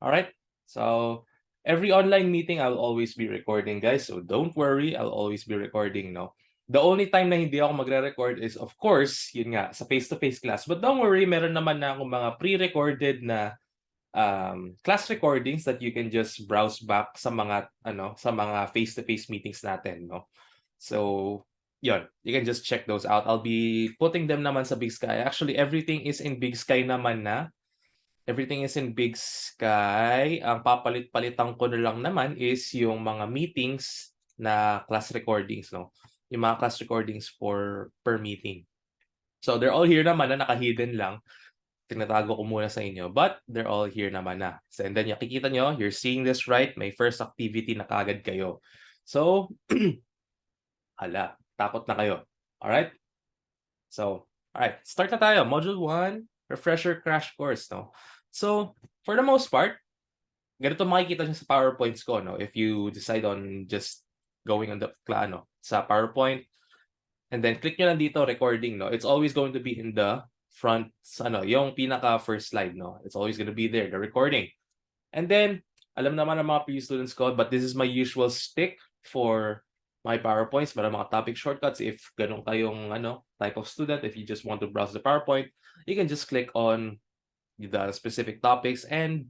Alright? So, every online meeting, I'll always be recording, guys. So, don't worry, I'll always be recording, no? The only time na hindi ako magre-record is, of course, yun nga, sa face-to-face class. But don't worry, meron naman na akong mga pre-recorded na class recordings that you can just browse back sa mga face-to-face meetings natin, no? So, yun, you can just check those out. I'll be putting them naman sa Big Sky. Actually, everything is in Big Sky naman na. Everything is in Big Sky. Ang papalit-palitan ko na lang naman is yung mga meetings na class recordings, no? Yung mga class recordings per meeting. So, they're all here naman na naka-hidden lang. Tinatago ko muna sa inyo, but they're all here naman na. So, and then nakikita nyo, you're seeing this right, may first activity na kagad kayo. So, hala, takot na kayo. Alright? So, alright, start na tayo. Module 1, refresher crash course, no? So, for the most part, ganito makikita nyo sa PowerPoints ko, no? If you decide on just going on the sa PowerPoint, and then click nyo lang dito, recording, no? It's always going to be in the front, yung pinaka first slide, no? It's always going to be there, the recording. And then, alam naman ng mga previous students ko, but this is my usual stick for my PowerPoints para mga topic shortcuts. If ganun kayong type of student, if you just want to browse the PowerPoint, you can just click on the specific topics and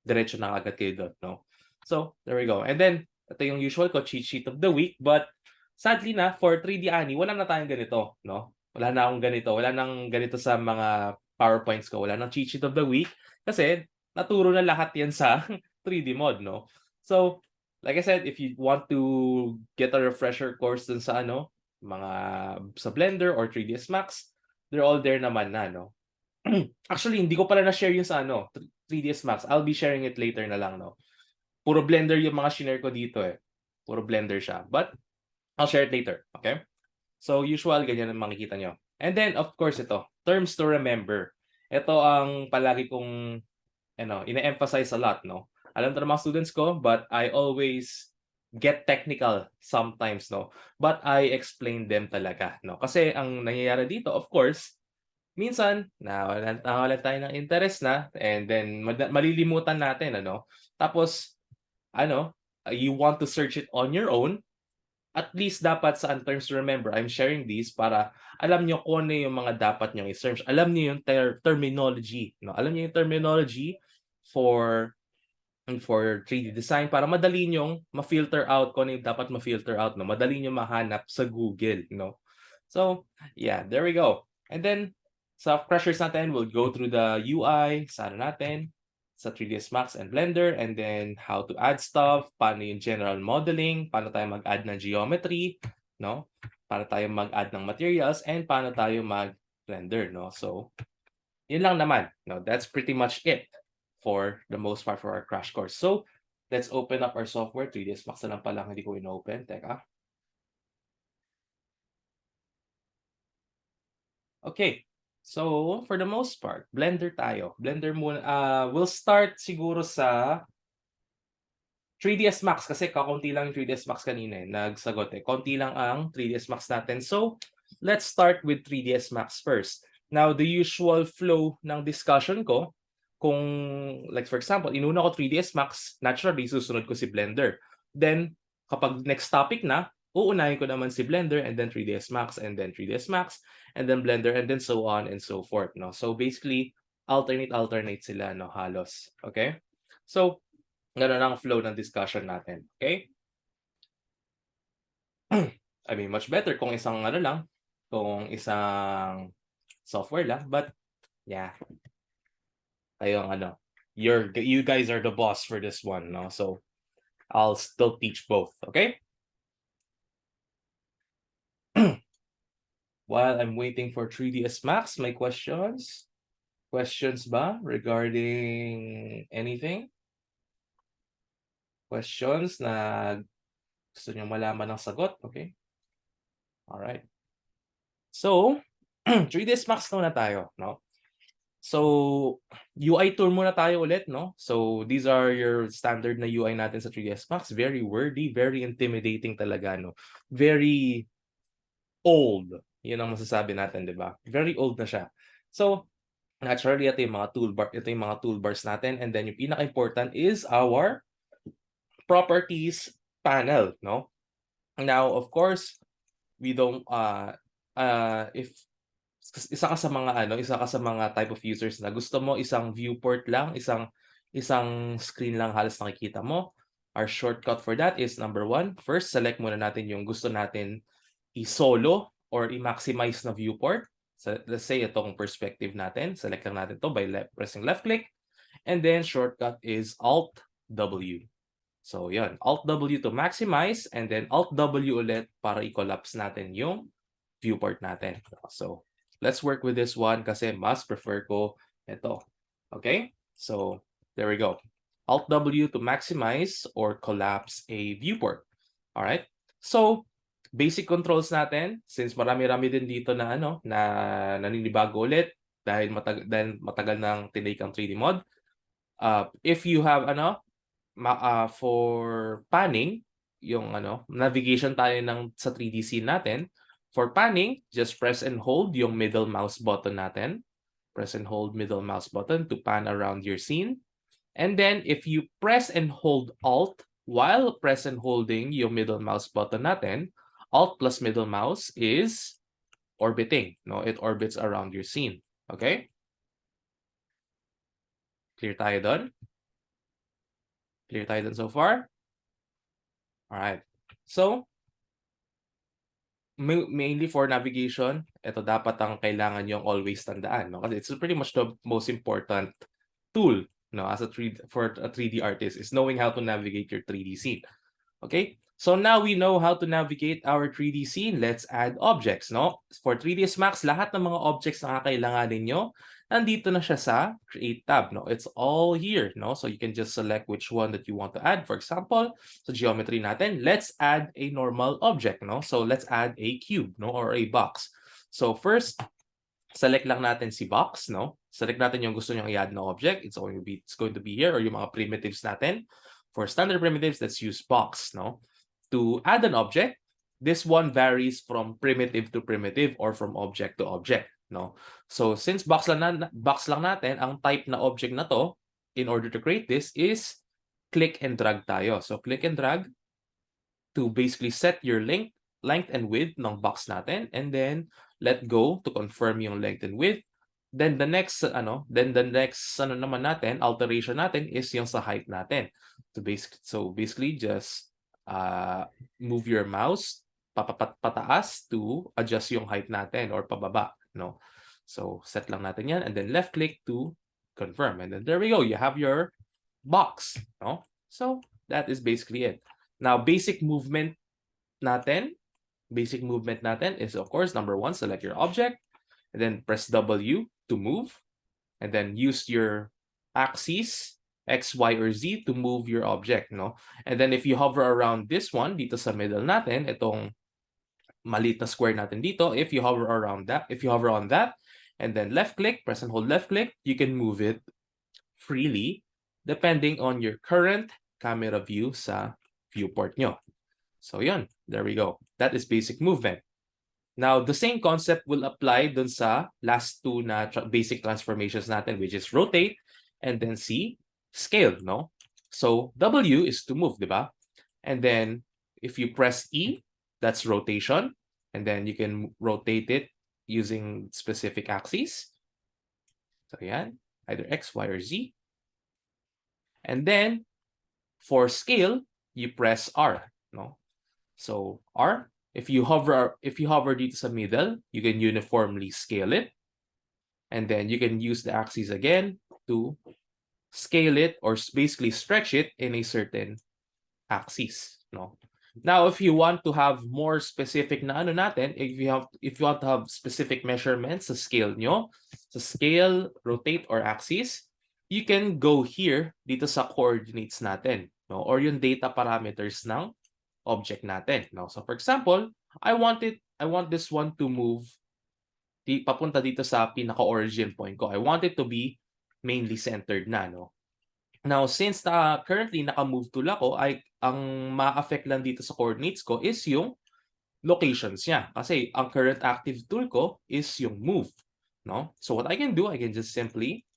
diretso na agad kayo doon, no? So, there we go. And then, ito yung usual ko, cheat sheet of the week. But, sadly na, for 3D-ANI, wala na tayong ganito, no? Wala na akong ganito. Wala nang ganito sa mga PowerPoints ko. Wala nang cheat sheet of the week. Kasi, naturo na lahat yan sa 3D mod, no? So, like I said, if you want to get a refresher course dun sa mga sa Blender or 3ds Max, they're all there naman na, no? Actually, hindi ko pala na-share yung sa 3ds Max. I'll be sharing it later na lang, no? Puro Blender yung mga shinare ko dito eh. Puro Blender siya. But, I'll share it later, okay? So, usual, ganyan ang makikita nyo. And then, of course, ito, terms to remember. Ito ang palagi kong, ina-emphasize a lot, no? Alam to ng mga students ko, but I always get technical sometimes, no? But I explain them talaga, no? Kasi ang nangyayari dito, of course, minsan, nawalan tayo ng interest na, and then malilimutan natin, Tapos, you want to search it on your own, at least dapat sa terms to remember, I'm sharing these para alam nyo kung ano yung mga dapat nyong i-search. Alam nyo yung terminology, no? Alam nyo yung terminology for 3D design para madali nyong ma-filter out kung ano yung dapat ma-filter out, no? Madali nyo mahanap sa Google, no? So, yeah, there we go. And then, sa crashers natin, we'll go through the UI, sa natin, sa 3ds Max and Blender, and then how to add stuff, paano yung general modeling, paano tayo mag-add ng geometry, no? Paano tayo mag-add ng materials, and paano tayo mag-render, no? So, yun lang naman, no? That's pretty much it for the most part for our crash course. So, let's open up our software. 3ds Max na lang pala hindi ko in-open. Teka. Okay. So, for the most part, Blender tayo. Blender muna. We'll start siguro sa 3ds Max kasi kakunti lang yung 3ds Max kanina eh. Nagsagot eh. Konti lang ang 3ds Max natin. So, let's start with 3ds Max first. Now, the usual flow ng discussion ko, kung, like for example, inuna ko 3ds Max, naturally, susunod ko si Blender. Then, kapag next topic na, uunahin ko naman si Blender and then 3ds Max and then 3ds Max and then Blender and then so on and so forth, no? So basically, alternate sila, no, halos. Okay? So, ganun ang flow ng discussion natin. Okay? I mean, much better kung isang kung isang software lang, but yeah. Kayong you guys are the boss for this one, no? So, I'll still teach both, okay? While I'm waiting for 3ds Max, my questions? Questions ba regarding anything? Questions na gusto nyo malaman ng sagot? Okay. Alright. So, 3ds Max na tayo, no? So, UI tour muna tayo ulit, no? So, these are your standard na UI natin sa 3ds Max. Very wordy, very intimidating talaga, no? Very old. Yun ang masasabi natin, di ba? Very old na siya. So, Naturally, ito yung mga toolbars natin, and then yung pinaka-important is our properties panel, no? Now, of course, we don't if isa ka sa mga type of users na gusto mo isang viewport lang, isang screen lang halos nakikita mo. Our shortcut for that is number 1, first select muna natin yung gusto natin i-solo or i-maximize na viewport. So let's say itong perspective natin, select lang natin to by pressing left click, and then shortcut is Alt W. So yun, Alt W to maximize, and then Alt W ulit para i-collapse natin yung viewport natin. So let's work with this one kasi mas prefer ko ito. Okay? So there we go. Alt W to maximize or collapse a viewport. All right? So basic controls natin, since marami-rami din dito na naninibago ulit dahil matagal nang tinake ang 3D mod. If you have for panning, yung navigation tayo sa 3D scene natin. For panning, just press and hold yung middle mouse button natin. Press and hold middle mouse button to pan around your scene. And then if you press and hold Alt while press and holding yung middle mouse button natin, Alt plus middle mouse is orbiting. No, it orbits around your scene. Okay? Clear tayo doon? Clear tayo doon so far? Alright. So, mainly for navigation, ito dapat ang kailangan yung always tandaan. No? Kasi it's pretty much the most important tool, no, as for a 3D artist is knowing how to navigate your 3D scene. Okay? So now we know how to navigate our 3D scene. Let's add objects, no? For 3ds Max, lahat ng mga objects na kakailanganin nyo, nandito na siya sa Create tab, no? It's all here, no? So you can just select which one that you want to add. For example, sa geometry natin, let's add a normal object, no? So let's add a cube, no? Or a box. So first, select lang natin si box, no? Select natin yung gusto nyo i-add na object. It's going to be here, or yung mga primitives natin. For standard primitives, let's use box, no? To add an object, this one varies from primitive to primitive or from object to object, no? So since box lang natin, ang type na object na to, in order to create this is click and drag tayo. So click and drag to basically set your length and width ng box natin, and then let go to confirm yung length and width. Then the next naman natin, alteration natin is yung sa height natin. So basically just move your mouse pataas to adjust yung height natin or pababa, no? So set lang natin yan, and then left click to confirm, and then there we go, you have your box, no? So that is basically it. Now basic movement natin is, of course, number 1, select your object, and then press W to move, and then use your axes X, Y, or Z to move your object, no? And then if you hover around this one dito sa middle natin, itong maliit na square natin dito, if you hover on that, and then left click, press and hold left click, you can move it freely depending on your current camera view sa viewport nyo. So yun, there we go. That is basic movement. Now, the same concept will apply dun sa last two na basic transformations natin, which is rotate and then scale, no? So W is to move, di ba? And then if you press E, that's rotation, and then you can rotate it using specific axes. So yan, either X, Y, or Z. And then for scale, you press R, no? So R, if you hover dito sa middle, you can uniformly scale it. And then you can use the axis again to scale it or basically stretch it in a certain axis, no? Now, if you want to have more specific na natin, if you want to have specific measurements sa scale nyo, sa scale, rotate, or axis, you can go here dito sa coordinates natin, no? Or yung data parameters ng object natin, no? So for example, I want this one to move papunta dito sa pinaka-origin point ko. I want it to be mainly centered na, no? Now, since currently naka-move tool ako, ang ma-affect lang dito sa coordinates ko is yung locations niya. Kasi ang current active tool ko is yung move, no? So what I can do, I can just simply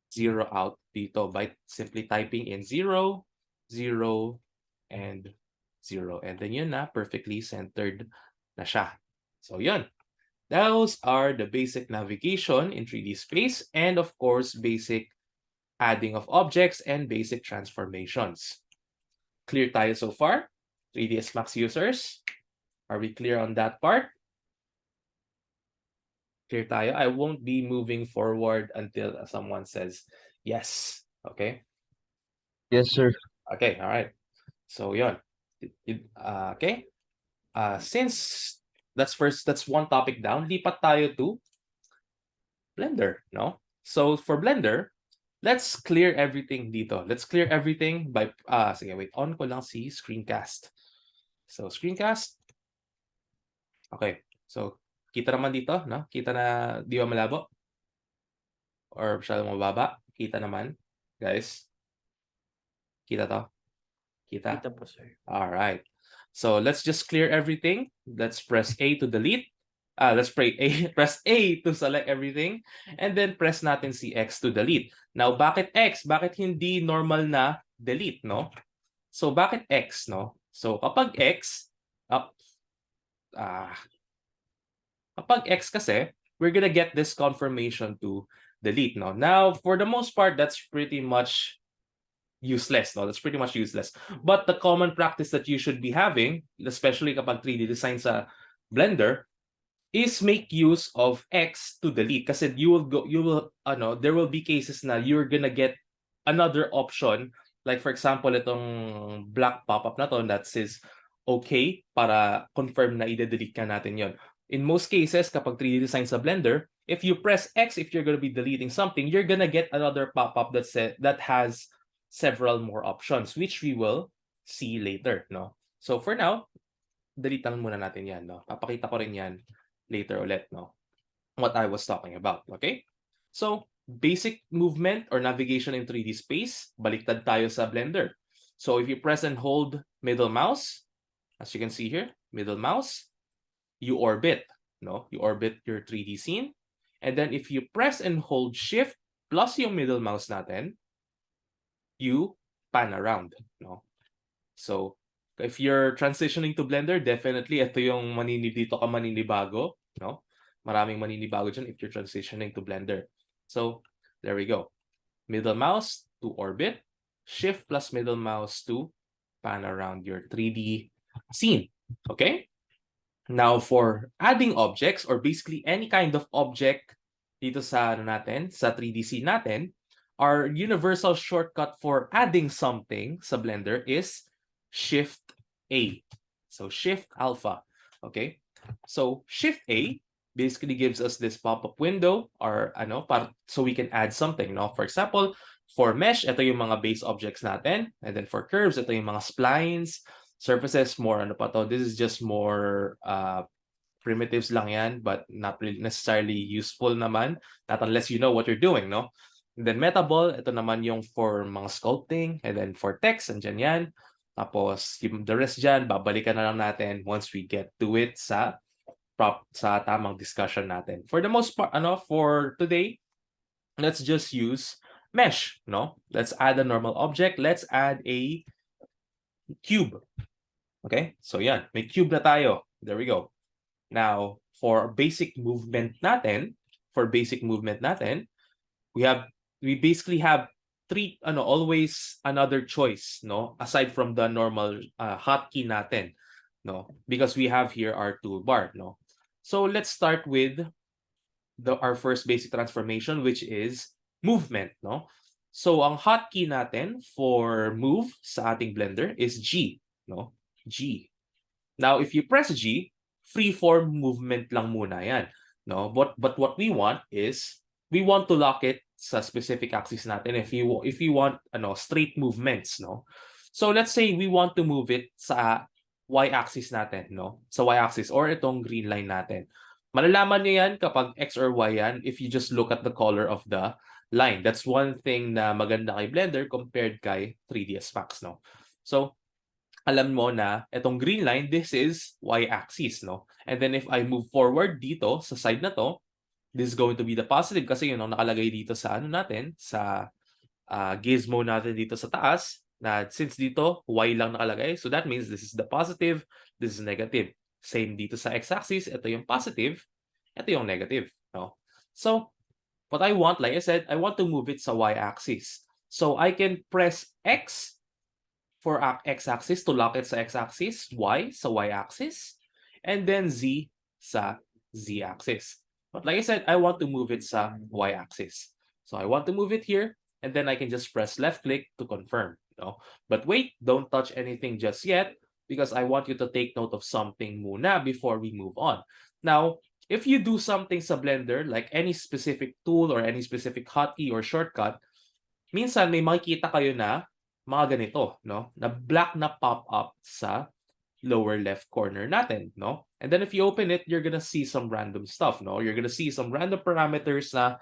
zero out dito by simply typing in 0, 0, and 0. And then yun na, perfectly centered na siya. So yun. Those are the basic navigation in 3D space and of course, basic adding of objects and basic transformations. Clear tayo so far? 3ds Max users? Are we clear on that part? Clear tayo? I won't be moving forward until someone says yes. Okay? Yes, sir. Okay, all right. So yun. Okay? Since that's one topic down, lipat tayo to Blender, no? So for Blender, let's clear everything dito. Let's clear everything by sige, wait, on ko lang si screencast. So screencast. Okay. So kita naman dito, no? Kita na di ba malabo? Or masyadong mababa? Kita naman, guys. Kita to? Kita? Kita po, sir. All right. So let's just clear everything. Let's press A to delete. Let's press A to select everything. And then press natin si X to delete. Now, bakit X? Bakit hindi normal na delete, no? So, bakit X, no? So, kapag X, kapag X kasi, we're gonna get this confirmation to delete, no? Now, for the most part, that's pretty much useless, no? That's pretty much useless. But the common practice that you should be having, especially kapag 3D design sa Blender, is make use of X to delete. Kasi there will be cases na you're gonna get another option. Like for example, itong black pop-up na to that says okay para confirm na i-delete ka natin yon. In most cases, kapag 3D design sa Blender, if you press X, if you're gonna be deleting something, you're gonna get another pop-up that has several more options, which we will see later, no? So for now, delete lang muna natin yan, no? Papakita ko rin yan later ulit, no? What I was talking about, okay? So, basic movement or navigation in 3D space, baliktad tayo sa Blender. So, if you press and hold middle mouse, as you can see here, middle mouse, you orbit, no? You orbit your 3D scene. And then if you press and hold shift plus yung middle mouse natin, you pan around, no? So, if you're transitioning to Blender, definitely ito yung dito ka maninibago, no? Maraming maninibago dyan if you're transitioning to Blender. So, there we go. Middle mouse to orbit, shift plus middle mouse to pan around your 3D scene, okay? Now, for adding objects or basically any kind of object dito sa sa 3D scene natin, our universal shortcut for adding something sa Blender is Shift A. So Shift Alpha. Okay. So Shift A basically gives us this pop-up window or so we can add something. No? For example, for mesh, ito yung mga base objects natin. And then for curves, ito yung mga splines, surfaces, more This is just more primitives lang yan, but not really necessarily useful naman. Not unless you know what you're doing, no? And then Editable, ito naman yung for mga sculpting. And then for text, andyan yan. Tapos, the rest dyan, babalikan na lang natin once we get to it sa tamang discussion natin. For the most part, for today, let's just use mesh, no? Let's add a normal object. Let's add a cube. Okay? So yan, may cube na tayo. There we go. Now, for basic movement natin, we basically have always another choice, no? Aside from the normal hotkey natin, no? Because we have here our toolbar, no? So let's start with our first basic transformation, which is movement, no? So ang hotkey natin for move sa ating Blender is G, no? G. Now, if you press G, freeform movement lang muna yan, no? But what we want is we want to lock it sa specific axis natin if you want straight movements, no? So let's say we want to move it sa y-axis natin, no? Sa y-axis or itong green line natin. Malalaman niyo yan kapag x or y yan if you just look at the color of the line. That's one thing na maganda kay Blender compared kay 3ds Max, no? So alam mo na itong green line, this is y-axis, no? And then if I move forward dito sa side na to, This is going to be the positive kasi yun ang nakalagay dito sa ano natin, sa gizmo natin dito sa taas, na since dito y lang nakalagay, so that means this is the positive, this is negative. Same dito sa x-axis, ito yung positive, ito yung negative, no? So what I want, like I said, I want to move it sa y-axis. So I can press X for x-axis to lock it sa x-axis, y sa y-axis, and then z sa z-axis. But like I said, I want to move it sa y-axis. So I want to move it here, and then I can just press left click to confirm. No? But wait, don't touch anything just yet, because I want you to take note of something muna before we move on. Now, if you do something sa Blender, like any specific tool or any specific hotkey or shortcut, minsan may makikita kayo na mga ganito, no? Na black na pop-up sa lower left corner natin, no? And then if you open it, you're gonna see some random stuff, no? You're gonna see some random parameters na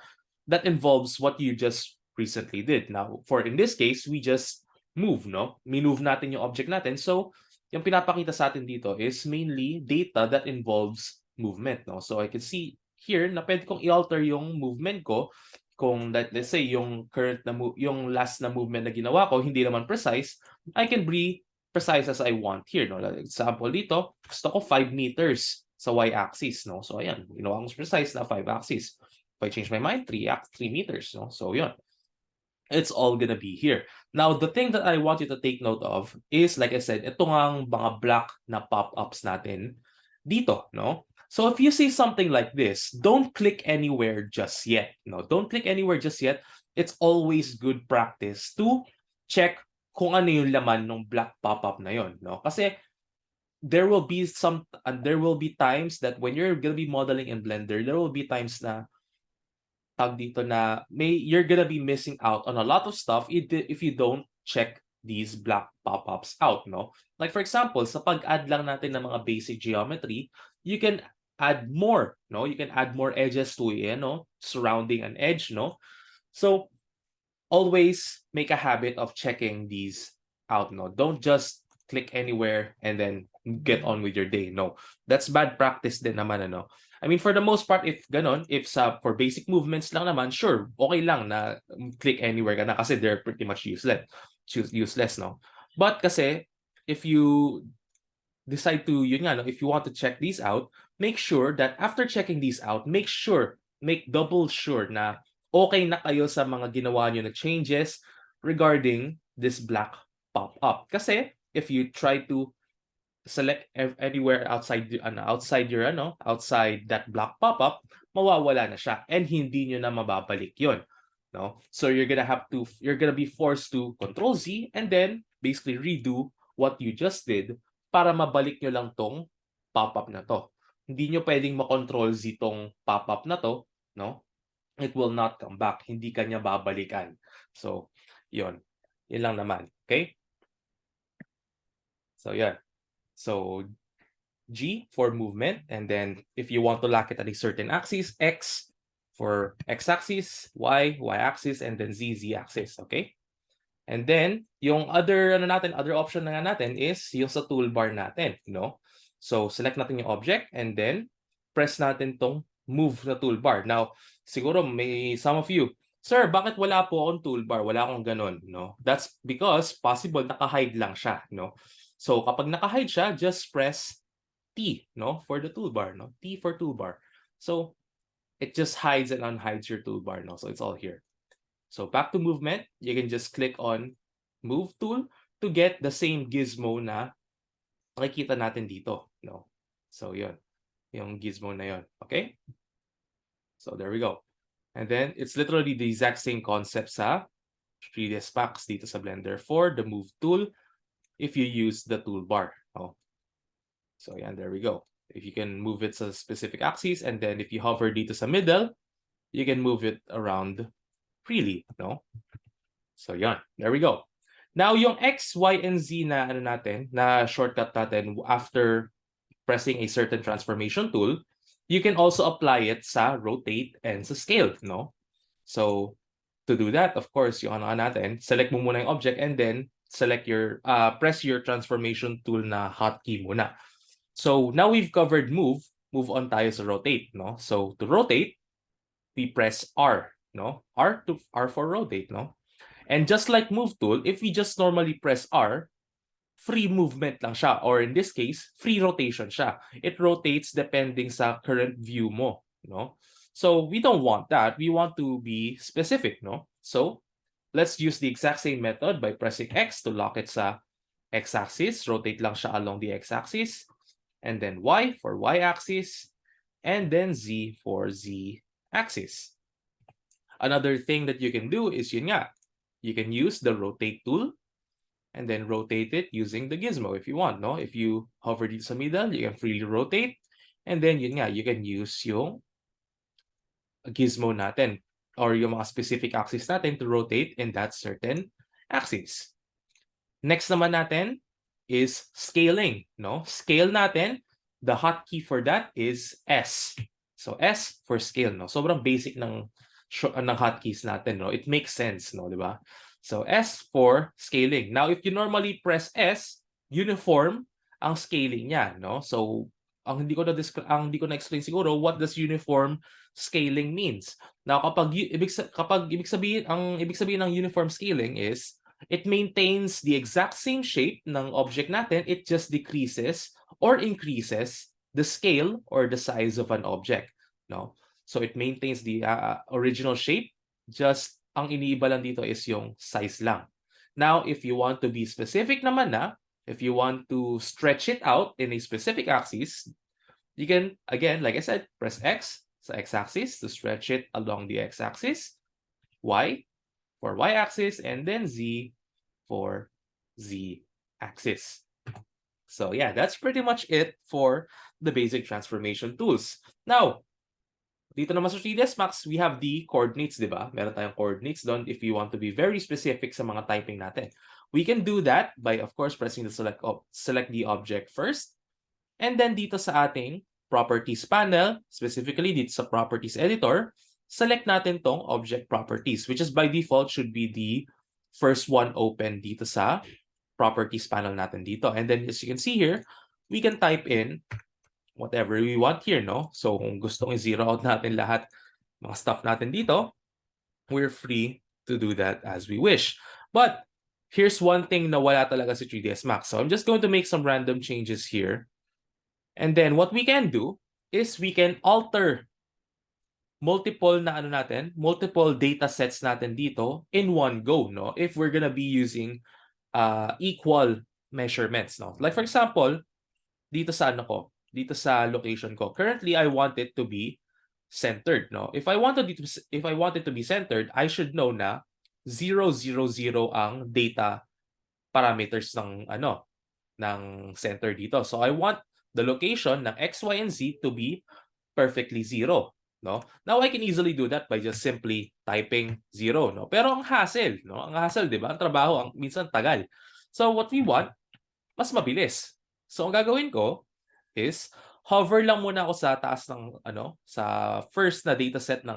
that involves what you just recently did. Now, for in this case, we just move, no? Minove natin yung object natin. So, yung pinapakita sa atin dito is mainly data that involves movement, no? So, I can see here na pwede kong i-alter yung movement ko kung let's say yung current na yung last na movement na ginawa ko hindi naman precise, I can be precise as I want here, no? Like example dito, gusto ko 5 meters sa y-axis, no? So ayan, ginawa ko precise na 5 axis. If I change my mind, 3 meters, no? So yun. It's all gonna be here. Now, the thing that I want you to take note of is, like I said, ito ngang mga black na pop-ups natin dito, no? So if you see something like this, don't click anywhere just yet. No, don't click anywhere just yet. It's always good practice to check kung ano yung laman ng black pop-up na yon, no? Kasi there will be times that when you're gonna be modeling in Blender, there will be times na dito na you're gonna be missing out on a lot of stuff if you don't check these black pop-ups out, no? Like for example, sa pag-add lang natin ng mga basic geometry, you can add more, no? You can add more edges to it, no? Surrounding an edge, no? So always make a habit of checking these out, no? Don't just click anywhere and then get on with your day. No, that's bad practice din naman, ano? I mean, for the most part, if ganon, for basic movements lang naman, sure, okay lang na click anywhere ka na kasi they're pretty much useless, no? But kasi, if you decide to, yun nga, no, if you want to check these out, make sure that after checking these out, make double sure na okay na kayo sa mga ginawa nyo na changes regarding this black pop-up. Kasi, if you try to select anywhere outside that black pop-up, mawawala na siya and hindi nyo na mababalik yon, no? So you're gonna be forced to Ctrl Z and then basically redo what you just did para mabalik nyo lang tong pop-up na to. Hindi nyo pwedeng ma-Ctrl Z tong pop-up na to, no? It will not come back. Hindi kanya babalikan. So, yon. Yun lang naman. Okay? So, yeah. So G for movement, and then if you want to lock it at a certain axis, X for x-axis, Y, y-axis, and then Z, z-axis, okay? And then yung other option na natin is yung sa toolbar natin, no? So select natin yung object and then press natin tong move na toolbar. Now, siguro may some of you, sir, bakit wala po akong toolbar? Wala akong ganun, no? That's because possible naka-hide lang siya, no? So kapag naka-hide siya, just press T, no, for the toolbar, no? T for toolbar. So it just hides and unhides your toolbar, no? So it's all here. So back to movement, you can just click on move tool to get the same gizmo na makikita natin dito, no? So yun, yung gizmo na yun, okay? So there we go. And then it's literally the exact same concept sa previous packs dito sa Blender for the move tool if you use the toolbar. Oh. So yeah, there we go. If you can move it to a specific axis, and then if you hover dito sa middle, you can move it around freely, no? So yeah, there we go. Now yung X, Y, and Z na na shortcut natin after pressing a certain transformation tool, you can also apply it sa rotate and sa scale, no? So to do that, of course, yung select mo muna yung object and then press your transformation tool na hotkey muna. So now we've covered move on tayo sa rotate, no? So to rotate, we press R, no? R for rotate, no? And just like move tool, if we just normally press R, free movement lang siya, or in this case, free rotation siya. It rotates depending sa current view mo, no? So we don't want that. We want to be specific, no? So let's use the exact same method by pressing X to lock it sa x-axis. Rotate lang siya along the x-axis. And then Y for y-axis. And then Z for z-axis. Another thing that you can do is yun nga. You can use the rotate tool and then rotate it using the gizmo if you want, no? If you hover dito sa middle, you can freely rotate. And then yun nga, you can use yung gizmo natin or yung mga specific axis natin to rotate in that certain axis. Next naman natin is scaling, no? Scale natin, the hotkey for that is S. So S for scale, no? Sobrang basic ng hotkeys natin, no? It makes sense, no, di ba? So S for scaling. Now, if you normally press S, uniform ang scaling niya, no? So ang hindi ko na explain siguro what does uniform scaling means. Now, kapag ibig sabihin ng uniform scaling is it maintains the exact same shape ng object natin, it just decreases or increases the scale or the size of an object, no? So it maintains the original shape, just ang iniiba lang dito is yung size lang. Now, if you want to be specific naman na, if you want to stretch it out in a specific axis, you can, again, like I said, press X sa x-axis to stretch it along the x-axis, Y for y-axis, and then Z for z-axis. So yeah, that's pretty much it for the basic transformation tools. Now, dito naman sa 3ds Max, we have the coordinates, di ba? Meron tayong coordinates doon if you want to be very specific sa mga typing natin. We can do that by, of course, pressing the select the object first. And then dito sa ating properties panel, specifically dito sa properties editor, select natin tong object properties, which is by default should be the first one open dito sa properties panel natin dito. And then as you can see here, we can type in whatever we want here, no? So kung gustong i-zero out natin lahat mga stuff natin dito, we're free to do that as we wish. But here's one thing na wala talaga sa 3ds Max. So I'm just going to make some random changes here. And then what we can do is we can alter multiple data sets natin dito in one go, no? If we're gonna be using equal measurements, no? Like for example, dito sa location ko. Currently, I want it to be centered, no? If I want it to be centered, I should know na 0, 0, 0 ang data parameters ng center dito. So I want the location ng X, Y, and Z to be perfectly 0, no? Now I can easily do that by just simply typing 0, no? Pero ang hassle, no? Ang hassle, 'di ba? Ang trabaho minsan tagal. So what we want, mas mabilis. So ang gagawin ko is hover lang muna ako sa taas ng sa first na data set ng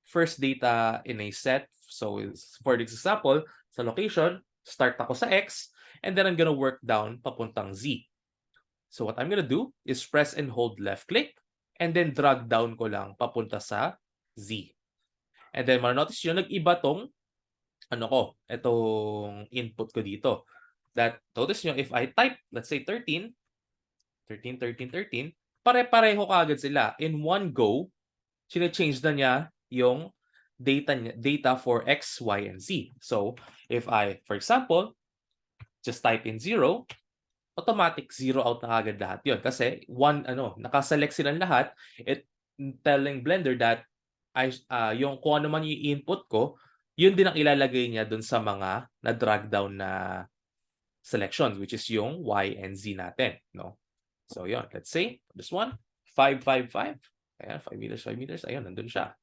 first data in a set. So for example, sa location, start ako sa X and then I'm gonna work down papuntang Z. So what I'm gonna do is press and hold left click and then drag down ko lang papunta sa Z. And then ma-notice nyo, nag-iba tong itong input ko dito. That notice nyo, if I type, let's say 13, pare-pareho kaagad sila. In one go, change na niya yung data for X, Y, and Z. So, if I, for example, just type in 0, automatic 0 out na agad lahat yun. Kasi, nakaselect silang lahat, it telling Blender that yung kung ano man yung input ko, yun din ang ilalagay niya dun sa mga na-drag down na selections, which is yung Y and Z natin, no? So, yun. Let's say, this one, 5, 5, 5. Ayan, 5 meters, 5 meters. Ayun, nandun siya.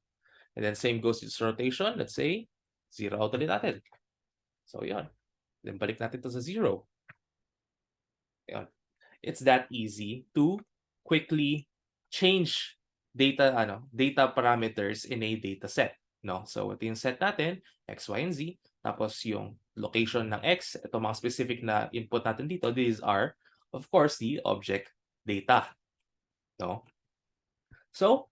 And then, same goes with rotation. Let's say, 0 out ulit natin. So, yun. Then, balik natin to sa 0. Ayun. It's that easy to quickly change data parameters in a data set, no? So, ito yung set natin, X, Y, and Z. Tapos, yung location ng X, ito mga specific na input natin dito, these are, of course, the object data, no? So,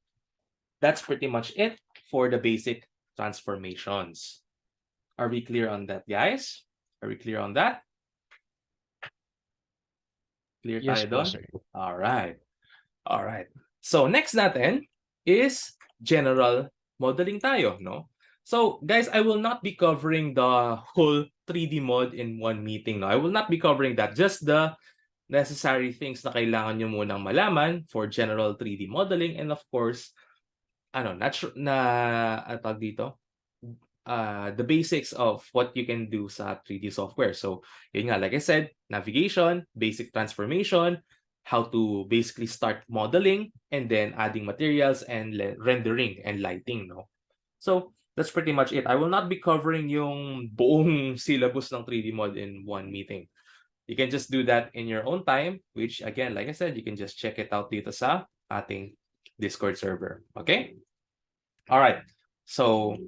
that's pretty much it for the basic transformations. Are we clear on that, guys? Are we clear on that? Clear Yes tayo po, doon? sir. Alright. Alright. So, next natin is general modeling tayo, no? So, guys, I will not be covering the whole 3D mod in one meeting, no? I will not be covering that. Just the necessary things na kailangan nyo munang malaman for general 3D modeling and of course, ano tawag dito? The basics of what you can do sa 3D software. So, yun nga, like I said, navigation, basic transformation, how to basically start modeling, and then adding materials and rendering and lighting, no? So, that's pretty much it. I will not be covering yung buong syllabus ng 3D mod in one meeting. You can just do that in your own time, which again, like I said, you can just check it out dito sa ating Discord server. Okay? All right. So,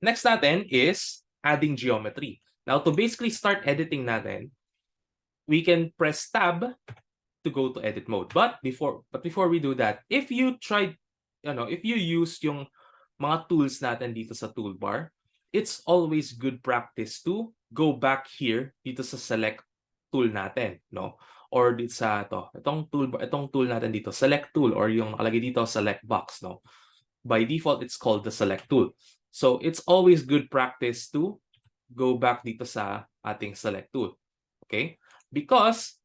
next natin is adding geometry. Now, to basically start editing natin, we can press tab to go to edit mode. But before we do that, if you use yung mga tools natin dito sa toolbar, it's always good practice to go back here dito sa select tool natin, no? Or dito sa itong tool natin dito, select tool, or yung nakalagay dito select box, no? By default, it's called the select tool. So it's always good practice to go back dito sa ating select tool. Okay? Because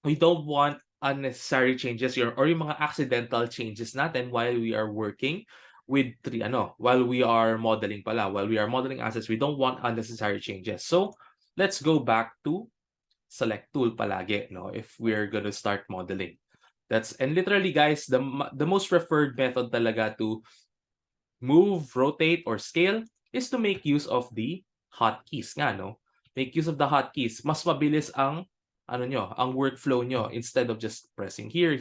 we don't want unnecessary changes or yung mga accidental changes natin while we are working with while we are modeling assets, we don't want unnecessary changes. So let's go back to select tool palagi, no, if we're going to start modeling. And literally, guys, the most preferred method talaga to move, rotate, or scale is to make use of the hotkeys nga, no? Make use of the hotkeys. Mas mabilis ang ang workflow nyo instead of just pressing here,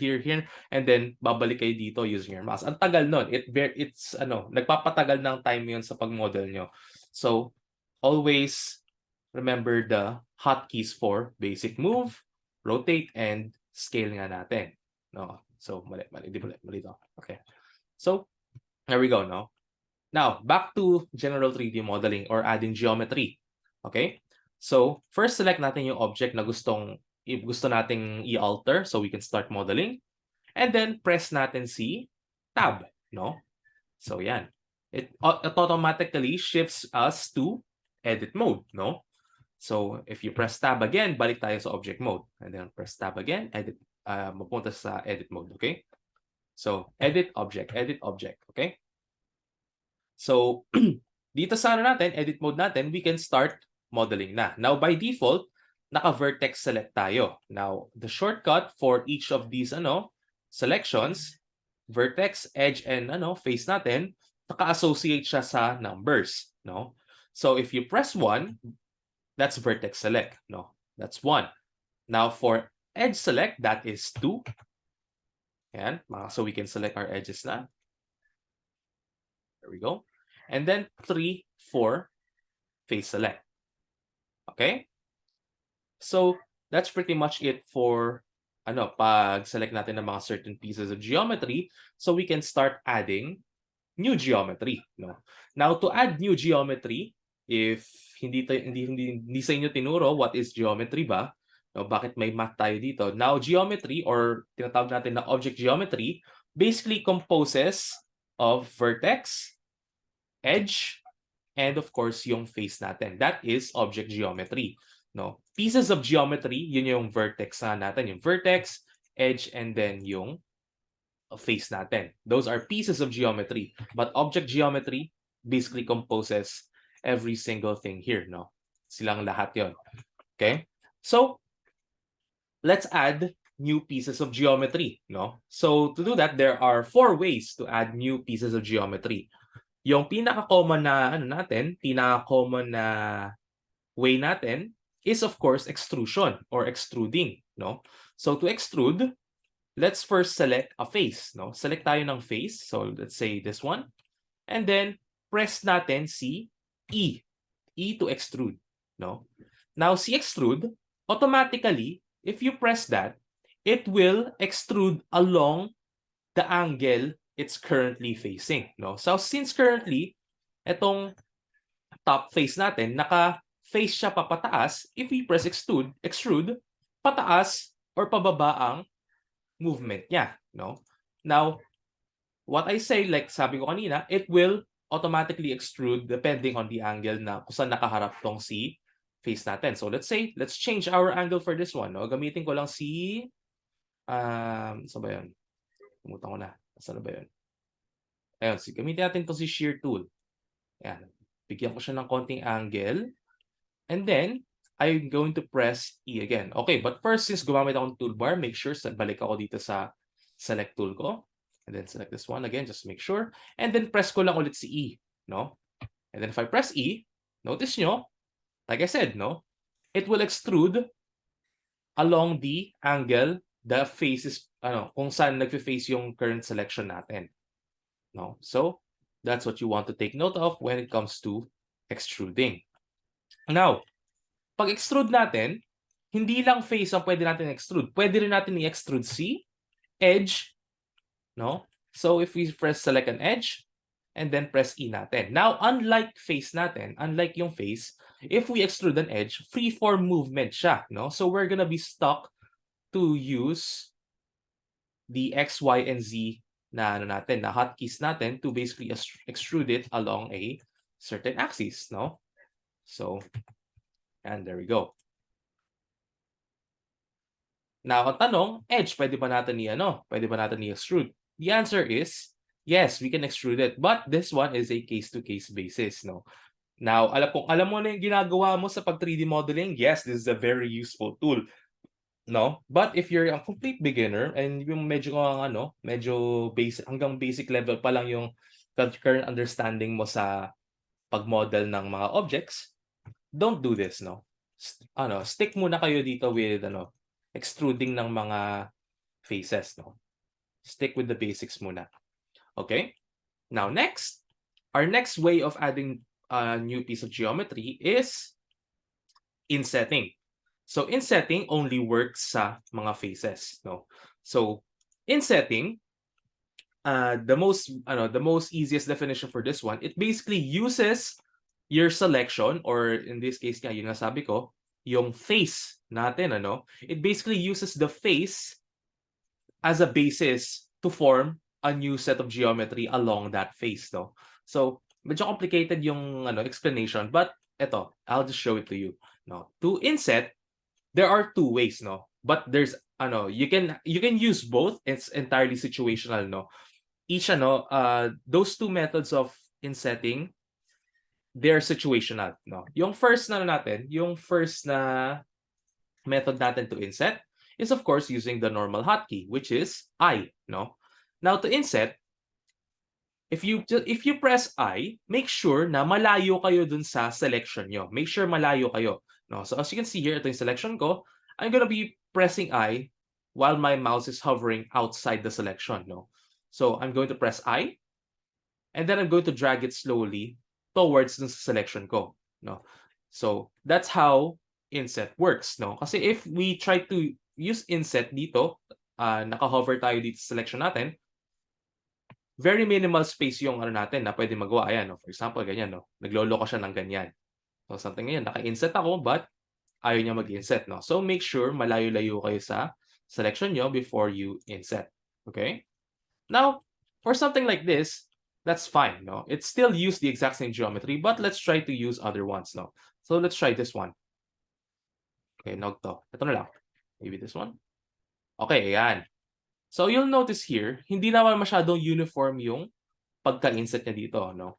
and then babalik kayo dito using your mouse. Ang tagal nun. It's nagpapatagal ng time yun sa pag-model nyo. So, always remember the hotkeys for basic move, rotate, and scale nga natin. No? So, mali to. Okay. So, there we go, no? Now, back to general 3D modeling or adding geometry. Okay? So, first select natin yung object na gusto nating i-alter so we can start modeling. And then, press natin si tab, no? So, yan. It automatically shifts us to edit mode, no? So, if you press tab again, balik tayo sa object mode. And then, press tab again, mapunta sa edit mode, okay? So, edit object, okay? So, dito sa natin, edit mode natin, we can start modeling na. Now, by default, naka-vertex select tayo. Now, the shortcut for each of these selections, vertex, edge, and face natin, naka-associate siya sa numbers, no? So, if you press 1, that's vertex select, no? That's 1. Now, for edge select, that is 2. Ayan, so we can select our edges na. There we go. And then 3, 4, face select. Okay? So, that's pretty much it for pag-select natin ng mga certain pieces of geometry, so we can start adding new geometry, no? Now, to add new geometry, if hindi sa inyo tinuro what is geometry ba, no, bakit may math tayo dito? Now, geometry or tinatawag natin na object geometry basically composes of vertex, edge, and of course yung face natin. That is object geometry, no? Pieces of geometry, yun yung vertex natin, yung vertex, edge, and then yung face natin. Those are pieces of geometry, but object geometry basically composes every single thing here, no? Silang lahat yon. Okay? So, let's add new pieces of geometry, no? So, to do that, there are 4 ways to add new pieces of geometry. Yung pinaka-common na way natin is of course extrusion or extruding, no? So to extrude, let's first select a face, no? Select tayo ng face. So let's say this one. And then press natin si E. E to extrude, no? Now si extrude, automatically, if you press that, it will extrude along the angle it's currently facing, no? So since currently itong top face natin naka-face siya papataas, if we press extrude, pataas or pababa ang movement niya, no? Now, what I say, like sabi ko kanina, it will automatically extrude depending on the angle na kung saan nakaharap tong si face natin. So let's say, let's change our angle for this one, no? Gamitin ko lang si saan ba 'yun? Kalimutan ko na. Saan ba 'yun? Ayun, gamitin natin 'to si shear tool. Ayan. Bigyan ko siya ng konting angle. And then, I'm going to press E again. Okay, but first, since gumamit ako ng toolbar, make sure balik ako dito sa select tool ko. And then select this one again, just make sure. And then press ko lang ulit si E, no? And then if I press E, notice nyo, like I said, no? It will extrude along the angle the face is, kung saan nagfe-face yung current selection natin. No? So, that's what you want to take note of when it comes to extruding. Now, pag extrude natin, hindi lang face ang pwede natin extrude. Pwede rin natin i-extrude si edge, no? So if we press select an edge and then press E natin. Now, unlike face natin, unlike yung face, if we extrude an edge, free-form movement siya, no? So we're gonna be stuck to use the X, Y, and Z na natin, na hotkeys natin to basically extrude it along a certain axis, no? So, and there we go. Now, ang tanong, edge, pwede ba natin pwede ba natin i-extrude? The answer is, yes, we can extrude it. But this one is a case-to-case basis, no? Now, alam mo na yung ginagawa mo sa pag 3D modeling, yes, this is a very useful tool, no? But if you're a complete beginner and yung medyo basic, hanggang basic level pa lang yung current understanding mo sa pag-model ng mga objects, don't do this, no? Stick muna kayo dito with extruding ng mga faces, no? Stick with the basics muna. Okay? Now, our next way of adding a new piece of geometry is insetting. So, insetting only works sa mga faces, no? So, insetting, the most easiest definition for this one, it basically uses your selection, or in this case nga, yung nasabi ko, yung face natin, it basically uses the face as a basis to form a new set of geometry along that face, no? So, medyo complicated yung explanation, but eto, I'll just show it to you, no? To inset, there are two ways, no? But there's you can use both. It's entirely situational, no? Each those two methods of insetting, they're situational, no? Yung first na method natin to inset is of course using the normal hotkey, which is I, no? Now to inset, if you press I, make sure na malayo kayo dun sa selection nyo. Make sure malayo kayo, no? So as you can see here, ito yung selection ko. I'm gonna be pressing I while my mouse is hovering outside the selection, no? So I'm going to press I, and then I'm going to drag it slowly towards the selection ko, no? So that's how inset works, no? Kasi if we try to use inset dito, naka-hover tayo dito sa selection natin, very minimal space yung natin na pwede magawa. Ayan, no? For example, ganyan, no? Nagloloko siya ng ganyan. So something ganyan, naka-inset ako, but ayaw niya mag-inset, no? So make sure malayo-layo kayo sa selection nyo before you inset, okay? Now, for something like this, that's fine, no? It still use the exact same geometry, but let's try to use other ones, no? So let's try this one. Okay, to. Ito na lang. Maybe this one. Okay, ayan. So you'll notice here, hindi naman masyadong uniform yung pagka-inset niya dito, no?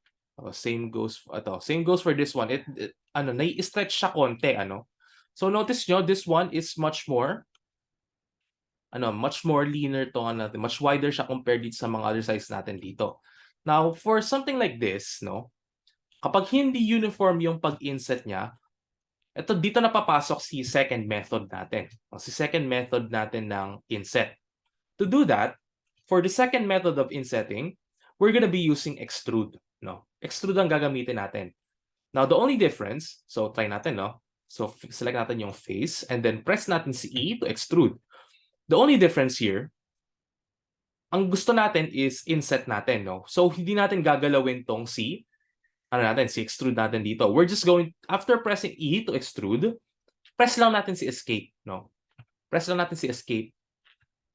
Same goes for this one. Nai-stretch siya konti, So notice nyo, this one is much more leaner to natin, much wider siya compared dito sa mga other size natin dito. Now, for something like this, no? Kapag hindi uniform yung pag-inset niya, dito na papasok si second method natin. Si second method natin ng inset. To do that, for the second method of insetting, we're gonna be using extrude, no? Extrude ang gagamitin natin. Now, the only difference, so try natin, no? So select natin yung face and then press natin si E to extrude. The only difference here ang gusto natin is inset natin, no? So, hindi natin gagalawin tong si extrude natin dito. We're just going, after pressing E to extrude, press lang natin si escape, no? Press lang natin si escape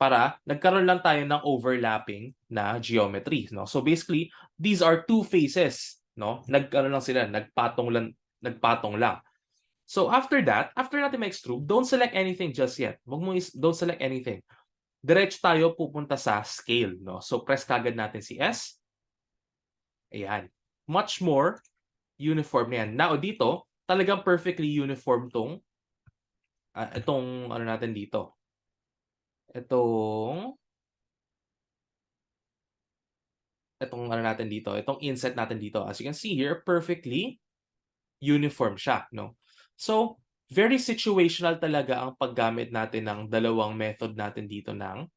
para nagkaroon lang tayo ng overlapping na geometry, no? So basically, these are two faces, no? Lang sila, nagpatong lang. So after that, after natin ma-extrude, don't select anything just yet. Don't select anything. Diretso tayo pupunta sa scale, no? So press kagad natin si S. Ayan. Much more uniform na yan. Now dito, talagang perfectly uniform itong ano natin dito. Itong ano natin dito, itong inset natin dito. As you can see here, perfectly uniform siya, no? So, very situational talaga ang paggamit natin ng dalawang method natin dito ng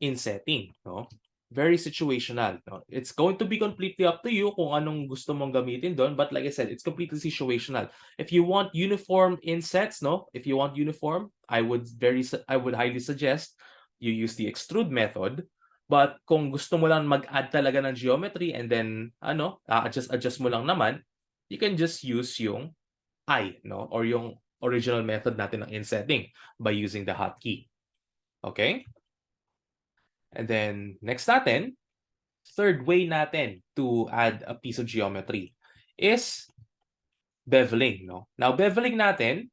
insetting, no? Very situational, no? It's going to be completely up to you kung anong gusto mong gamitin doon, but like I said, it's completely situational. If you want uniform insets, no? If you want uniform, I would highly suggest you use the extrude method. But kung gusto mo lang mag-add talaga ng geometry and then adjust mo lang naman, you can just use yung I, no? Or yung original method natin ng insetting by using the hotkey. Okay? And then next natin, third way natin to add a piece of geometry is beveling, no? Now, beveling natin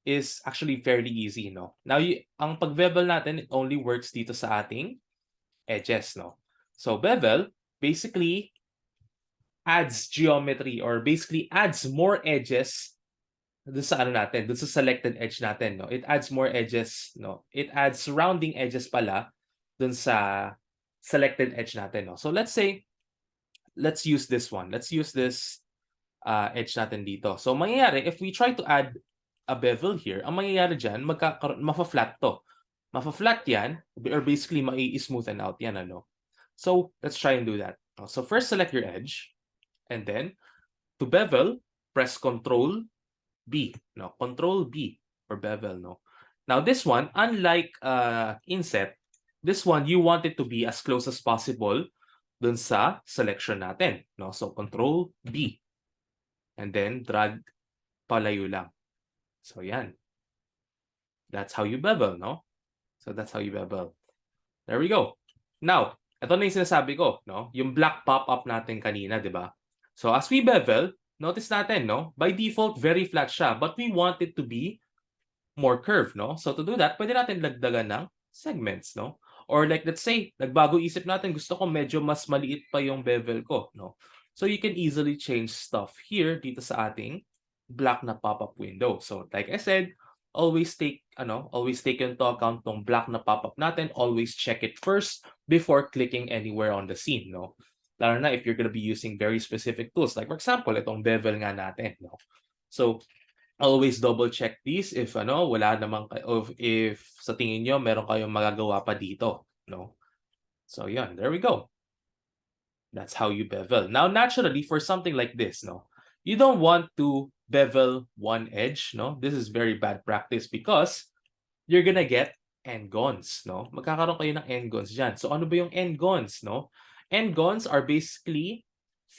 is actually fairly easy, no? Now, ang pag-bevel natin, it only works dito sa ating edges, no? So, bevel basically adds geometry or basically adds more edges dun sa dun sa selected edge natin, no? It adds more edges, no? It adds surrounding edges pala dun sa selected edge natin, no? So let's say, let's use this one. Let's use this edge natin dito. So mangyayari, if we try to add a bevel here, ang mangyayari dyan, mafa-flat to. Mafa-flat yan, or basically mai-smoothen out yan, ano? So let's try and do that. So first, select your edge, and then to bevel, press Ctrl B, no? Control B for bevel, no? Now this one, unlike inset, this one you want it to be as close as possible dun sa selection natin, no? So Control B and then drag palayo lang. So yan. That's how you bevel, no? So that's how you bevel. There we go. Now, ito na yung sinasabi ko, no? Yung black pop-up natin kanina, di ba? So as we bevel, notice natin, no? By default, very flat siya. But we want it to be more curved, no? So to do that, pwede natin lagdagan ng segments, no? Or like, let's say, nagbago isip natin, gusto ko medyo mas maliit pa yung bevel ko, no? So you can easily change stuff here dito sa ating black na pop-up window. So like I said, always take into account tong black na pop-up natin. Always check it first before clicking anywhere on the scene, no? Lalo na if you're gonna be using very specific tools. Like for example, itong bevel nga natin, no? So always double check these if wala namang if sa tingin nyo meron kayong magagawa pa dito, no? So yan, there we go. That's how you bevel. Now naturally, for something like this, no, you don't want to bevel one edge, no? This is very bad practice because you're gonna get n-gons, no? Magkakaroon kayo ng n-gons dyan. So ano ba yung n-gons, no? N-gons are basically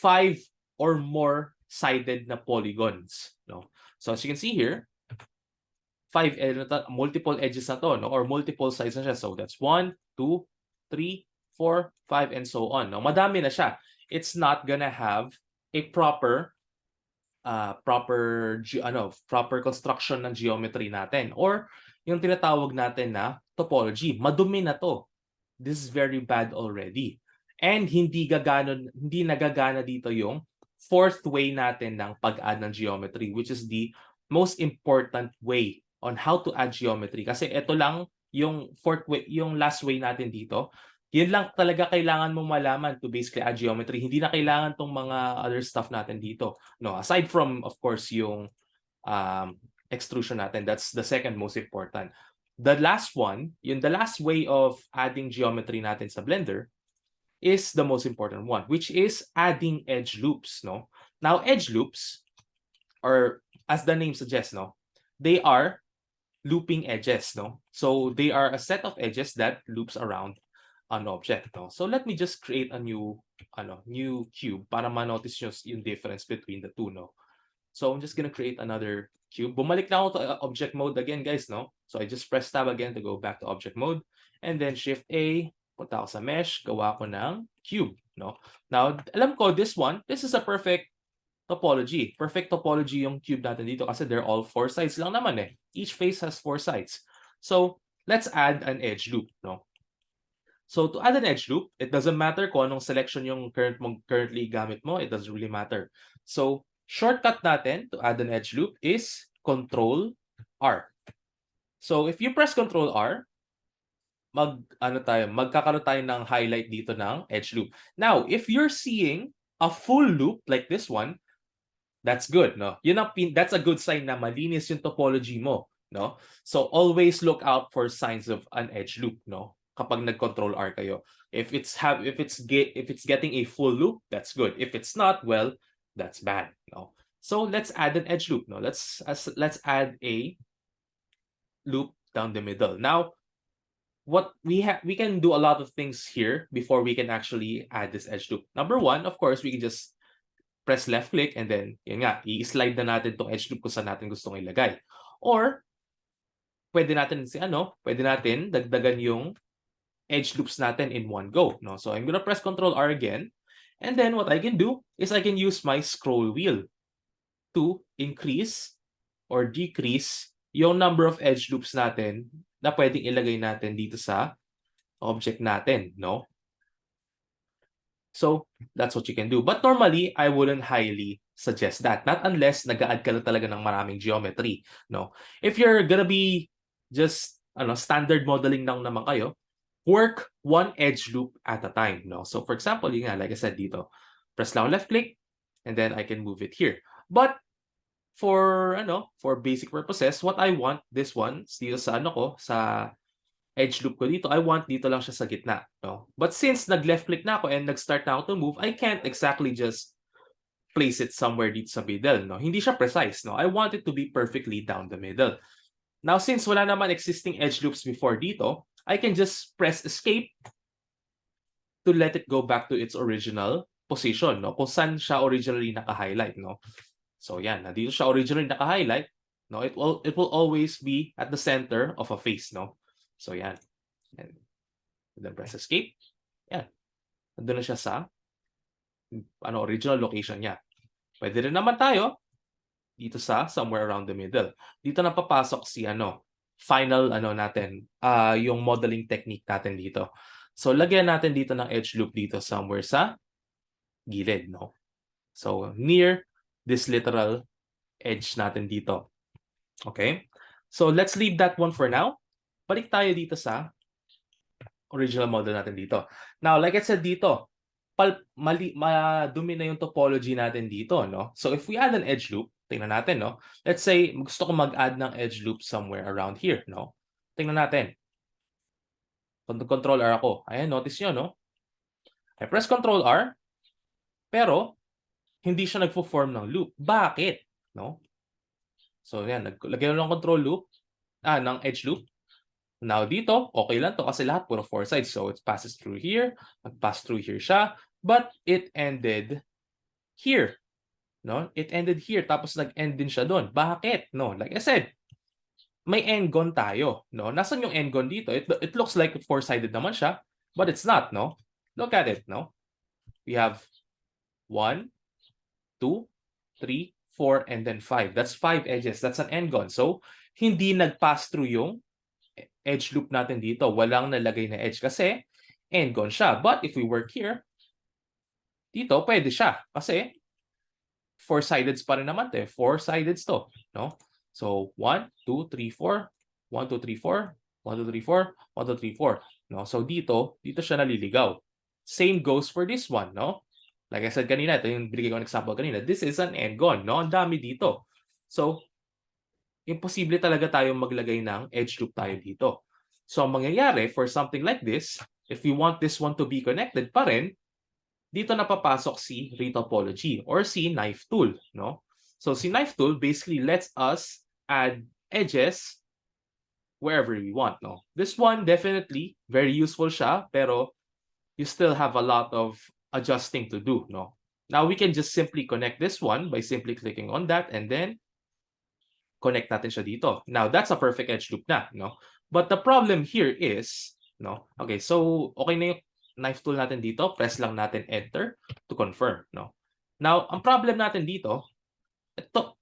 5 or more sided na polygons, no? So as you can see here, multiple edges na to, no? Or multiple sides na siya. So that's 1, 2, 3, 4, 5, and so on. No? Madami na siya. It's not gonna have a proper construction ng geometry natin or yung tinatawag natin na topology. Madumi na to. This is very bad already. And hindi nagagana dito yung fourth way natin ng pag-add ng geometry, which is the most important way on how to add geometry. Kasi ito lang yung fourth way, yung last way natin dito. Yun lang talaga kailangan mo malaman to basically add geometry. Hindi na kailangan tong mga other stuff natin dito. No, aside from, of course, yung extrusion natin. That's the second most important. The last one, the last way of adding geometry natin sa Blender is the most important one, which is adding edge loops, no? Now, edge loops, or as the name suggests, no, they are looping edges, no? So they are a set of edges that loops around an object, no? So let me just create a new cube para ma-notice nyo yung difference between the two, no? So I'm just gonna create another cube. Bumalik na ako to object mode again, guys, no? So I just press tab again to go back to object mode, and then shift A, punta ako sa mesh, gawa ko ng cube, no? Now, alam ko this is a perfect topology. Perfect topology yung cube natin dito kasi they're all 4 sides lang naman eh. Each face has 4 sides. So let's add an edge loop, no? So to add an edge loop, it doesn't matter kung anong selection yung currently gamit mo. It doesn't really matter. So shortcut natin to add an edge loop is Ctrl R. So if you press Ctrl R, magkakaroon tayo ng highlight dito ng edge loop. Now, if you're seeing a full loop like this one, that's good, no? That's a good sign na malinis yung topology mo, no? So always look out for signs of an edge loop, no? Kapag nag-Control R kayo. If it's getting a full loop, that's good. If it's not, well, that's bad, no? So let's add an edge loop, no? Let's add a loop down the middle. Now, what we can do a lot of things here before we can actually add this edge loop. Number one, of course, we can just press left click and then yun nga, i-slide na natin tong edge loop kung saan natin gustong ilagay. Or pwede natin dagdagan yung edge loops natin in one go, no? So I'm gonna press Ctrl R again, and then what I can do is I can use my scroll wheel to increase or decrease yung number of edge loops natin na pwedeng ilagay natin dito sa object natin, no? So that's what you can do. But normally, I wouldn't highly suggest that. Not unless nag-add ka lang talaga ng maraming geometry, no? If you're gonna be just standard modeling lang naman kayo, work one edge loop at a time, no? So for example, yun nga, like I said dito, press lang left click, and then I can move it here. But for basic purposes, what I want, this one, dito sa sa edge loop ko dito, I want dito lang siya sa gitna, no? But since nag-left click na ako and nag-start na ako to move, I can't exactly just place it somewhere dito sa middle, no? Hindi siya precise, no? I want it to be perfectly down the middle. Now, since wala naman existing edge loops before dito, I can just press escape to let it go back to its original position, no? Kung saan siya originally naka-highlight, no? So yan, nandito siya originally naka-highlight, no? It will always be at the center of a face, no? So yan. And then press escape. Yan. Nandun na siya sa original location niya. Pwede rin naman tayo dito sa somewhere around the middle. Dito na papasok si final natin, yung modeling technique natin dito. So lagyan natin dito ng edge loop dito somewhere sa gilid, no? So near this literal edge natin dito. Okay? So let's leave that one for now. Balik tayo dito sa original model natin dito. Now, like I said dito, madumi na yung topology natin dito, no? So if we add an edge loop, tingnan natin, no? Let's say gusto ko mag-add ng edge loop somewhere around here, no? Tingnan natin. Control R ako. Ayan, notice nyo, no? I press Control R, pero hindi siya nagfo-form ng loop. Bakit? No? So yan, lagyan ng control loop, ng edge loop. Now dito, okay lang to kasi lahat puro 4 sides. So it passes through here, mag-pass through here siya, but it ended here. No? It ended here, tapos nag-end din siya doon. Bakit? No, like I said, may end-gon tayo, no? Nasaan yung end-gon dito? It looks like 4-sided naman siya, but it's not, no? Look at it, no? We have 1, 2, 3, 4, and then 5. That's 5 edges. That's an end-gon. So, hindi nag-pass through yung edge loop natin dito. Walang nalagay na edge kasi end-gon siya. But if we work here, dito, pwede siya. Kasi 4-sideds pa rin naman to. 4-sideds to, no? So 1, 2, 3, 4, 1, 2, 3, 4, 1, 2, 3, 4, 1, 2, 3, 4. No? So dito siya naliligaw. Same goes for this one, no? Like I said kanina, ito yung binigay ko ng example kanina. This is an end-gon, no? Ang dami dito. So, imposible talaga tayong maglagay ng edge loop tayo dito. So, ang mangyayari for something like this, if we want this one to be connected pa rin, dito na papasok si retopology or si knife tool, no? So si knife tool basically lets us add edges wherever we want, no? This one definitely very useful siya, pero you still have a lot of adjusting to do, no? Now, we can just simply connect this one by simply clicking on that and then connect natin siya dito. Now, that's a perfect edge loop na, no? But the problem here is, no? Okay, so okay na yung knife tool natin dito. Press lang natin enter to confirm, no? Now, ang problem natin dito,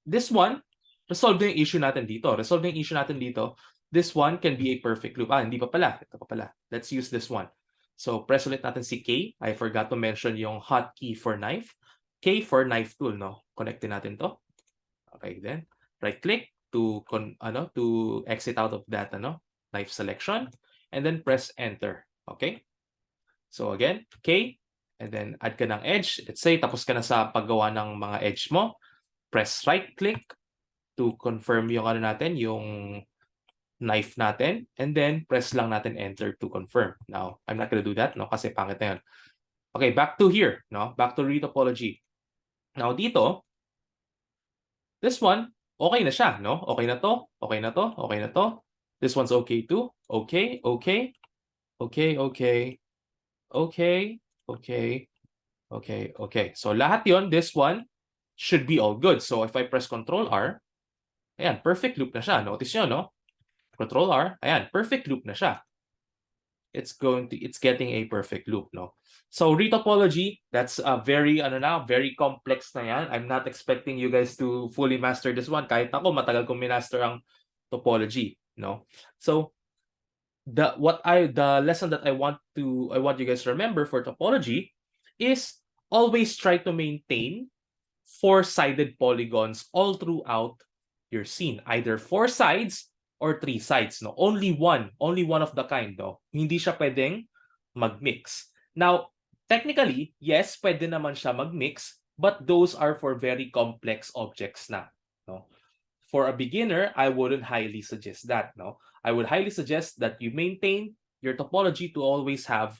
this one, resolve na yung issue natin dito. Resolve na yung issue natin dito. This one can be a perfect loop. Hindi pa pala. Ito pa pala. Let's use this one. So, press ulit natin si K. I forgot to mention yung hotkey for knife. K for knife tool, no? Connectin natin to. Okay, then right-click to exit out of that knife selection, and then press enter. Okay? So again, K, and then add ka ng edge. Let's say tapos ka na sa paggawa ng mga edge mo. Press right-click to confirm yung natin, yung knife natin, and then press lang natin enter to confirm. Now, I'm not gonna do that, no? Kasi pangit na yun. Okay, back to here, no? Back to retopology. Now, dito, this one, okay na siya, no? Okay na to, okay na to, okay na to. This one's okay too. Okay, okay, okay, okay, okay, okay, okay, okay. So lahat yon, this one should be all good. So if I press Ctrl R, ayan, perfect loop na siya. Notice nyo, no? Ctrl R, ayan, perfect loop na siya. It's getting a perfect loop, no? So retopology, that's a very very complex na yan. I'm not expecting you guys to fully master this one. Kahit ako matagal kong master ang topology, no? So the lesson that I want you guys to remember for topology is always try to maintain four-sided polygons all throughout your scene, either four sides or three sides, no? Only one of the kind, no? Hindi siya pwedeng mag-mix. Now, technically, yes, pwede naman siya mag-mix, but those are for very complex objects na, no? For a beginner, I wouldn't highly suggest that, no? I would highly suggest that you maintain your topology to always have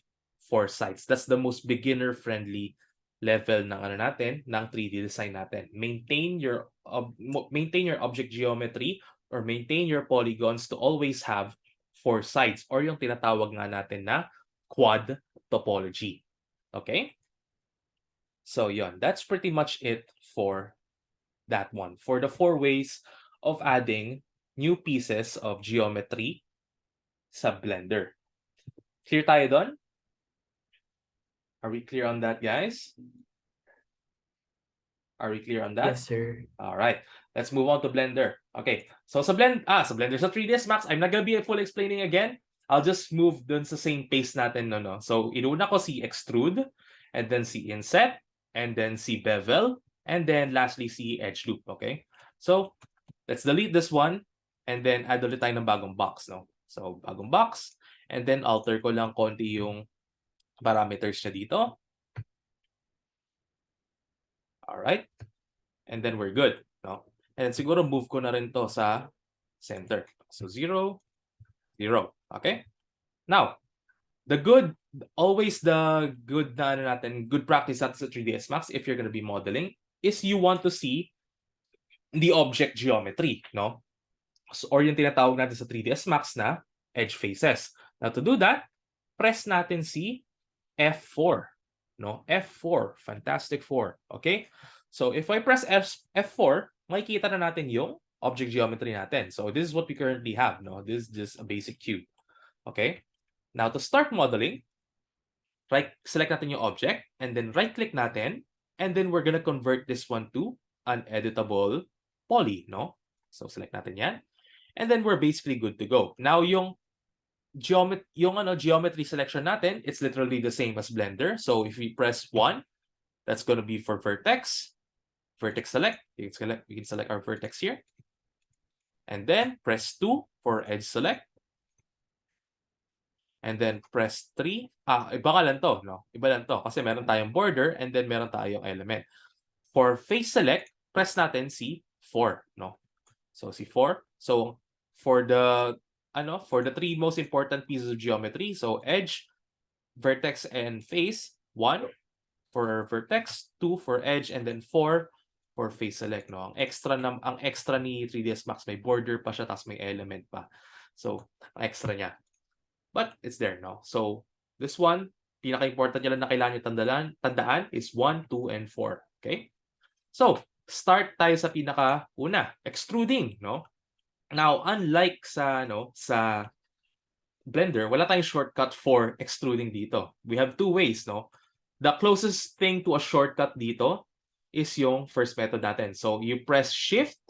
four sides. That's the most beginner-friendly level ng natin, ng 3D design natin. Maintain your object geometry or maintain your polygons to always have four sides or yung tinatawag nga natin na quad topology. Okay? So yon, that's pretty much it for that one. For the 4 ways of adding new pieces of geometry sa Blender. Clear tayo doon? Are we clear on that, guys? Are we clear on that? Yes, sir. All right. Let's move on to Blender. Okay. So sa Blender, sa 3ds Max, I'm not gonna be full explaining again. I'll just move dun sa same pace natin, no? So inuna ko si Extrude, and then si Inset, and then si Bevel, and then lastly si Edge Loop, okay? So let's delete this one, and then add ulit tayo ng bagong box, no? So bagong box, and then alter ko lang konti yung parameters niya dito. Alright. And then we're good, no? And siguro move ko na rin to sa center. So 0, 0. Okay? Now, always the good practice natin sa 3ds Max if you're gonna be modeling is you want to see the object geometry, no? So, or yung tinatawag natin sa 3ds Max na edge faces. Now, to do that, press natin si F4, no? F4, fantastic 4, okay? So if I press F4, makikita na natin yung object geometry natin. So this is what we currently have, no? This is just a basic cube, okay? Now to start modeling, select natin yung object, and then right-click natin, and then we're gonna convert this one to an editable poly, no? So select natin yan, and then we're basically good to go. Now yung geometry selection natin, it's literally the same as Blender. So if we press 1, that's going to be for Vertex. Vertex select. We can select our vertex here. And then press 2 for edge select. And then press 3. Iba ka lang to, no? Iba lang to kasi meron tayong border and then meron tayong element. For face select, press natin si 4, no? So si 4. So for the 3 most important pieces of geometry, so edge, vertex, and face, 1 for vertex, 2 for edge, and then 4 for face select, no? Ang extra ni 3ds Max, may border pa siya, tapos may element pa. So, ang extra niya. But it's there, no? So, this one, pinaka-important nyo lang na kailangan nyo tandaan is 1, 2, and 4. Okay? So, start tayo sa pinaka-una, extruding, no? Now, unlike sa Blender, wala tayong shortcut for extruding dito. We have two ways, no? The closest thing to a shortcut dito is yung first method natin. So, you press Shift,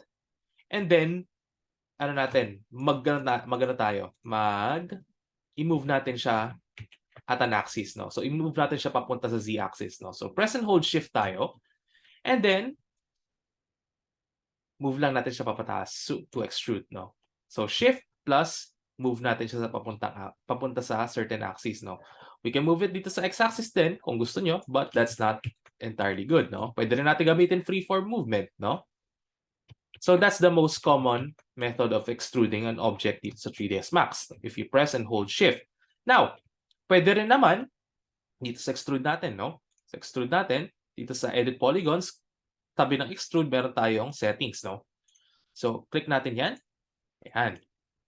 and then, i-move natin siya at an axis, no? So, i-move natin siya papunta sa Z-axis, no? So, press and hold Shift tayo, and then, move lang natin siya papataas to extrude, no? So, Shift plus move natin siya sa papunta sa certain axis, no? We can move it dito sa x-axis din kung gusto nyo, but that's not entirely good, no? Pwede rin natin gamitin freeform movement, no? So that's the most common method of extruding an object dito sa 3ds Max, if you press and hold Shift. Now, pwede rin naman dito sa extrude natin, no? Sa extrude natin, dito sa Edit Polygons, tabi ng extrude, meron tayong settings, no? So, click natin yan. Ayan.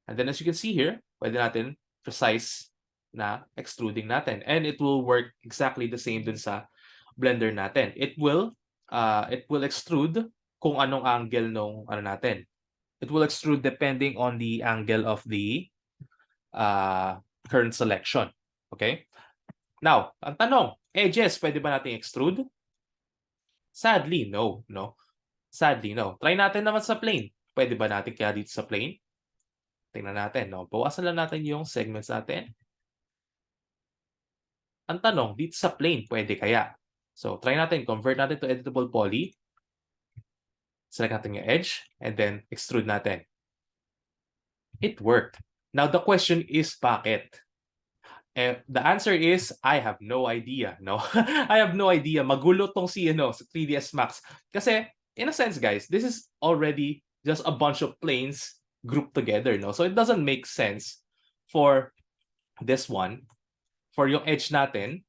And then as you can see here, pwede natin precise na extruding natin. And it will work exactly the same dun sa Blender natin. It will extrude kung anong angle nung natin. It will extrude depending on the angle of the current selection. Okay? Now, ang tanong, edges, pwede ba natin extrude? Sadly, no. Sadly, no. Try natin naman sa plane. Pwede ba natin kaya dito sa plane? Tingnan natin, no? Bawasan lang natin yung segments natin. Ang tanong, dito sa plane, pwede kaya? So, try natin. Convert natin to Editable Poly. Select natin yung edge, and then extrude natin. It worked. Now, the question is, bakit? The answer is, I have no idea, no? I have no idea. Magulo tong sa 3ds Max. Kasi, in a sense, guys, this is already just a bunch of planes grouped together, no? So it doesn't make sense for this one, for yung edge natin,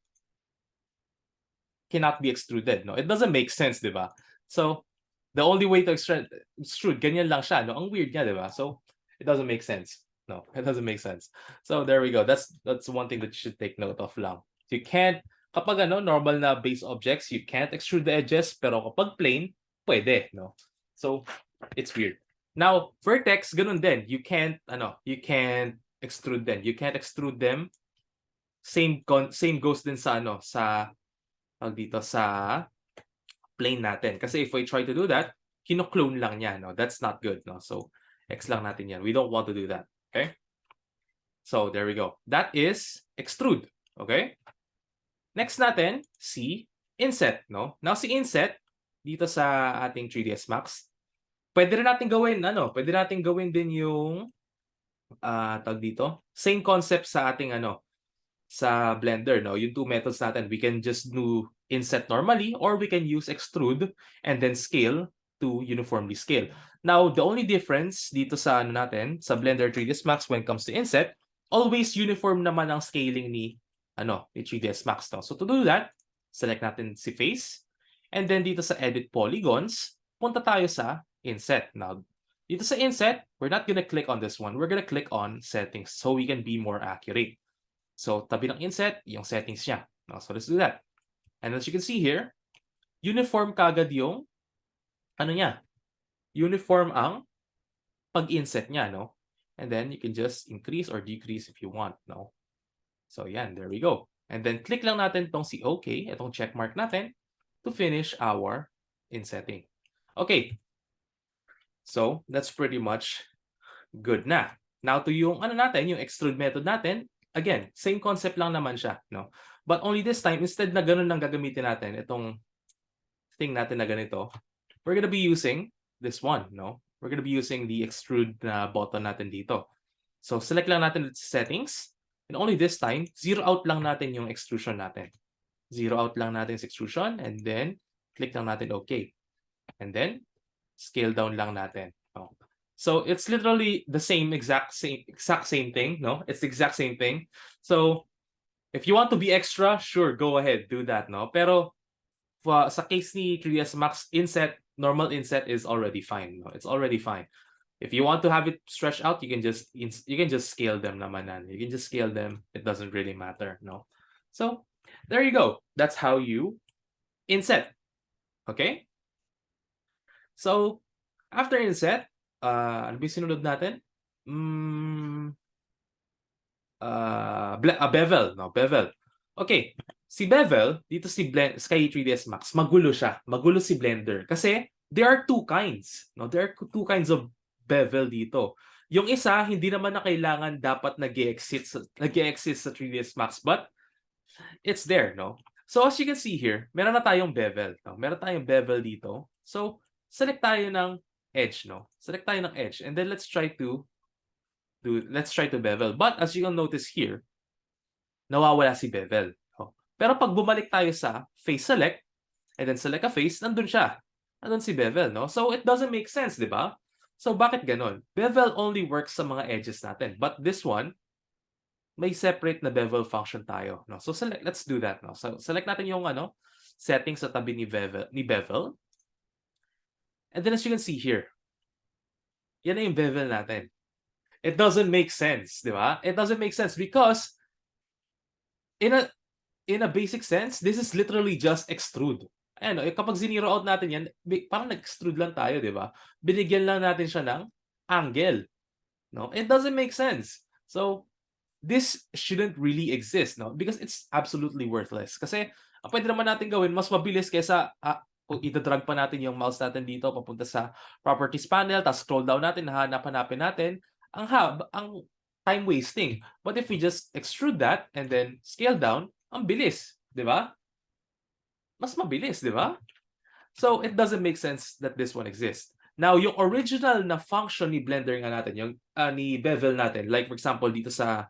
cannot be extruded, no? It doesn't make sense, di ba? So, the only way to extrude, ganyan lang siya, no? Ang weird niya, di ba? So, it doesn't make sense. No, it doesn't make sense. So, there we go. That's one thing that you should take note of lang. You can't, kapag normal na base objects, you can't extrude the edges, pero kapag plane, pwede, no? So, it's weird. Now, Vertex, ganun din. You can't extrude them. You can't extrude them. Same goes din sa dito sa plane natin. Kasi if we try to do that, kino-clone lang niya, no? That's not good, no? So, X lang natin yan. We don't want to do that, okay? So, there we go. That is extrude, okay? Next natin, si Inset, no? Now, si Inset, dito sa ating 3ds Max, pwede rin natin gawin din yung tawag dito. Same concept sa ating sa Blender, no? Yung two methods natin, we can just do inset normally, or we can use extrude and then scale to uniformly scale. Now, the only difference dito sa sa Blender 3ds Max when it comes to inset, always uniform naman ang scaling ni 3ds Max, no? So to do that, select natin si face, and then dito sa Edit Polygons, punta tayo sa Inset. Now, dito sa Inset, we're not gonna click on this one. We're gonna click on Settings so we can be more accurate. So, tabi ng Inset, yung settings niya. Now, so let's do that. And as you can see here, uniform kagad yung uniform ang pag-inset niya, no? And then you can just increase or decrease if you want, no? So, yan, there we go. And then click lang natin tong si OK, itong checkmark natin, to finish our insetting. Okay. So, that's pretty much good na. Now, to yung yung extrude method natin, again, same concept lang naman siya, no? But only this time, instead na ganun lang gagamitin natin, itong thing natin na ganito, we're gonna be using this one, no? We're gonna be using the extrude button natin dito. So, select lang natin settings, and only this time, zero out lang natin yung extrusion natin. Zero out lang natin sa extrusion, and then, click lang natin OK. And then, scale down lang natin. Oh. So it's literally the exact same thing, no? It's the exact same thing. So if you want to be extra, sure, go ahead, do that, no? Pero sa case ni 3ds Max, normal inset is already fine, no? It's already fine. If you want to have it stretched out, you can just scale them naman. You can just scale them. It doesn't really matter, no? So there you go. That's how you inset. Okay? So, after inset, ano ba yung sinunod natin? Bevel, no? Bevel. Okay. Si Bevel, dito sa 3ds Max, magulo siya. Magulo si Blender. Kasi, there are two kinds. No? There are two kinds of bevel dito. Yung isa, hindi naman na kailangan dapat nag-exist sa 3ds Max, but it's there, no? So as you can see here, meron na tayong bevel. No? Meron tayong bevel dito. So, select tayo ng edge, no? Select tayo ng edge. And then let's try to bevel. But as you can notice here, nawawala si bevel. No? Pero pag bumalik tayo sa face select, and then select a face, nandun siya. Nandun si bevel, no? So it doesn't make sense, di ba? So bakit ganon? Bevel only works sa mga edges natin. But this one, may separate na bevel function tayo, no? So let's do that, no? So select natin yung settings sa tabi ni bevel. And then as you can see here, yan na yung bevel natin. It doesn't make sense, di ba? It doesn't make sense because in a basic sense, this is literally just extrude. Ayan, kapag zinero out natin yan, parang nag-extrude lang tayo, di ba? Binigyan lang natin siya ng angle. No? It doesn't make sense. So, this shouldn't really exist, no? Because it's absolutely worthless. Kasi, ang pwede naman natin gawin, mas mabilis kaysa kung itadrag pa natin yung mouse natin dito papunta sa properties panel, tapos scroll down natin, hanap-hanapin natin, ang time wasting. But if we just extrude that and then scale down, ang bilis, di ba? Mas mabilis, di ba? So, it doesn't make sense that this one exists. Now, yung original na function ni Blender nga natin, yung ni bevel natin, like for example, dito sa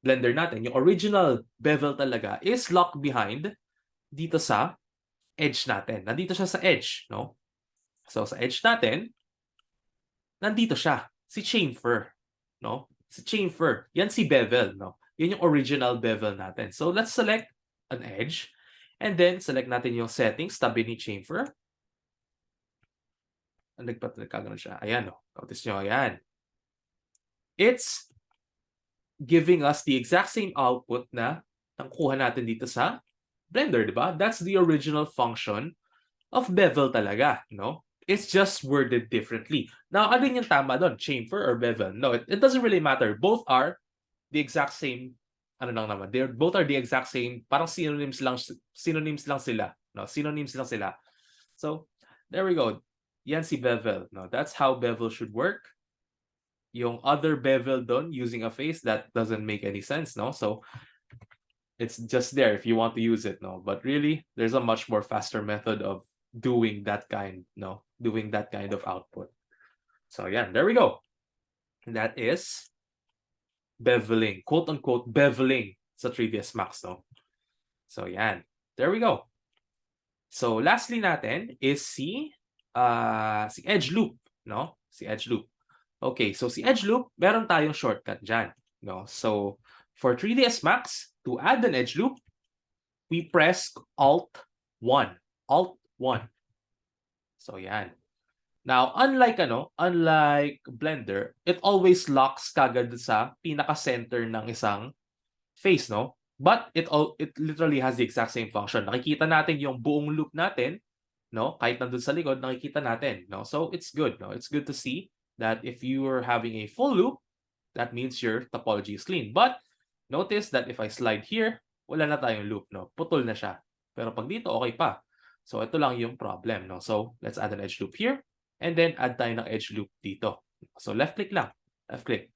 Blender natin, yung original bevel talaga is locked behind dito sa edge natin. Nandito siya sa edge, no? So, sa edge natin, nandito siya. Si chamfer, no? Si chamfer. Yan si bevel, no? Yan yung original bevel natin. So, let's select an edge. And then, select natin yung settings, tabi ni chamfer. Nagkagano siya. Ayan, no? Notice nyo, ayan. It's giving us the exact same output na nakuha natin dito sa Blender, di ba? That's the original function of bevel talaga, no? It's just worded differently. Now, ano yung tama doon? Chamfer or bevel? No, it doesn't really matter. Both are the exact same, ano lang naman, both are the exact same, parang synonyms lang sila. No? Synonyms lang sila. So, there we go. Yan si bevel. No? That's how bevel should work. Yung other bevel doon using a face, that doesn't make any sense, no? So, it's just there if you want to use it, no? But really, there's a much more faster method of doing that kind, no? Doing that kind of output. So, yeah, there we go. That is beveling, quote-unquote beveling sa 3ds Max, no? So, yan. There we go. So, lastly natin is si edge loop, no? Si edge loop. Okay, so si edge loop, meron tayong shortcut dyan, no? So, for 3ds Max, to add an edge loop, we press Alt-1. Alt-1. So, yan. Now, unlike Blender, it always locks kagad sa pinaka-center ng isang face, no? But it literally has the exact same function. Nakikita natin yung buong loop natin, no? Kahit nandun sa likod, nakikita natin, no? So, it's good, no? It's good to see that if you are having a full loop, that means your topology is clean. But notice that if I slide here, wala na tayong loop, no? Putol na siya. Pero pag dito, okay pa. So, ito lang yung problem, no? So, let's add an edge loop here. And then, add tayo ng edge loop dito. So, left-click lang. Left-click.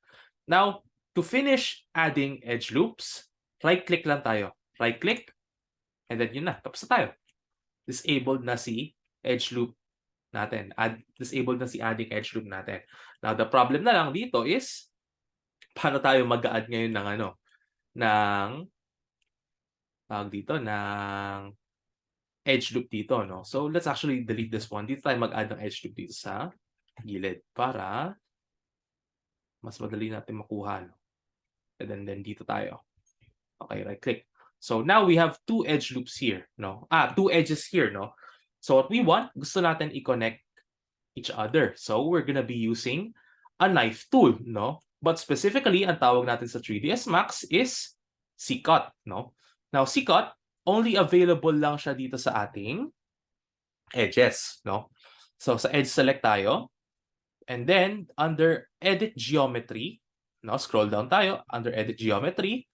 Now, to finish adding edge loops, right-click lang tayo. Right-click. And then, yun na. Tapos na tayo. Disabled na si edge loop natin. Disabled na si adding edge loop natin. Now, the problem na lang dito is, paano tayo mag-add ngayon ng edge loop dito, no? So, let's actually delete this one. Dito tayo mag-add ng edge loop dito sa gilid para mas madali natin makuha, no? And then dito tayo. Okay, right-click. So, now we have two edge loops here, no? Two edges here, no? So, what we want, gusto natin i-connect each other. So, we're gonna be using a knife tool, no? But specifically, ang tawag natin sa 3ds Max is C-cut, no? Now, C-cut, only available lang siya dito sa ating edges, no? So, sa edge select tayo. And then, under Edit Geometry, no? Scroll down tayo. Under Edit Geometry,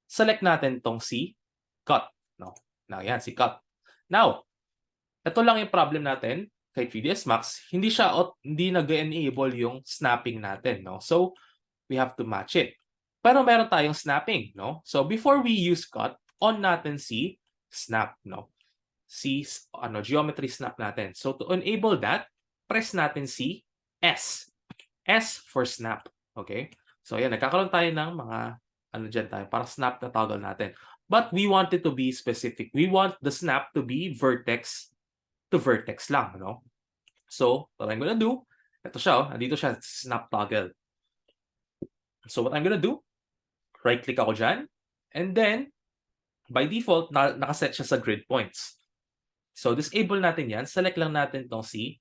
select natin tong si Cut, no? Now, yan, si Cut. Now, ito lang yung problem natin kay 3ds Max. Hindi nag-enable yung snapping natin, no? So, we have to match it. Pero meron tayong snapping, no? So, before we use Cut, on natin si Snap, no? Si geometry snap natin. So, to enable that, press natin si S. S for snap. Okay? So, ayan, nagkakaroon tayo ng mga dyan tayo, para snap na toggle natin. But we want it to be specific. We want the snap to be vertex to vertex lang, no? So, what I'm gonna do, ito siya, nandito siya, snap toggle. So, what I'm gonna do, right-click ako dyan, and then, by default, nakaset siya sa grid points. So, disable natin yan. Select lang natin tong si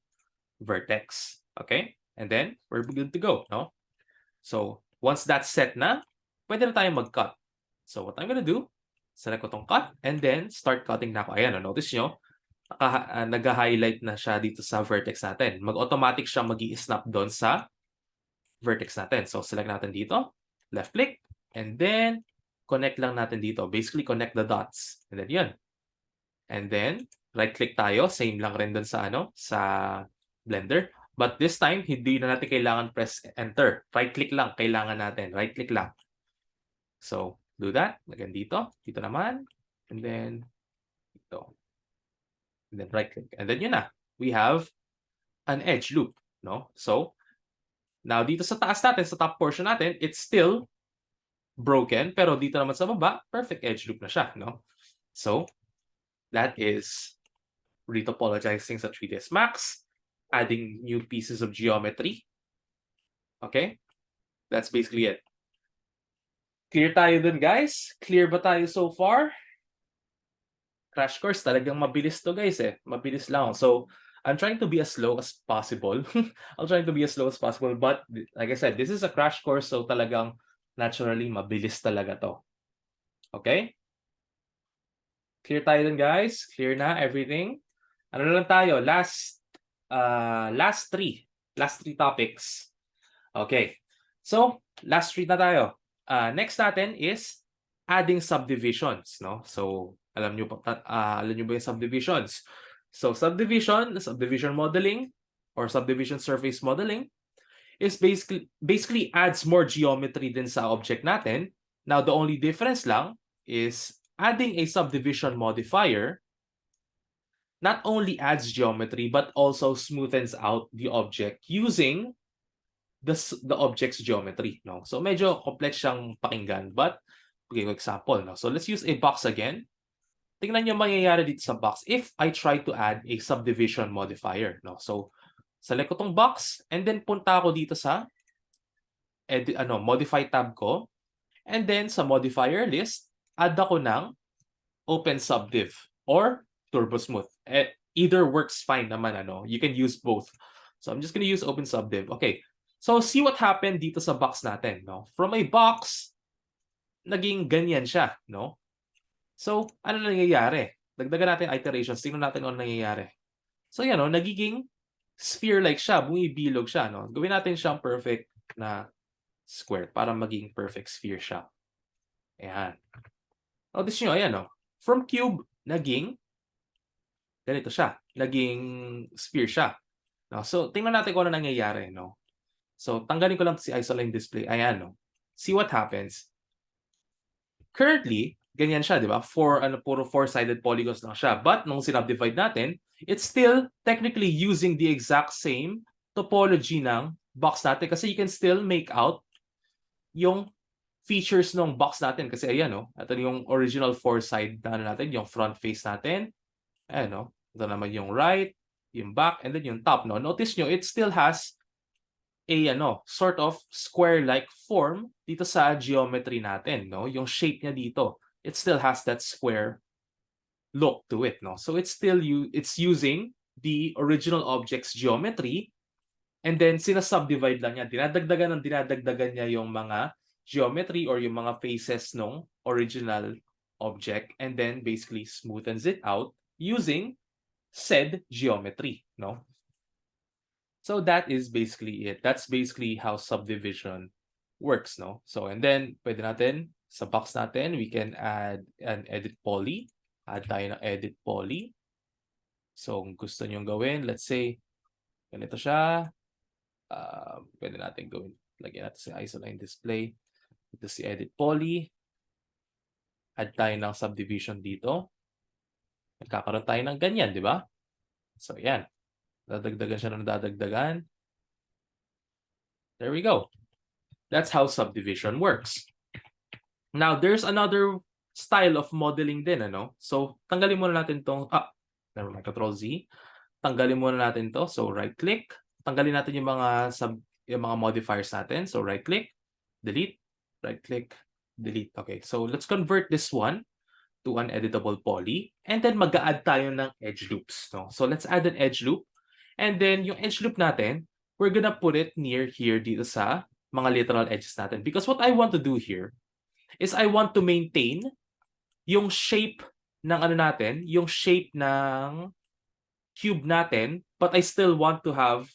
vertex. Okay? And then, we're good to go, no? So, once that's set na, pwede na tayong mag-cut. So, what I'm gonna do, select ko tong cut, and then, start cutting na ako. Ayan, notice nyo, nag-highlight na siya dito sa vertex natin. Mag-automatic siya mag-i-snap doon sa vertex natin. So, select natin dito, left-click, and then, connect lang natin dito. Basically, connect the dots. And then, yun. And then, right-click tayo. Same lang rin dun sa, sa Blender. But this time, hindi na natin kailangan press Enter. Right-click lang. Kailangan natin. Right-click lang. So, do that. Lagyan dito. Dito naman. And then, dito. And then, right-click. And then, yun na. We have an edge loop. No? So, now, dito sa taas natin, sa top portion natin, it's still broken. Pero dito naman sa baba, perfect edge loop na siya. No? So, that is retopologizing sa 3ds Max, adding new pieces of geometry. Okay? That's basically it. Clear tayo dun, guys? Clear ba tayo so far? Crash course, talagang mabilis to, guys, eh. Mabilis lang. So, I'm trying to be as slow as possible. I'm trying to be as slow as possible. But, like I said, this is a crash course, so talagang naturally, mabilis talaga to. Okay? Clear tayo dun, guys? Clear na everything? Ano na lang tayo? Last three topics. Okay. So, last three na tayo. Next natin is adding subdivisions, no? So, alam nyo ba yung subdivisions? So, subdivision modeling or subdivision surface modeling is basically adds more geometry din sa object natin. Now, the only difference lang is adding a subdivision modifier not only adds geometry but also smoothens out the object using the object's geometry, no? So medyo complex siyang pakinggan, but okay, example, no? So let's use a box again. Tingnan niyo mangyayari dito sa box if I try to add a subdivision modifier, no? So select ko tong box and then punta ako dito sa modify tab ko, and then sa modifier list add ako ng open subdiv or Turbosmooth. Either works fine naman, you can use both. So I'm just gonna use open subdiv. Okay, so see what happened dito sa box natin, no? From a box, naging ganyan siya, no? So ano nangyayari? Dagdagan natin iterations, tingnan natin ano nangyayari. So yan, no? Nagiging sphere-like siya, bumibilog siya, no? Gawin natin siyang perfect na square para maging perfect sphere siya. Ayan. Notice nyo, ayan, no? From cube, naging ganito siya. Naging sphere siya. No? So, tingnan natin kung ano nangyayari, no? So, tanggalin ko lang si isoline display. Ayan, no? See what happens. Currently, ganyan siya, di ba? Puro four-sided polygons lang siya. But, nung sinubdivide natin, it's still technically using the exact same topology ng box natin kasi you can still make out yung features ng box natin. Kasi ayan, no? Ito yung original four-side natin, yung front face natin. Ayan, no? Ito naman yung right, yung back, and then yung top, no? Notice nyo, it still has a, sort of square-like form dito sa geometry natin, no? Yung shape niya dito, it still has that square look to it, no? So it's using the original object's geometry, and then sinasubdivide lang niya. Dinadagdagan niya yung mga geometry or yung mga faces ng original object and then basically smoothens it out using said geometry, no? So that is basically it. That's basically how subdivision works, no? So, and then, pwede natin, sa box natin, we can add an edit poly. Add tayo ng edit poly. So, kung gusto nyo gawin, let's say, ganito siya. Pwede natin gawin. Lagyan natin sa isoline display. Ito si edit poly. Add tayo ng subdivision dito. Nagkakaroon tayo ng ganyan, di ba? So, yan. Dadagdagan siya ng dadagdagan. There we go. That's how subdivision works. Now, there's another style of modeling din, ano? So, tanggalin muna natin tong, never mind, Ctrl Z. Tanggalin muna natin to. So, right-click. Tanggalin natin yung mga modifiers natin. So, right-click, delete, right-click, delete. Okay, so let's convert this one to an editable poly. And then, mag-a-add tayo ng edge loops. No? So, let's add an edge loop. And then, yung edge loop natin, we're gonna put it near here dito sa mga literal edges natin. Because what I want to do here is I want to maintain yung shape ng ano natin, yung shape ng cube natin, but I still want to have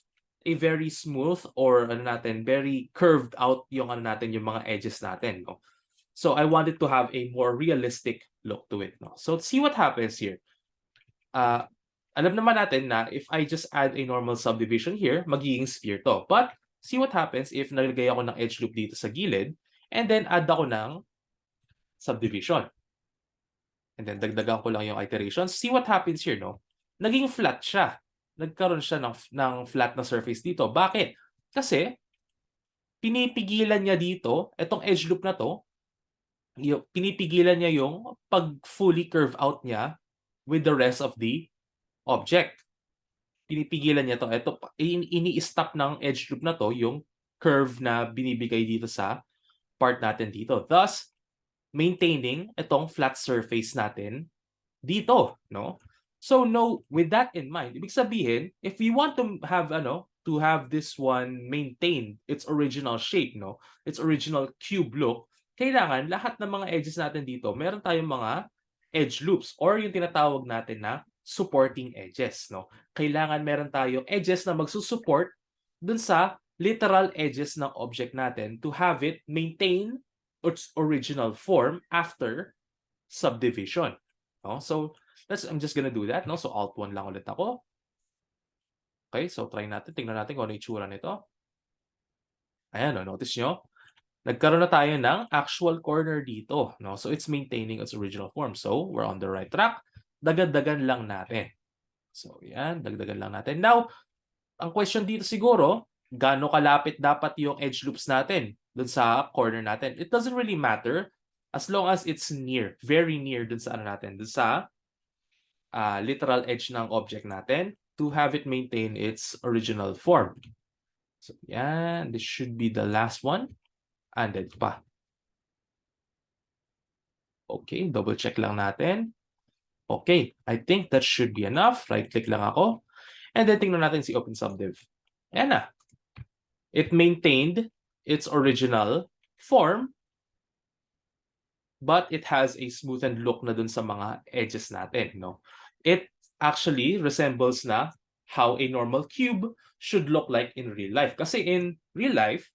a very smooth or ano natin, very curved out yung ano natin, yung mga edges natin. No? So I wanted to have a more realistic look to it. No? So see what happens here. Alam naman natin na if I just add a normal subdivision here, magiging sphere to. But see what happens if nalagay ako ng edge loop dito sa gilid and then add ako ng subdivision. And then dagdagan ko lang yung iterations. See what happens here, no? Naging flat siya. Nagkaroon siya ng flat na surface dito. Bakit? Kasi pinipigilan niya dito, itong edge loop na to, pinipigilan niya yung pag fully curve out niya with the rest of the object. Pinipigilan niya to. Ito, ini-stop ng edge loop na to yung curve na binibigay dito sa part natin dito. Thus, maintaining itong flat surface natin dito, no? So, no, with that in mind, ibig sabihin, if we want to have this one maintain its original shape, no? Its original cube look, kailangan lahat ng mga edges natin dito, meron tayong mga edge loops or yung tinatawag natin na supporting edges, no? Kailangan meron tayong edges na magsusupport dun sa literal edges ng object natin to have it maintain its original form after subdivision. No? So, I'm just gonna do that. No? So, Alt-1 lang ulit ako. Okay, so try natin. Tingnan natin kung ano yung itsura nito. Ayan, no? Notice nyo? Nagkaroon na tayo ng actual corner dito. No? So, it's maintaining its original form. So, we're on the right track. Dagdagan lang natin. So, yan. Dagdagan lang natin. Now, ang question dito siguro, gaano kalapit dapat yung edge loops natin dun sa corner natin? It doesn't really matter as long as it's near, very near dun sa ano natin, dun sa literal edge ng object natin to have it maintain its original form. So, yan. This should be the last one. And then pa. Okay, double check lang natin. Okay, I think that should be enough. Right-click lang ako. And then tingnan natin si Open Subdiv. Ayan na. It maintained its original form, but it has a smoothened look na dun sa mga edges natin. No? It actually resembles na how a normal cube should look like in real life. Kasi in real life,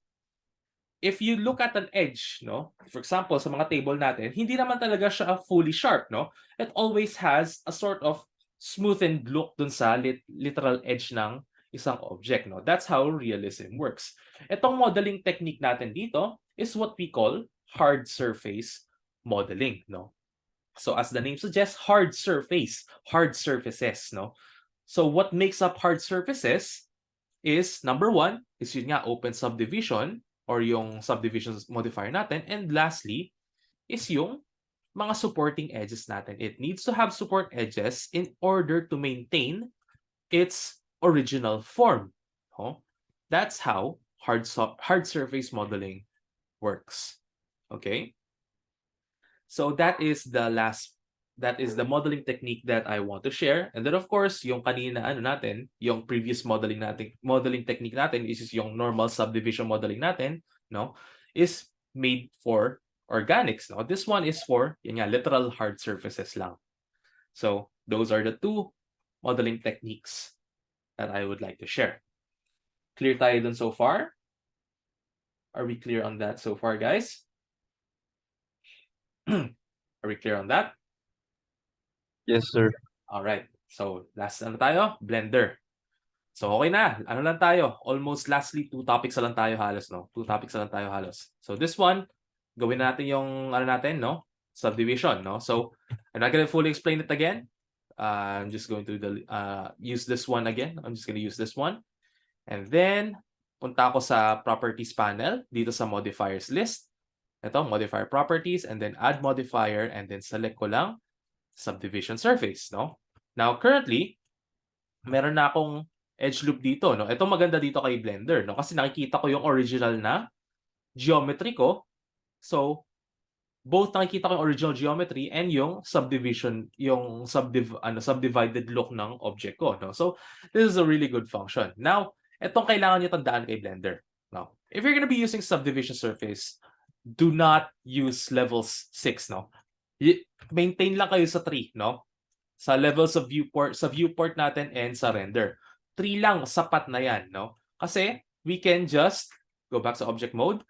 if you look at an edge, no, for example, sa mga table natin, hindi naman talaga siya fully sharp, no? It always has a sort of smoothened look dun sa literal edge ng isang object, no? That's how realism works. Itong modeling technique natin dito is what we call hard surface modeling, no? So as the name suggests, hard surfaces, no? So what makes up hard surfaces is, number one, is yun nga, open subdivision, or yung subdivision modifier natin. And lastly, is yung mga supporting edges natin. It needs to have support edges in order to maintain its original form. Oh? That's how hard surface modeling works. Okay? So that is the modeling technique that I want to share. And then of course, yung kanina yung previous modeling technique natin is yung normal subdivision modeling natin, no, is made for organics. No? This one is for yun nga, literal hard surfaces lang. So those are the two modeling techniques that I would like to share. Clear tayo dun so far? Are we clear on that so far, guys? Are we clear on that? Yes, sir. All right. So last ano tayo? Blender. So okay na. Ano lang tayo? Almost lastly, 2 topics na lang tayo halos, no? 2 topics na lang tayo halos. So this one, gawin natin yung ano natin, no? Subdivision, no? So I'm not gonna fully explain it again. I'm just going to use this one again. I'm just gonna use this one. And then, punta ako sa properties panel dito sa modifiers list. Ito, modifier properties, and then add modifier, and then select ko lang subdivision surface, no? Now, currently, meron na akong edge loop dito, no? Ito maganda dito kay Blender, no? Kasi nakikita ko yung original na geometry ko. So, both nakikita ko yung original geometry and yung subdivision, yung subdivided look ng object ko, no? So, this is a really good function. Now, itong kailangan nyo tandaan kay Blender. Now, if you're gonna be using subdivision surface, do not use levels 6, no? Maintain lang kayo sa 3, no? Sa levels of viewport, sa viewport natin and sa render. 3 lang, sapat na yan, no? Kasi we can just go back sa object mode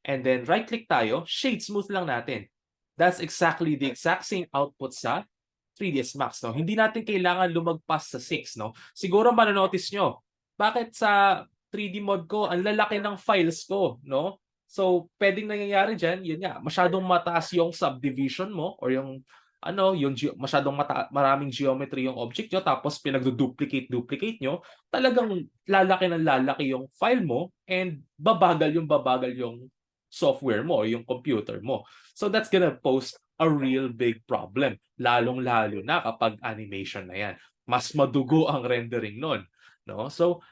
and then right-click tayo, shade smooth lang natin. That's exactly the exact same output sa 3ds Max, no? Hindi natin kailangan lumagpas sa 6, no? Siguro manonotice nyo, bakit sa 3D mode ko, ang lalaki ng files ko, no? So, pwedeng nangyayari dyan, yun nga, masyadong mataas yung subdivision mo or yung masyadong maraming geometry yung object nyo, tapos pinagduduplicate nyo, talagang lalaki ng lalaki yung file mo and babagal yung software mo or yung computer mo. So, that's gonna pose a real big problem. Lalong-lalo na kapag animation na yan. Mas madugo ang rendering nun. No? So,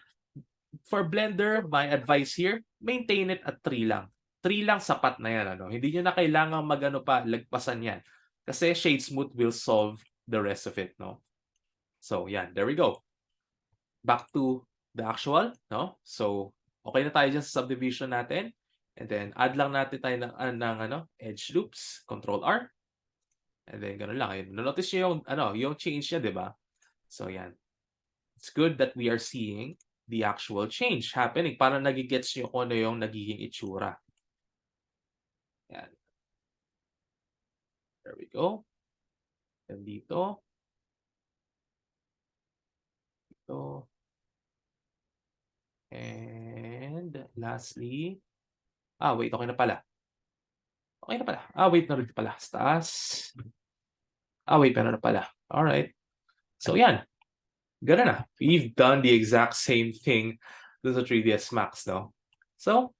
for Blender, my advice here, maintain it at 3 lang. 3 lang sapat na yan. Ano? Hindi nyo na kailangan lagpasan yan. Kasi shade smooth will solve the rest of it. No? So, yan. There we go. Back to the actual. No? So, okay na tayo dyan sa subdivision natin. And then, add lang natin tayo ng edge loops. Ctrl R. And then, ganun lang. Notice nyo yung change niya, di ba? So, yan. It's good that we are seeing the actual change happening para nagigets nyo kung ano yung nagiging itsura. Yan. There we go. And dito. Dito. And lastly, wait, okay na pala. Okay na pala. Wait, naroon pala. Sa taas. Wait, meron na pala. Alright. So, yan. Ganun na. We've done the exact same thing to the 3ds Max, no? So,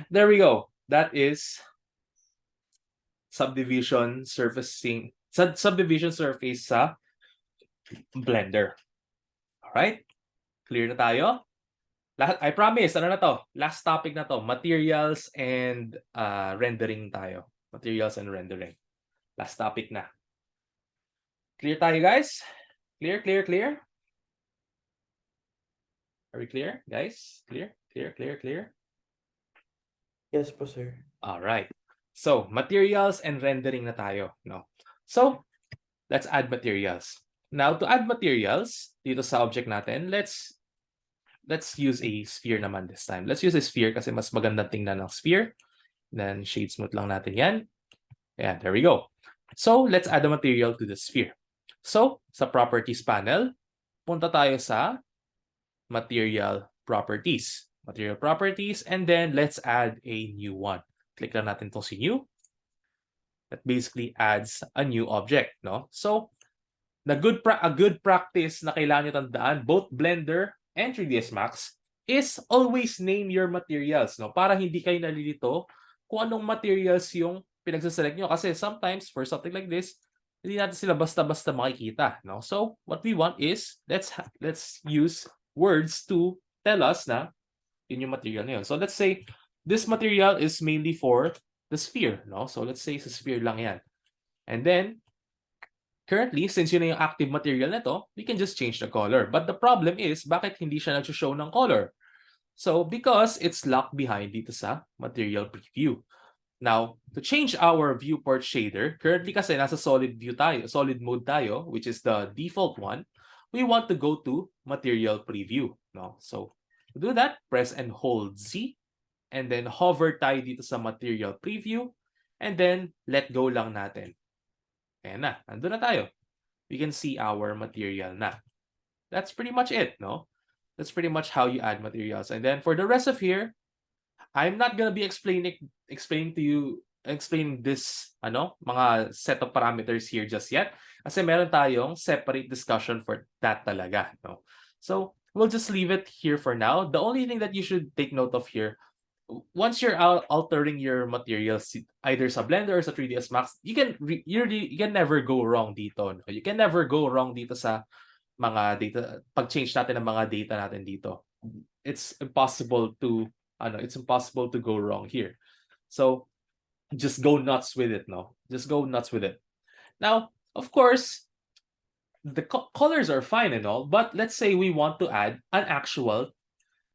there we go. That is subdivision surface sa Blender. Alright? Clear na tayo? I promise, ano na to? Last topic na to. Materials and rendering tayo. Materials and rendering. Last topic na. Clear tayo, guys? Clear? Are we clear, guys? Clear? Yes po, sir. Alright. So, materials and rendering na tayo, no? So, let's add materials. Now, to add materials dito sa object natin, let's use a sphere naman this time. Let's use a sphere kasi mas magandang tingnan ng sphere. Then, shade smooth lang natin yan. Yeah, there we go. So, let's add a material to the sphere. So, sa properties panel, punta tayo sa material properties. And then let's add a new one. Click lang natin itong si new. That basically adds a new object, no? So, a good practice na kailangan nyo tandaan, both Blender and 3ds Max, is always name your materials, no? Para hindi kayo nalilito kung anong materials yung pinagsaselect nyo. Kasi sometimes, for something like this, hindi natin sila basta-basta makikita, no? So, what we want is, let's use words to tell us na yun yung material na yun. So, let's say, this material is mainly for the sphere, no? So, let's say, sa sphere lang yan. And then, currently, since yun na yung active material na to, we can just change the color. But the problem is, bakit hindi siya nag-show ng color? So, because it's locked behind dito sa material preview. Now, to change our viewport shader, currently kasi nasa solid view tayo, solid mode tayo, which is the default one, we want to go to material preview. No? So, to do that, press and hold Z, and then hover tayo dito sa material preview, and then let go lang natin. Ayan na, nandun na tayo. We can see our material na. That's pretty much it, no? That's pretty much how you add materials. And then for the rest of here, I'm not gonna be explaining this mga set of parameters here just yet kasi meron tayong separate discussion for that talaga, no? So, we'll just leave it here for now. The only thing that you should take note of here, once you're altering your materials either sa Blender or sa 3ds Max, you can never go wrong dito, no? You can never go wrong dito sa mga data, pag-change natin ng mga data natin dito. It's impossible to go wrong here. So just go nuts with it, no? Just go nuts with it. Now, of course, the colors are fine and all, but let's say we want to add an actual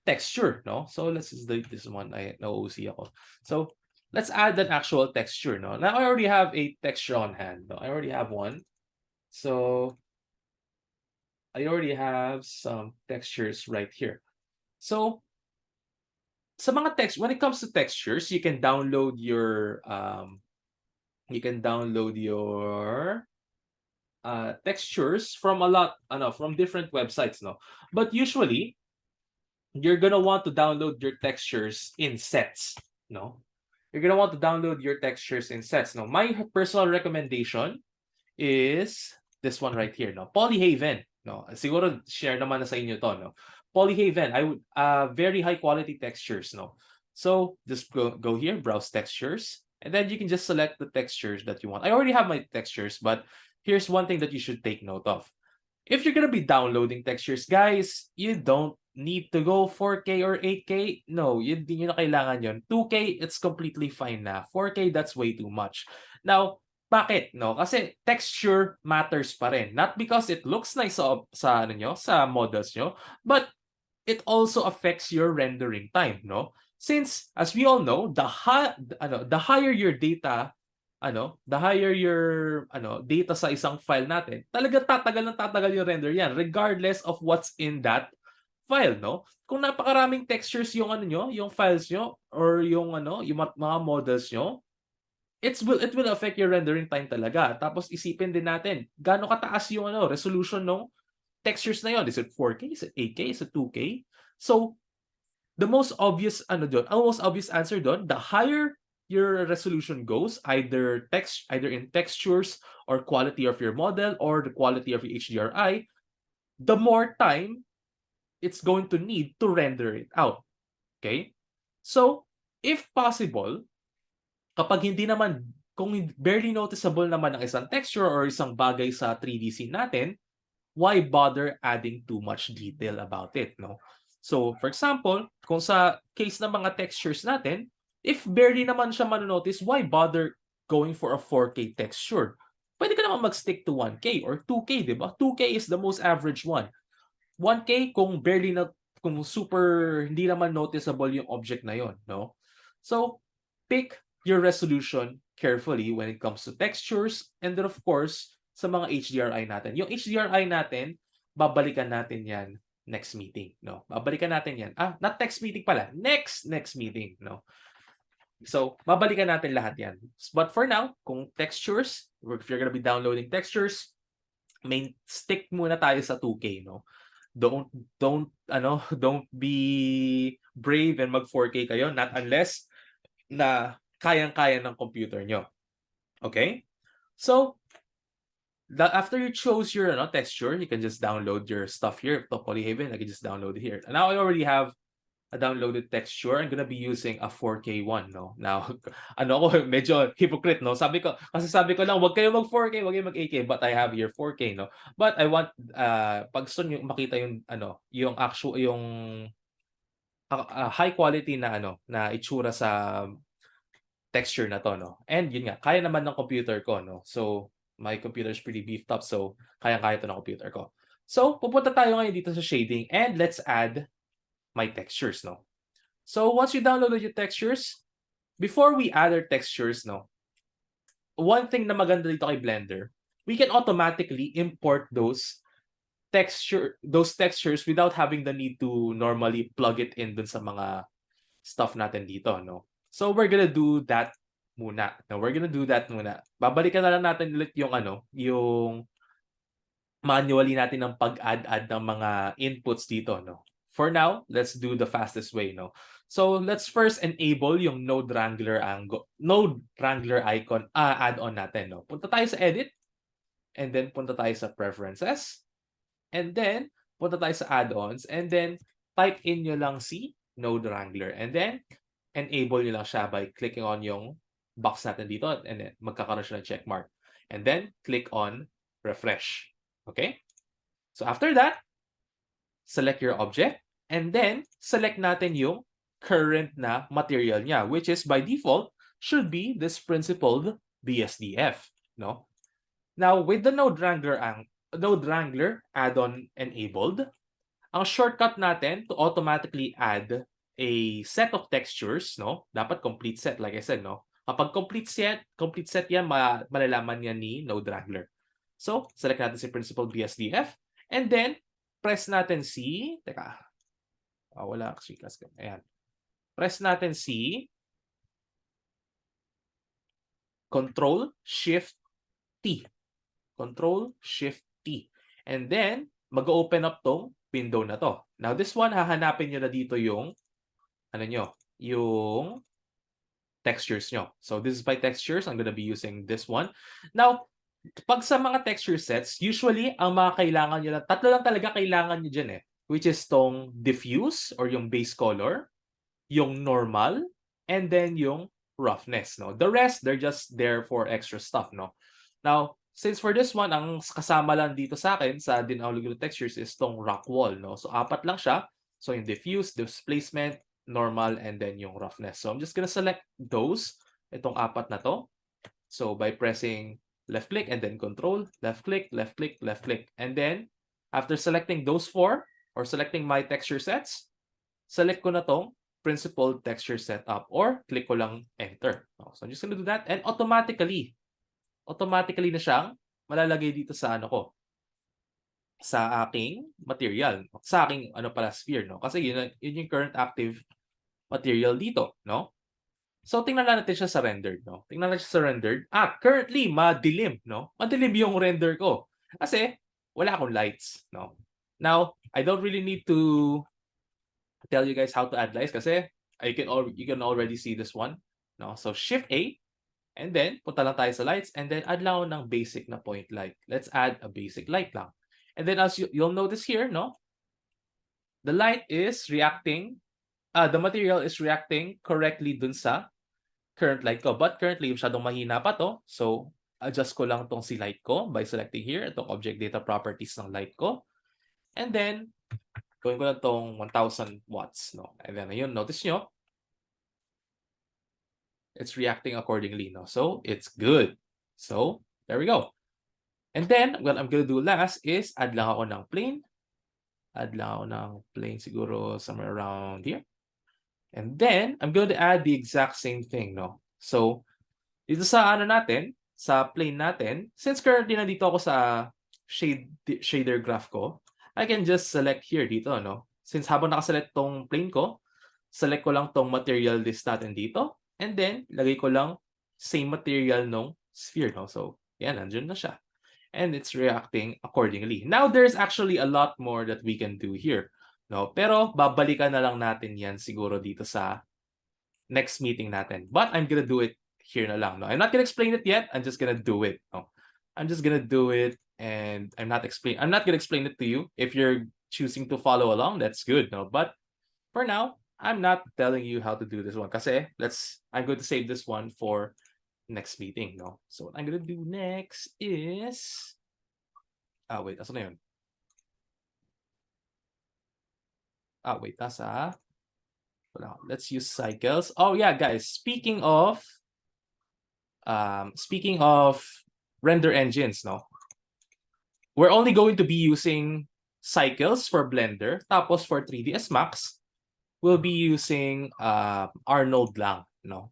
texture, no? So let's just do this one. I OC ako. So let's add an actual texture, no? Now I already have a texture on hand, no? I already have one. So I already have some textures right here. So sa mga when it comes to textures, you can download your textures from from different websites, no? But usually you're gonna want to download your textures in sets, no? You're gonna want to download your textures in sets. No, my personal recommendation is this one right here, no? Polyhaven, no? Siguro share naman na sa inyo to, no? Polyhaven, I would very high quality textures, no? So just go here, browse textures, and then you can just select the textures that you want. I already have my textures, but here's one thing that you should take note of. If you're gonna be downloading textures, guys, you don't need to go 4K or 8K. No, hindi nyo na kailangan yun. 2K, it's completely fine na. 4K, that's way too much. Now, bakit? No, kasi texture matters pa rin. Not because it looks nice sa models nyo, but it also affects your rendering time, no? Since as we all know, the higher your data, data sa isang file natin, talaga tatagal yung render yan regardless of what's in that file, no? Kung napakaraming textures yung yung files nyo or yung mga models nyo, it will affect your rendering time talaga. Tapos isipin din natin, gaano kataas yung resolution ng textures na yon. Is it 4K? Is it 8K? Is it 2K? So, the most obvious most obvious answer doon, the higher your resolution goes, either in textures or quality of your model or the quality of your HDRI, the more time it's going to need to render it out. Okay? So, if possible, kapag kung barely noticeable naman ang isang texture or isang bagay sa 3D scene natin, why bother adding too much detail about it, no? So, for example, kung sa case ng mga textures natin, if barely naman siya manonotice, why bother going for a 4K texture? Pwede ka naman mag-stick to 1K or 2K, di ba? 2K is the most average one. 1K kung kung super hindi naman noticeable yung object na yon, no? So, pick your resolution carefully when it comes to textures, and then of course, sa mga HDRI natin. Yung HDRI natin, babalikan natin yan next meeting, no? Babalikan natin yan. Not next meeting pala. Next meeting, no? So, babalikan natin lahat yan. But for now, kung textures, if you're gonna be downloading textures, stick muna tayo sa 2K, no? Don't be brave and mag 4K kayo, not unless na kayang-kaya ng computer nyo. Okay? So, after you chose your texture, you can just download your stuff here. To Polyhaven, I can just download it here. And now I already have a downloaded texture. I'm gonna be using a 4K one, no? Now, ako, medyo hypocrite, no? Sabi ko lang, wag kayo mag 4K, wag kayo mag 8K, but I have here 4K, no? But I want, pag gusto nyo makita yung, yung actual, yung high quality na, na itsura sa texture na to, no? And yun nga, kaya naman ng computer ko, no? So, my computer is pretty beefed up, so kaya-kaya to ng computer ko. So, pupunta tayo ngayon dito sa shading, and let's add my textures, no? So, once you downloaded your textures, before we add our textures, no, one thing na maganda dito kay Blender, we can automatically import those textures without having the need to normally plug it in dun sa mga stuff natin dito, no? So we're gonna do that muna. No, we're gonna do that muna. Babalikan na lang natin ulit yung yung manually natin ng pag-add ng mga inputs dito, no? For now, let's do the fastest way, no? So let's first enable yung Node Wrangler icon add-on natin, no? Punta tayo sa Edit, and then punta tayo sa Preferences, and then punta tayo sa Add-ons, and then type in nyo lang si Node Wrangler, and then enable nyo lang siya by clicking on yung box natin dito, and then magkakaroon siya ng check mark. And then click on Refresh. Okay? So after that, select your object, and then select natin yung current na material niya, which is by default should be this principled BSDF, no? Now, with the Node Wrangler add-on enabled, ang shortcut natin to automatically add a set of textures, no? Dapat complete set, like I said, no? Kapag complete set yan, malalaman yan ni Node Wrangler. So, select natin si principled BSDF, and then press natin si, wala kasi class. Ayan. Press natin si Ctrl-Shift-T. Ctrl-Shift-T. And then, mag-open up tong window na to. Now, this one, hahanapin nyo na dito yung, yung textures nyo. So, this is by textures. I'm gonna be using this one. Now, pag sa mga texture sets, usually, ang mga kailangan nyo lang, tatlo lang talaga kailangan nyo dyan which is tong diffuse or yung base color, yung normal, and then yung roughness, no? The rest, they're just there for extra stuff, no? Now, since for this one, ang kasama lang dito sa akin sa download textures is tong rock wall, no? So, 4 lang siya. So, yung diffuse, displacement, normal, and then yung roughness. So, I'm just gonna select those, itong 4 na to. So, by pressing left click and then control, left click, left click, left click. And then, after selecting those 4, or selecting my texture sets, select ko na tong principled texture setup, or click ko lang enter. So, I'm just gonna do that, and automatically na siyang malalagay dito sa sa aking material, sa aking sphere, no? Kasi yun yung current active material dito, no? So tingnan natin siya sa rendered, no? Tingnan natin siya sa rendered. Currently madilim, no? Madilim yung render ko kasi wala akong lights, no? Now, I don't really need to tell you guys how to add lights kasi you can already see this one, no? So Shift A, and then punta lang tayo sa lights, and then add lang ng basic na point light. Let's add a basic light lang. And then as you'll notice here, no? The light is reacting, the material is reacting correctly dun sa current light ko. But currently, masyadong mahina pa to. So, adjust ko lang tong si light ko by selecting here, itong object data properties ng light ko. And then, gawin ko lang tong 1000 watts, no? And then, ayun, notice nyo, it's reacting accordingly, no? So, it's good. So, there we go. And then, what I'm gonna do last is add lang ako ng plane. Add lang ako ng plane siguro somewhere around here. And then, I'm going to add the exact same thing, no? So, dito sa natin, sa plane natin, since currently nandito ako sa shader graph ko, I can just select here dito, no? Since habang nakaselect tong plane ko, select ko lang tong material list natin dito, and then, lagay ko lang same material nung sphere, no? So, yan, nandiyan na siya. And it's reacting accordingly. Now, there's actually a lot more that we can do here. No, pero babalikan na lang natin yan siguro dito sa next meeting natin. But I'm gonna do it here na lang. No? I'm not gonna explain it yet. I'm just gonna do it. No? I'm just gonna do it, and I'm not gonna explain it to you. If you're choosing to follow along, that's good. No, but for now, I'm not telling you how to do this one. Kasi I'm going to save this one for next meeting. No, so what I'm gonna do next is wait, asan na yun? Wait, let's use cycles. Oh yeah, guys, speaking of render engines, no? We're only going to be using cycles for Blender. Tapos for 3ds Max, we'll be using Arnold lang, no?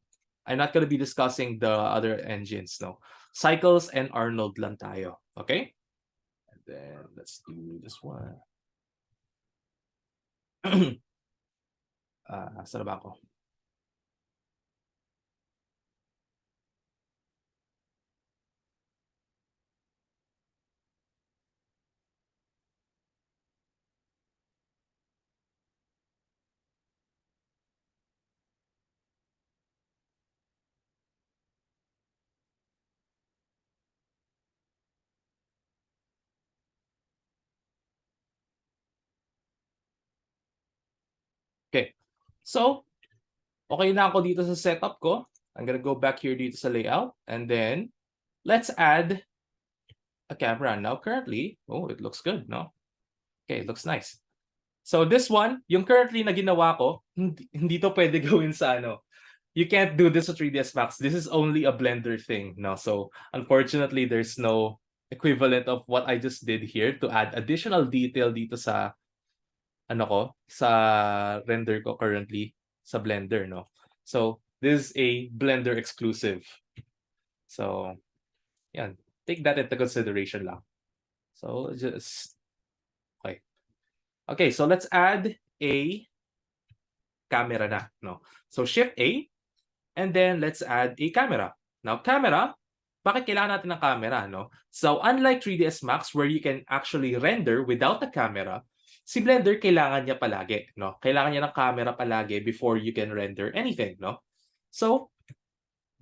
I'm not gonna be discussing the other engines, no. Cycles and Arnold lang tayo, okay? And then let's do this one. Saan na ba ako? Okay. So, okay na ako dito sa setup ko. I'm gonna go back here dito sa layout. And then, let's add a camera. Now, currently, oh, it looks good, no? Okay, it looks nice. So, this one, yung currently na ginawa ko, hindi to pwede gawin sa ano. You can't do this with 3ds Max. This is only a Blender thing, no? So, unfortunately, there's no equivalent of what I just did here to add additional detail dito sa ano ko, sa render ko currently sa Blender, no? So, this is a Blender exclusive. So, yan. Take that into consideration lang. So, just... Okay. Okay, so let's add a camera na, no? So, Shift-A, and then let's add a camera. Now, camera, bakit kailangan natin ng camera, no? So, unlike 3ds Max where you can actually render without a camera, si Blender kailangan niya palagi, no? Kailangan niya ng camera palagi before you can render anything, no? So,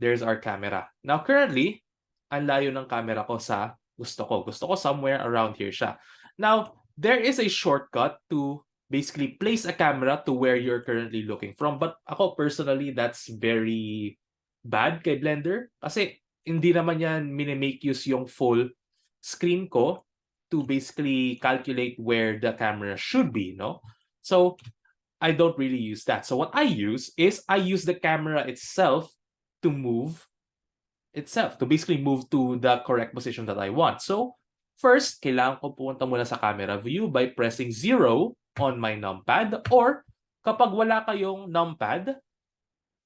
there's our camera. Now, currently, ang layo ng camera ko sa gusto ko. Gusto ko somewhere around here siya. Now, there is a shortcut to basically place a camera to where you're currently looking from. But ako personally, that's very bad kay Blender. Kasi hindi naman yan minimake use yung full screen ko to basically calculate where the camera should be, no? So, I don't really use that. So what I use is I use the camera itself to move itself, to basically move to the correct position that I want. So, first, kailangan ko pumunta muna sa camera view by pressing 0 on my numpad, or kapag wala kayong numpad,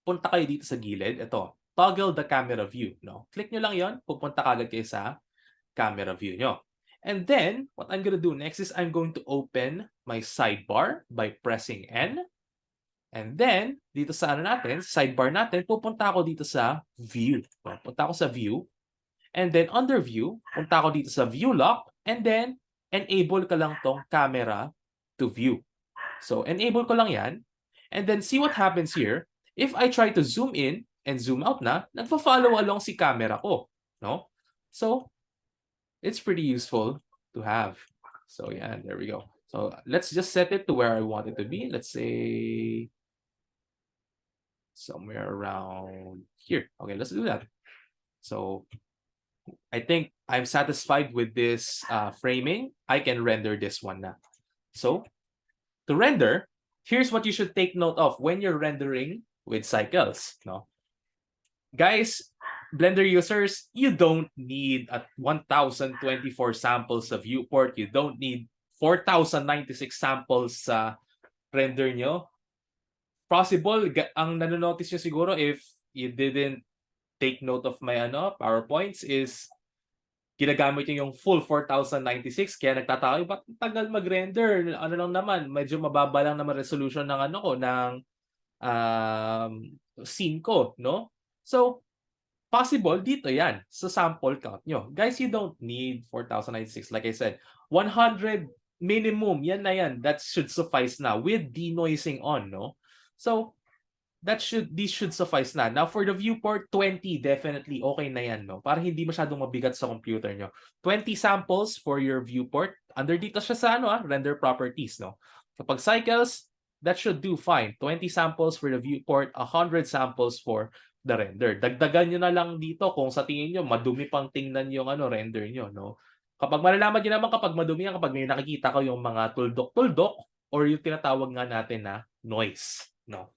punta kayo dito sa gilid. Ito, toggle the camera view. No? Click nyo lang yon, pupunta kagad kayo sa camera view nyo. And then, what I'm going to do next is I'm going to open my sidebar by pressing N. And then, dito sa ano natin, sidebar natin, pupunta ako dito sa View. Punta ako sa View. And then, under View, punta ako dito sa View Lock. And then, enable ka lang tong camera to view. So, enable ko lang yan. And then, see what happens here. If I try to zoom in and zoom out na, nagpa-follow along si camera ko. No? So, it's pretty useful to have. So, yeah, there we go. So, let's just set it to where I want it to be. Let's say somewhere around here. Okay, let's do that. So, I think I'm satisfied with this framing. I can render this one now. So, to render, here's what you should take note of when you're rendering with cycles. No, guys, Blender users, you don't need 1024 samples of Viewport. You don't need 4096 samples sa render nyo. Possible, ang nanonotice nyo siguro if you didn't take note of my PowerPoints is ginagamit nyo yung full 4096 kaya nagtataka, ba't tagal mag-render? Ano lang naman, medyo mababa lang naman resolution ng ng scene ko, no? So, possible dito yan sa sample count nyo. Guys, you don't need 4096. Like I said, 100 minimum, yan na yan. That should suffice na with denoising on, no? So, these should suffice na. Now, for the viewport, 20 definitely okay na yan, no? Para hindi masyadong mabigat sa computer nyo. 20 samples for your viewport. Under dito siya sa render properties, no? Kapag cycles, that should do fine. 20 samples for the viewport, 100 samples for the render. Dagdagan nyo na lang dito kung sa tingin nyo madumi pang tingnan yung render nyo, no? Kapag malalaman nyo naman kapag madumi yan, kapag may nakikita ko yung mga tuldok-tuldok or yung tinatawag nga natin na noise, no?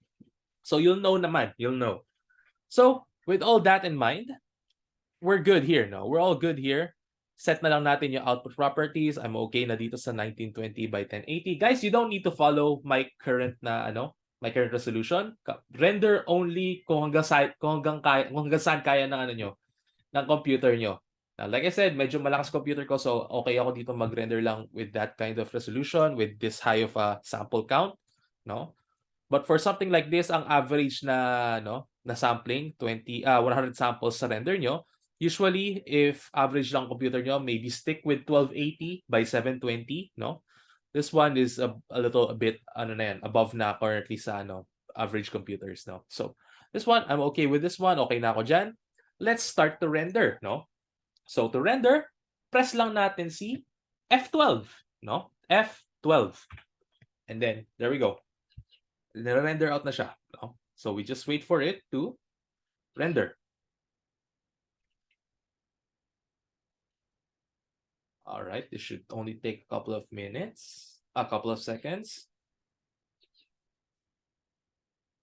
So you'll know naman, you'll know. So with all that in mind, we're good here, no? We're all good here. Set na lang natin yung output properties. I'm okay na dito sa 1920 by 1080. Guys, you don't need to follow my current na my current resolution, render only kung hanggang saan kaya ng ano nyo, ng computer nyo. Now, like I said, medyo malakas computer ko, so okay ako dito mag-render lang with that kind of resolution, with this high of a sample count, no? But for something like this, ang average na sampling 100 samples sa render nyo, usually if average lang computer nyo, maybe stick with 1280 by 720, no? This one is a bit above na currently sa average computers, no? So this one, I'm okay with this one. Okay na ako dyan. Let's start to render, no? So to render, press lang natin si F12, no? F12. And then there we go. Render out na siya, no? So we just wait for it to render. All right, this should only take a couple of minutes, a couple of seconds.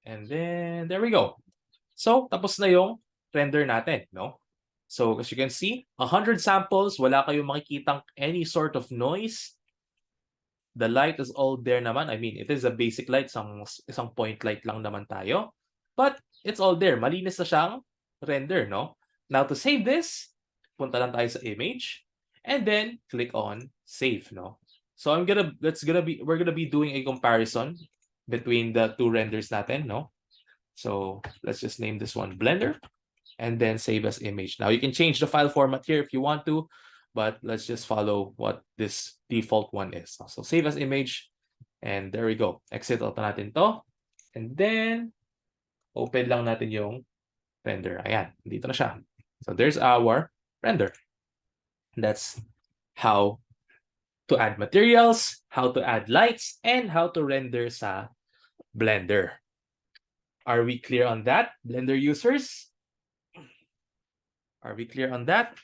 And then there we go. So tapos na yung render natin, no? So as you can see, 100 samples, wala kayong makikitang any sort of noise. The light is all there naman. I mean, it is a basic light, isang point light lang naman tayo. But it's all there. Malinis na siyang render, no? Now to save this, punta lang tayo sa image and then click on save, no? So we're gonna be doing a comparison between the two renders natin, no? So let's just name this one Blender and then save as image. Now you can change the file format here if you want to, but let's just follow what this default one is. So save as image, and there we go. Exit out natin to, and then open lang natin yung render. Ayan, dito na siya. So there's our render. That's how to add materials, how to add lights, and how to render sa Blender. Are we clear on that, Blender users? Are we clear on that?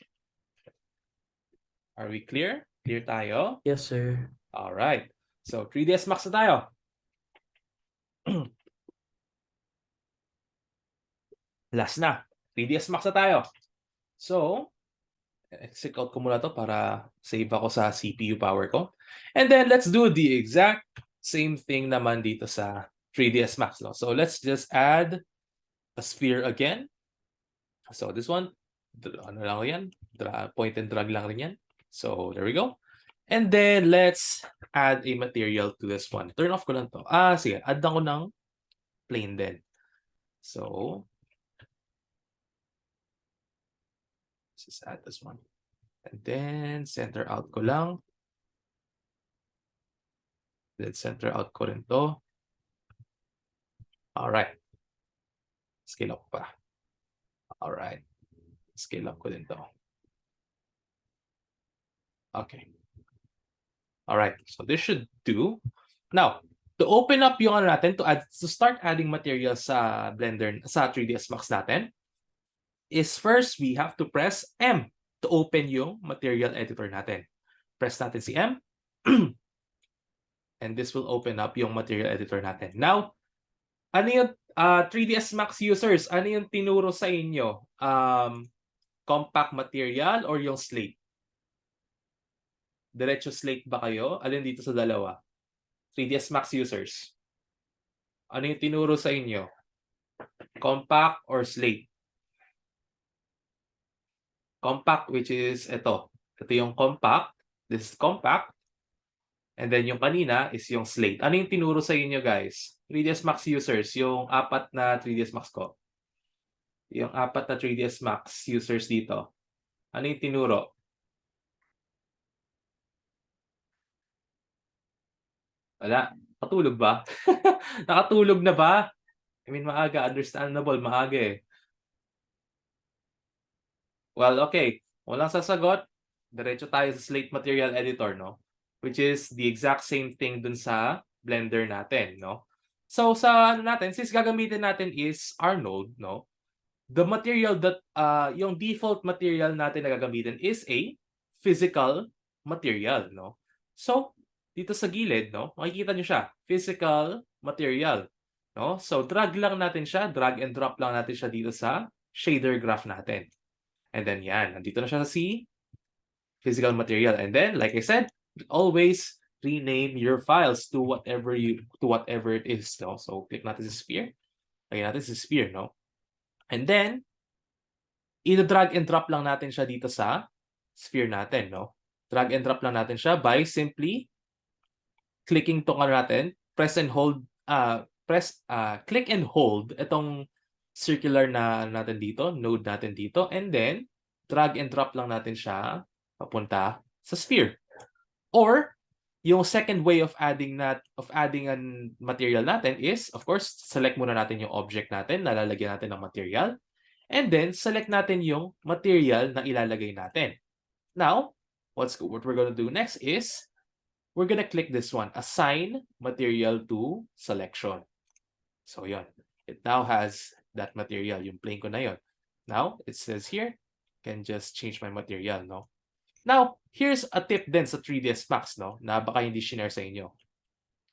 Are we clear? Clear tayo? Yes, sir. All right. So 3ds Max na tayo. Last na. 3ds Max na tayo. So, exit out ko muna to para save ako sa CPU power ko. And then let's do the exact same thing naman dito sa 3ds Max. No? So let's just add a sphere again. So this one, ano lang yan? Point and drag lang rin yan. So there we go. And then let's add a material to this one. Turn off ko lang to. Sige. Add lang ko ng plane din. So let's just add this one. And then center out ko lang. Then center out ko rin to. Alright. Scale up pa. Alright. Scale up ko din to. Okay. Alright. So this should do. Now, to open up yung ano natin, to start adding materials sa Blender, sa 3ds Max natin, is first we have to press M to open yung material editor natin. Press natin si M. And this will open up yung material editor natin. Now, ano yung 3ds Max users, ano yung tinuro sa inyo? Compact material or yung slate? Diretso slate ba kayo? Alin dito sa dalawa? 3ds Max users. Ano yung tinuro sa inyo? Compact or slate? Compact, which is ito. Ito yung compact. This is compact. And then yung kanina is yung slate. Ano yung tinuro sa inyo, guys? 3ds Max users, yung apat na 3ds Max ko. Yung apat na 3ds Max users dito. Ano yung tinuro? Wala. Nakatulog ba? Nakatulog na ba? I mean, maaga. Understandable. Maaga eh. Well, okay. Walang sasagot. Diretso tayo sa slate material editor, no? Which is the exact same thing dun sa Blender natin, no? So sa ano natin, since gagamitin natin is Arnold, no? The material that yung default material natin na gagamitin is a physical material, no? So dito sa gilid, no? Makikita niyo siya, physical material, no? So drag lang natin siya, drag and drop lang natin siya dito sa shader graph natin. And then yan, nandito na siya sa C, physical material. And then like I said, always rename your files to whatever it is. No? So click natin sa sphere. Lagyan natin sa sphere, no? And then, i-drag and drop lang natin siya dito sa sphere natin, no? Drag and drop lang natin siya by simply clicking tong natin, press and hold, click and hold itong circular na natin dito, node natin dito, and then drag and drop lang natin siya papunta sa sphere. Or yung second way of adding an material natin is, of course, select muna natin yung object natin na lalagyan natin ng material, and then select natin yung material na ilalagay natin. Now, what we're going to do next is we're gonna click this one, assign material to selection. So yun, it now has that material, yung plane ko na yun. Now, it says here, can just change my material, no? Now, here's a tip din sa 3ds Max, no, na baka hindi share sa inyo.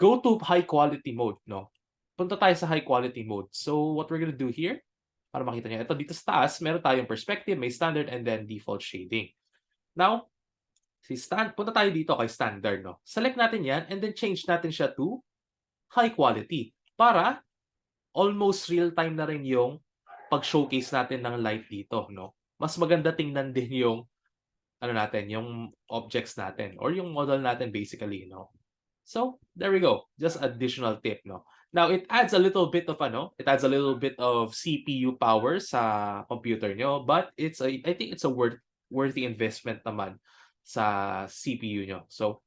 Go to high quality mode, no? Punta tayo sa high quality mode. So, what we're gonna do here, para makita niyo, ito dito sa taas, meron tayong perspective, may standard, and then default shading. Now, punta tayo dito kay standard, no? Select natin yan and then change natin siya to high quality para almost real time na rin yung pag-showcase natin ng light dito, no? Mas maganda tingnan din yung yung objects natin or yung model natin basically, no? So, there we go. Just additional tip, no? Now, it adds a little bit of CPU power sa computer nyo, but I think it's a worthy investment naman sa CPU nyo. So,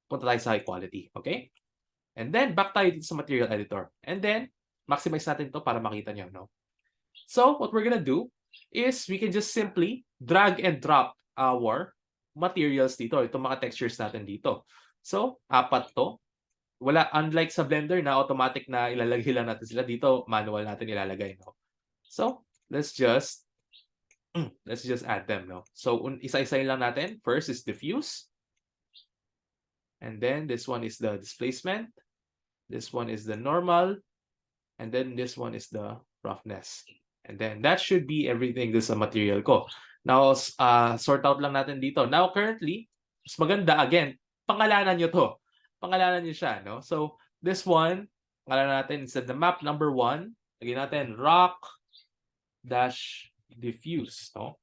punta tayo sa high quality, okay? And then, back tayo dito sa material editor. And then, maximize natin to para makita nyo, no? So, what we're gonna do is we can just simply drag and drop our materials dito, itong mga textures natin dito. So, apat to. Unlike sa Blender na automatic na ilalagay lang natin sila dito, manual natin ilalagay, no? So, let's just add them, no? So, isa-isayin lang natin. First is diffuse. And then this one is the displacement. This one is the normal. And then this one is the roughness. And then that should be everything this sa material ko. Now, sort out lang natin dito. Now, currently, mas maganda, again, pangalanan nyo to. Pangalanan nyo siya, no? So, this one, pangalanan natin, instead the map number 1, lagyan natin rock-diffuse, no?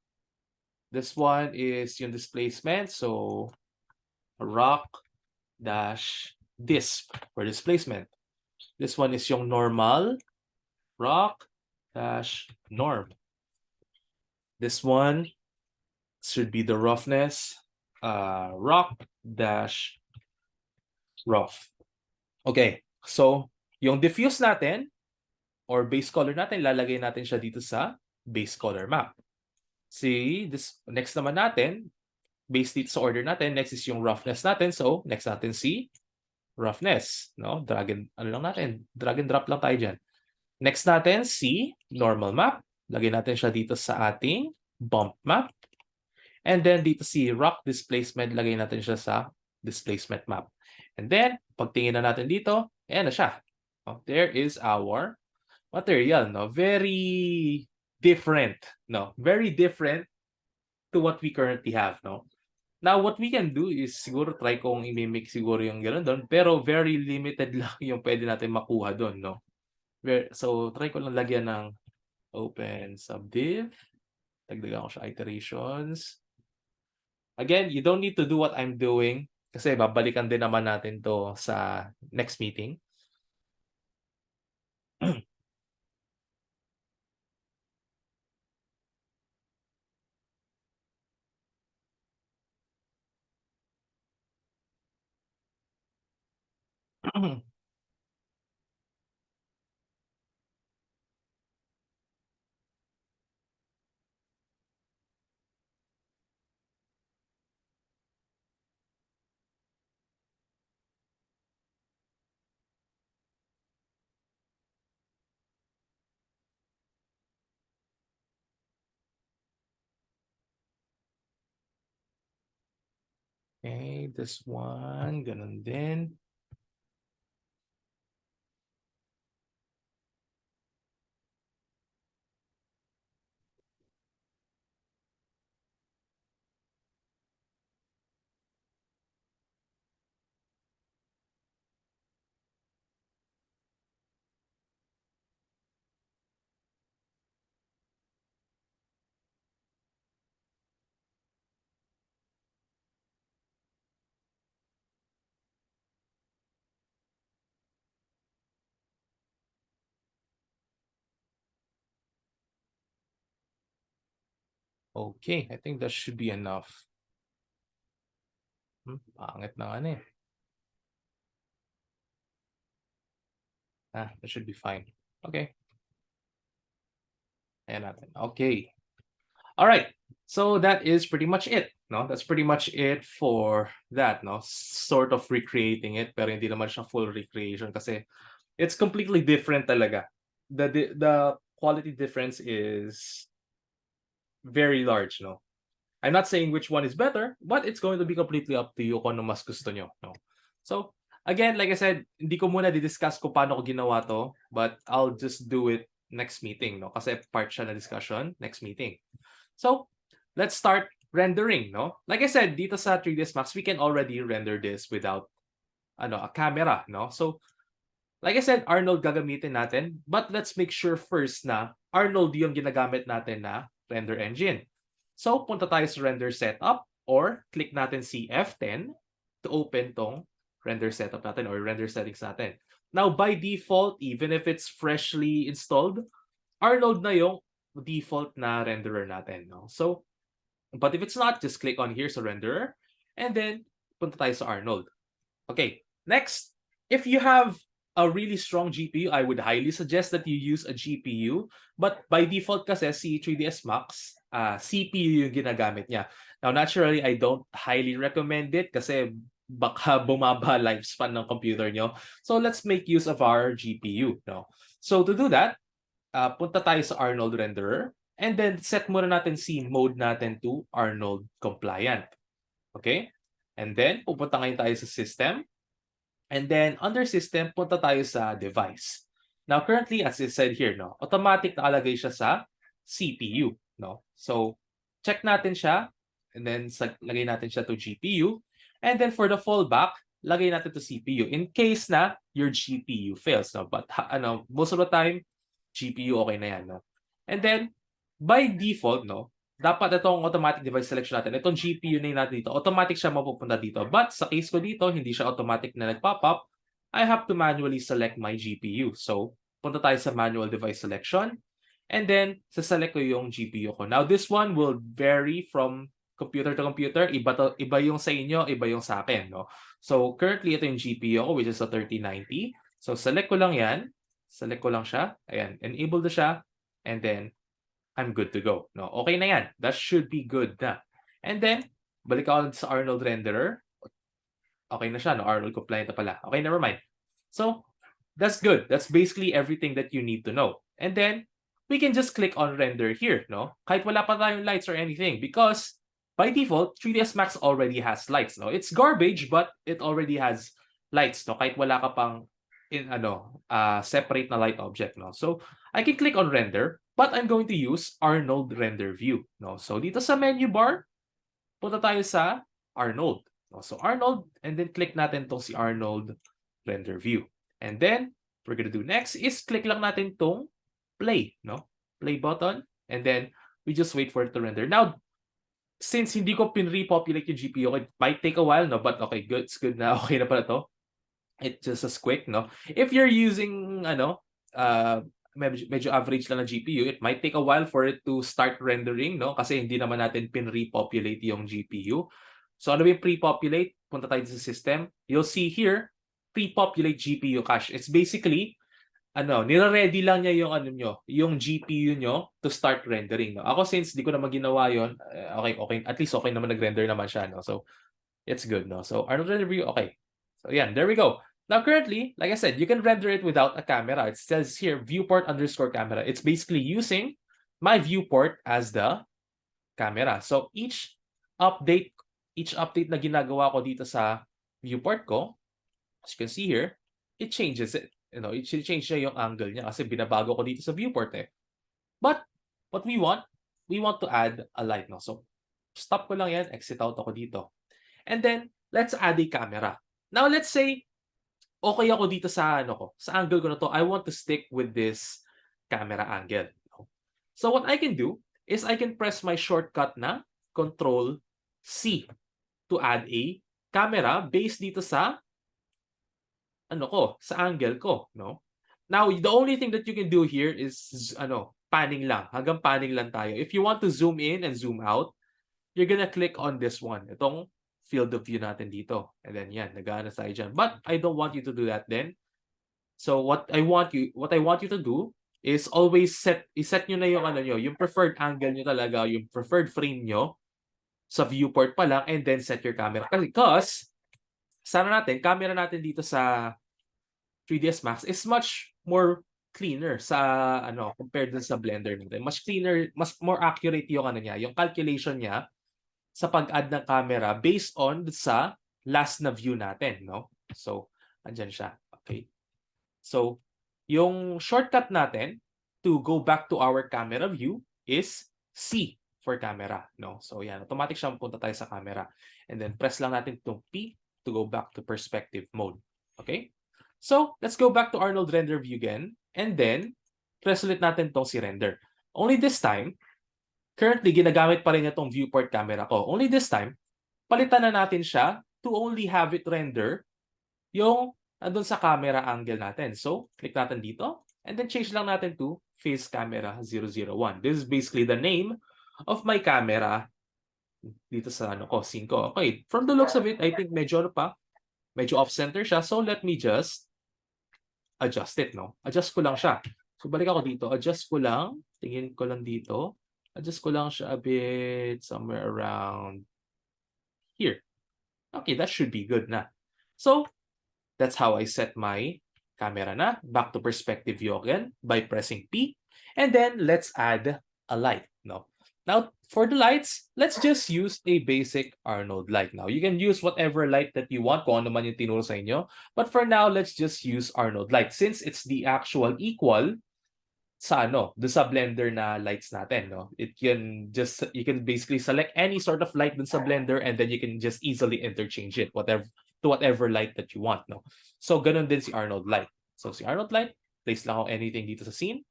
This one is yung displacement. So, rock-disp for displacement. This one is yung normal, rock-norm. This one should be the roughness, rock-rough. Okay, so yung diffuse natin or base color natin, lalagay natin siya dito sa base color map. See, this next naman natin, based dito sa order natin, next is yung roughness natin. So, next natin si roughness, no? Drag and drop lang tayo dyan. Next natin si normal map. Lagay natin siya dito sa ating bump map. And then dito si rock displacement, lagay natin siya sa displacement map. And then, pagtingin na natin dito, ayan na siya. Oh, there is our material, no? Very different, no? Very different to what we currently have, no? Now, what we can do is siguro try kong i-mimic siguro yung gano'n doon, pero very limited lang yung pwede natin makuha doon, no? So, try ko lang lagyan ng open subdiv. Dagdagan ko siya iterations. Again, you don't need to do what I'm doing kasi babalikan din naman natin to sa next meeting. Okay, this one, ganun din. Okay, I think that should be enough. Pangit na ano eh. That should be fine. Okay. Ayan natin. Okay. All right. So that is pretty much it. No, that's pretty much it for that. No, sort of recreating it, pero hindi naman siya full recreation kasi it's completely different talaga. The quality difference is very large. No, I'm not saying which one is better, but it's going to be completely up to you kung ano mas gusto nyo. No? So, again, like I said, hindi ko muna di-discuss ko paano ko ginawa to, but I'll just do it next meeting, no? Kasi part siya na discussion next meeting. So, let's start rendering, no? Like I said, dito sa 3ds Max, we can already render this without a camera, no? So, like I said, Arnold gagamitin natin, but let's make sure first na Arnold yung ginagamit natin na render engine. So, punta tayo sa render setup or click natin si F10 to open tong render setup natin or render settings natin. Now, by default, even if it's freshly installed, Arnold na yung default na renderer natin. No? So, but if it's not, just click on here sa renderer and then punta tayo sa Arnold. Okay, next, if you have a really strong GPU, I would highly suggest that you use a GPU. But by default kasi si 3ds Max, CPU yung ginagamit niya. Now, naturally, I don't highly recommend it kasi baka bumaba lifespan ng computer nyo. So let's make use of our GPU. No? So to do that, punta tayo sa Arnold renderer and then set muna natin si mode natin to Arnold compliant. Okay? And then, pupunta ngayon tayo sa system. And then, under system, punta tayo sa device. Now, currently, as I said here, no, automatic nakalagay siya sa CPU. No? So, check natin siya. And then, lagay natin siya to GPU. And then, for the fallback, lagay natin to CPU in case na your GPU fails. No? But, most of the time, GPU okay na yan. No? And then, by default, no, dapat itong automatic device selection natin, itong GPU na natin dito, automatic siya mapupunta dito. But sa case ko dito, hindi siya automatic na nag-pop up. I have to manually select my GPU. So, punta tayo sa manual device selection. And then, saselect ko yung GPU ko. Now, this one will vary from computer to computer. Iba yung sa inyo, iba yung sa akin. No? So, currently, ito yung GPU ko, which is a 3090. So, select ko lang yan. Select ko lang siya. Ayan, enable na siya. And then, I'm good to go. No, okay na yan. That should be good na. And then, balik ako sa Arnold renderer. Okay na siya, no? Arnold compliant na pala. Okay, never mind. So, that's good. That's basically everything that you need to know. And then, we can just click on render here, no? Kahit wala pa tayong lights or anything because by default, 3ds Max already has lights, no? It's garbage, but it already has lights, no? Kahit wala ka pang separate na light object, no? So, I can click on render, but I'm going to use Arnold render view, no? So, dito sa menu bar, punta tayo sa Arnold. No? So, Arnold, and then click natin tong si Arnold render view. And then, we're gonna do next is click lang natin tong play, no? Play button, and then we just wait for it to render. Now, since hindi ko pin-repopulate yung GPU, it might take a while, no? But okay, good. It's good na. Okay na pala to. It's just as quick, no? If you're using, medyo average lang na GPU, it might take a while for it to start rendering, no? Kasi hindi naman natin pin-repopulate yung GPU. So, ano yung pre-populate? Punta tayo sa system. You'll see here, pre-populate GPU cache. It's basically, nire-ready lang niya yung GPU nyo to start rendering. No? Ako, since di ko naman ginawa yun, okay. At least okay naman nag-render naman siya, no? So, it's good, no? So, Arnold render view, okay. So, yeah, there we go. Now, currently, like I said, you can render it without a camera. It says here, Viewport_camera. It's basically using my Viewport as the camera. So, each update na ginagawa ko dito sa Viewport ko, as you can see here, it changes it. It change niya yung angle niya kasi binabago ko dito sa Viewport eh. But, what we want to add a light. No? So, stop ko lang yan, exit out ako dito. And then, let's add a camera. Now, let's say, okay ako dito sa sa angle ko na to. I want to stick with this camera angle. So what I can do is I can press my shortcut na Ctrl C to add a camera based dito sa sa angle ko, no? Now, the only thing that you can do here is panning lang. Hanggang panning lang tayo. If you want to zoom in and zoom out, you're gonna click on this one. Itong field of view natin dito. And then yan, nag-aano tayo dyan. But I don't want you to do that then. So what I want you to do is always iset nyo na yung ano nyo, yung preferred angle nyo talaga, yung preferred frame nyo sa viewport pa lang, and then set your camera. Because sana natin, camera natin dito sa 3ds Max is much more cleaner sa ano compared dun sa Blender natin. Mas cleaner, mas more accurate yung ano niya, yung calculation niya sa pag-add ng camera based on sa last na view natin, no? So, andyan siya. Okay. So, yung shortcut natin to go back to our camera view is C for camera, no? So, yan, automatic siya punta tayo sa camera. And then press lang natin itong P to go back to perspective mode. Okay? So, let's go back to Arnold render view again. And then, press ulit natin itong si render. Only this time, currently, ginagamit pa rin itong viewport camera ko. Only this time, palitan na natin siya to only have it render yung andun sa camera angle natin. So, click natin dito. And then, change lang natin to face camera 001. This is basically the name of my camera dito sa ano ko, scene ko. Okay, from the looks of it, I think medyo ano pa, medyo off-center siya. So, let me just adjust it, no? Adjust ko lang siya. So, balik ako dito. Adjust ko lang. Tingin ko lang dito. Adjust ko lang siya a bit somewhere around here. Okay, that should be good na. So, that's how I set my camera na. Back to perspective view again by pressing P. And then, let's add a light, no? Now, for the lights, let's just use a basic Arnold light. Now, you can use whatever light that you want, kung ano man yung tinuro sa inyo. But for now, let's just use Arnold light since it's the actual equal sa ano, sa Blender na lights natin, no? You can basically select any sort of light dun sa Blender and then you can just easily interchange it to whatever light that you want, no? So, ganun din si Arnold light. So, si Arnold light, place lang ako anything dito sa scene.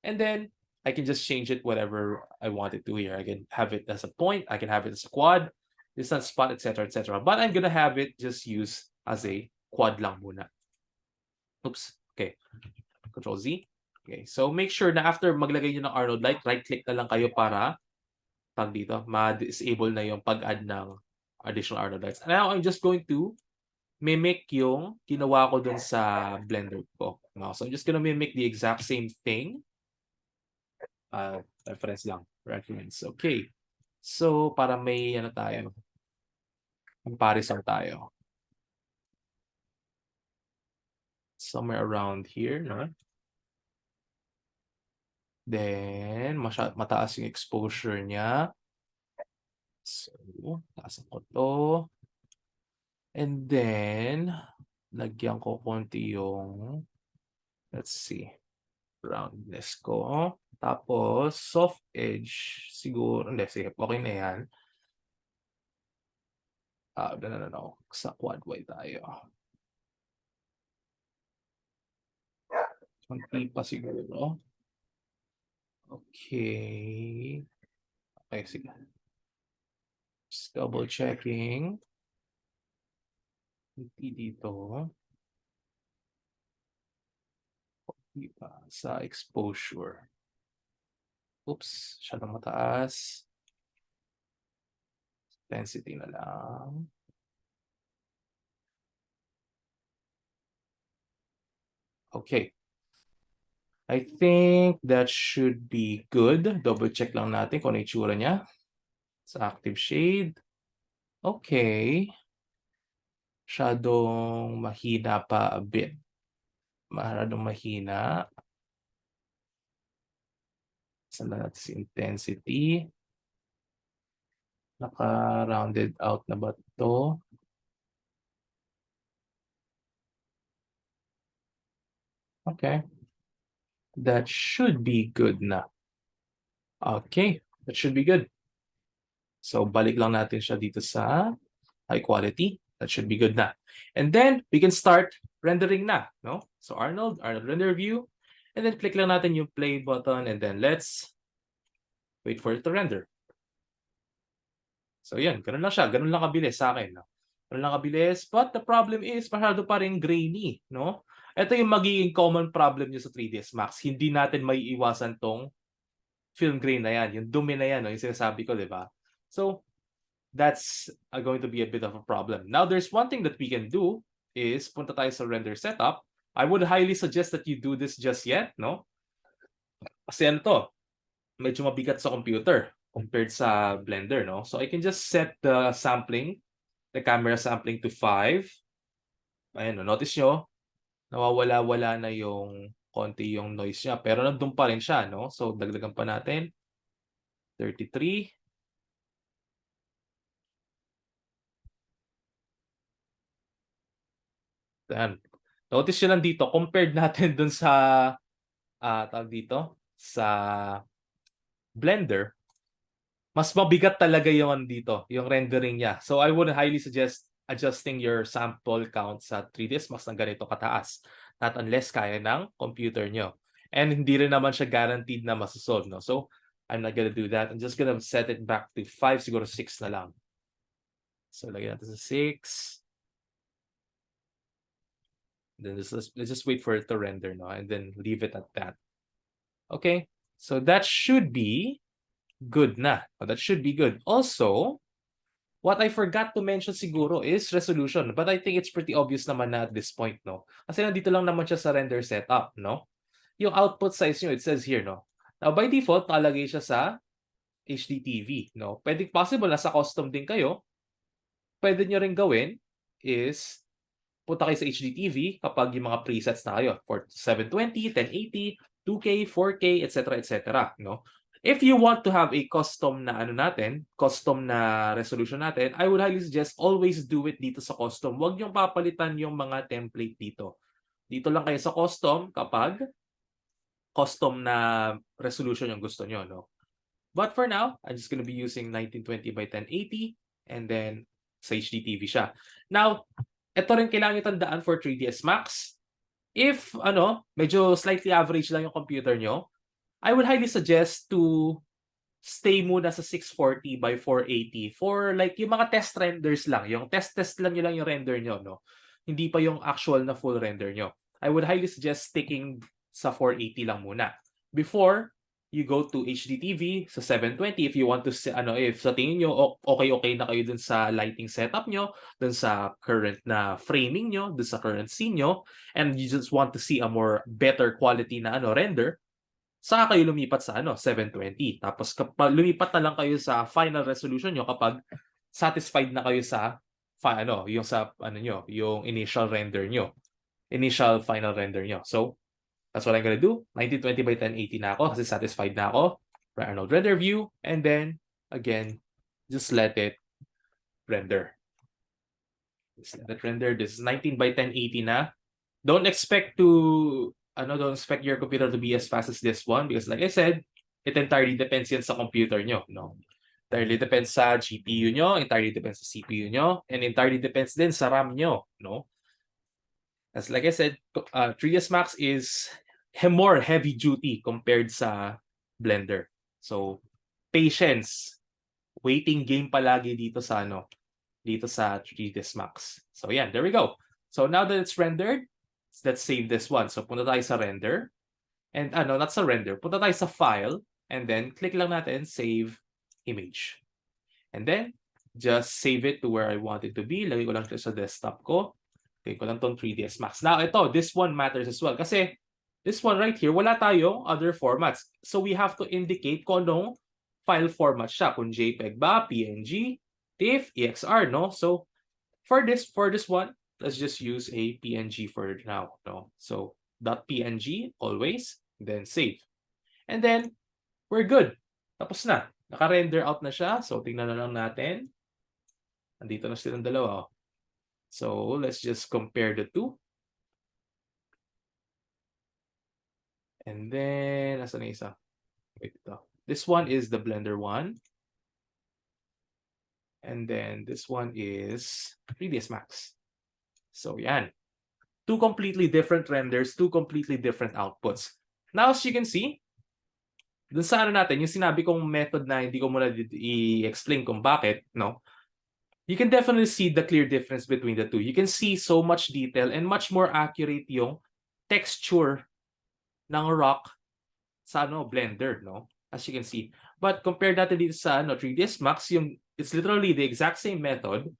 And then, I can just change it whatever I want it to here. I can have it as a point, I can have it as a quad, distance spot, etc., etc. But I'm gonna have it just use as a quad lang muna. Oops. Okay. Ctrl Z. Okay, so make sure na after maglagay nyo ng Arnold light, right-click na lang kayo para dito, ma-disable na yung pag-add ng additional Arnold lights. Now, I'm just going to mimic yung ginawa ko dun sa Blender ko. So, I'm just gonna mimic the exact same thing. Reference lang. Reference. Okay. So, para may ano tayo. Comparison tayo. Somewhere around here, no? Then, mataas yung exposure niya. So, taasan ko to. And then, lagyan ko konti yung, let's see, roundness ko. Tapos, soft edge, siguro, hindi, sige, okay na yan. No. Sa quad Y tayo. Konti pa siguro. Okay. Okay, sige. Just double checking. Hindi dito. Konti pa sa exposure. Oops, masyadong mataas. Intensity na lang. Okay. I think that should be good. Double check lang natin kung ano yung itsura niya. Sa active shade. Okay. Masyadong mahina pa a bit. Masyadong mahina. Saan na natin si intensity. Naka-rounded out na ba ito? Okay. That should be good na. Okay. That should be good. So, balik lang natin siya dito sa high quality. That should be good na. And then, we can start rendering na. No? So, Arnold render view. And then, click lang natin yung play button. And then, let's wait for it to render. So, yan. Ganun lang siya. Ganun lang kabilis sa akin. No? Ganun lang kabilis. But the problem is, masyado pa rin grainy, no? Ito yung magiging common problem nyo sa 3ds Max. Hindi natin maiiwasan tong film grain na yan. Yung dumi na yan, no? Yung sinasabi ko, di ba? So, that's going to be a bit of a problem. Now, there's one thing that we can do is punta tayo sa render setup. I would highly suggest that you do this just yet, no? Kasi ano to, medyo mabigat sa computer compared sa Blender, no? So I can just set the sampling, the camera sampling to 5. Ayan, no? Notice nyo, nawawala-wala na yung konti yung noise niya. Pero nandun pa rin siya, no? So dagdagan pa natin. 33. Ayan. Notice nyo lang dito, compared natin dun sa, tawag dito, sa Blender, mas mabigat talaga yung dito, yung rendering niya. So I would highly suggest adjusting your sample count sa 3ds Max ng ganito kataas. Not unless kaya ng computer nyo. And hindi rin naman siya guaranteed na masasolve, no? So I'm not gonna do that. I'm just gonna set it back to 5, siguro 6 na lang. So lagyan natin sa 6. Then let's just wait for it to render, no? And then leave it at that. Okay, so that should be good na. That should be good. Also, what I forgot to mention siguro is resolution. But I think it's pretty obvious naman na at this point, no? Kasi nandito lang naman siya sa render setup, no? Yung output size nyo, it says here, no? Now, by default, nakalagay siya sa HDTV, no? Pwede possible na sa custom din kayo. Pwede nyo rin gawin is punta kayo sa HDTV kapag yung mga presets na kayo for 720, 1080, 2K, 4K, etc., etc., no? If you want to have a custom na custom na resolution natin, I would highly suggest always do it dito sa custom. Huwag niyong papalitan yung mga template dito. Dito lang kayo sa custom kapag custom na resolution yung gusto niyo, no? But for now, I'm just gonna be using 1920 by 1080 and then sa HDTV siya. Now, ito rin kailangan niyo tandaan for 3ds Max. If medyo slightly average lang yung computer niyo, I would highly suggest to stay muna sa 640 by 480 for like yung mga test renders lang. Yung test lang nyo lang yung render nyo, no? Hindi pa yung actual na full render nyo. I would highly suggest sticking sa 480 lang muna. Before you go to HDTV sa 720 if you want to if sa tingin nyo okay na kayo dun sa lighting setup nyo, dun sa current na framing nyo, dun sa current scene nyo, and you just want to see a more better quality na render, saka kayo lumipat sa 720. Tapos kapag lumipat na lang kayo sa final resolution nyo kapag satisfied na kayo sa yung initial render nyo. Initial final render nyo. So, that's what I'm gonna do. 1920 by 1080 na ako kasi satisfied na ako. Arnold render view. And then, again, just let it render. Just let it render. This is 19 by 1080 na. Don't expect your computer to be as fast as this one because like I said, it entirely depends yan sa computer nyo, no? Entirely depends sa GPU nyo, entirely depends sa CPU nyo, and entirely depends din sa RAM nyo, no? As like I said, 3ds Max is more heavy duty compared sa Blender. So, patience. Waiting game palagi dito sa 3ds Max. So, yeah, there we go. So, now that it's rendered, let's save this one. So, punta tayo sa render. And not sa render. Punta tayo sa file. And then, click lang natin, save image. And then, just save it to where I want it to be. Lagay ko lang siya sa desktop ko. Lagay ko lang tong 3ds Max. Now, this one matters as well. Kasi, this one right here, wala tayong other formats. So, we have to indicate kung anong file format siya. Kung JPEG ba, PNG, TIFF, EXR, no? So, for this one, let's just use a PNG for now, no? So .png always, then save. And then we're good. Tapos na. Naka-render out na siya. So tingnan na lang natin. Andito na silang dalawa. So let's just compare the two. And then nasa na isa? Wait, ito. This one is the Blender one. And then this one is 3ds Max. So yan. Two completely different renders, two completely different outputs. Now, as you can see, dun sa natin, yung sinabi kong method na hindi ko muna i-explain kung bakit, no? you can definitely see the clear difference between the two. You can see so much detail and much more accurate yung texture ng rock sa Blender, no? As you can see. But compared natin dito sa 3ds Max, it's literally the exact same method,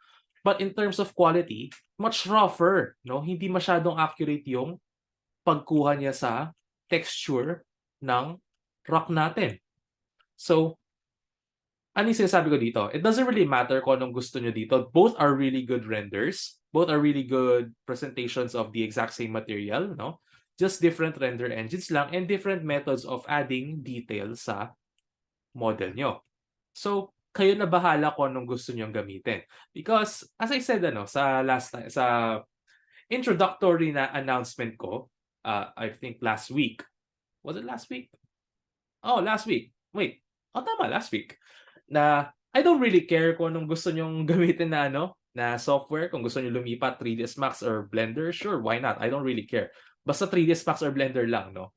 but in terms of quality, much rougher, no? Hindi masyadong accurate yung pagkuha niya sa texture ng rock natin. So, ano yung sinasabi ko dito? It doesn't really matter kung anong gusto nyo dito. Both are really good renders. Both are really good presentations of the exact same material, no? Just different render engines lang and different methods of adding detail sa model nyo. So, kayo na bahala kung anong gusto nyong gamitin. Because, as I said, sa introductory na announcement ko, I think last week. Was it last week? Oh, last week. Wait. Oh, tama, last week. Na I don't really care kung anong gusto nyong gamitin na na software. Kung gusto nyo lumipat 3ds Max or Blender, sure, why not? I don't really care. Basta 3ds Max or Blender lang, no?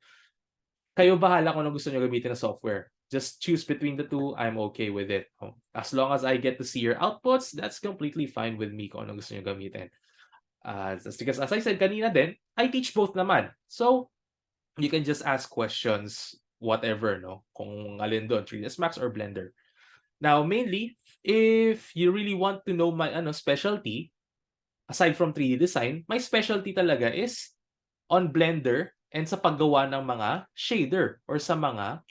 Kayo bahala kung anong gusto nyo gamitin na software. Just choose between the two, I'm okay with it. As long as I get to see your outputs, that's completely fine with me kung anong gusto nyo gamitin. That's because, as I said kanina din, I teach both naman. So, you can just ask questions, whatever, no? Kung alin doon, 3ds Max or Blender. Now, mainly, if you really want to know my specialty, aside from 3D design, my specialty talaga is on Blender and sa paggawa ng mga shader or sa mga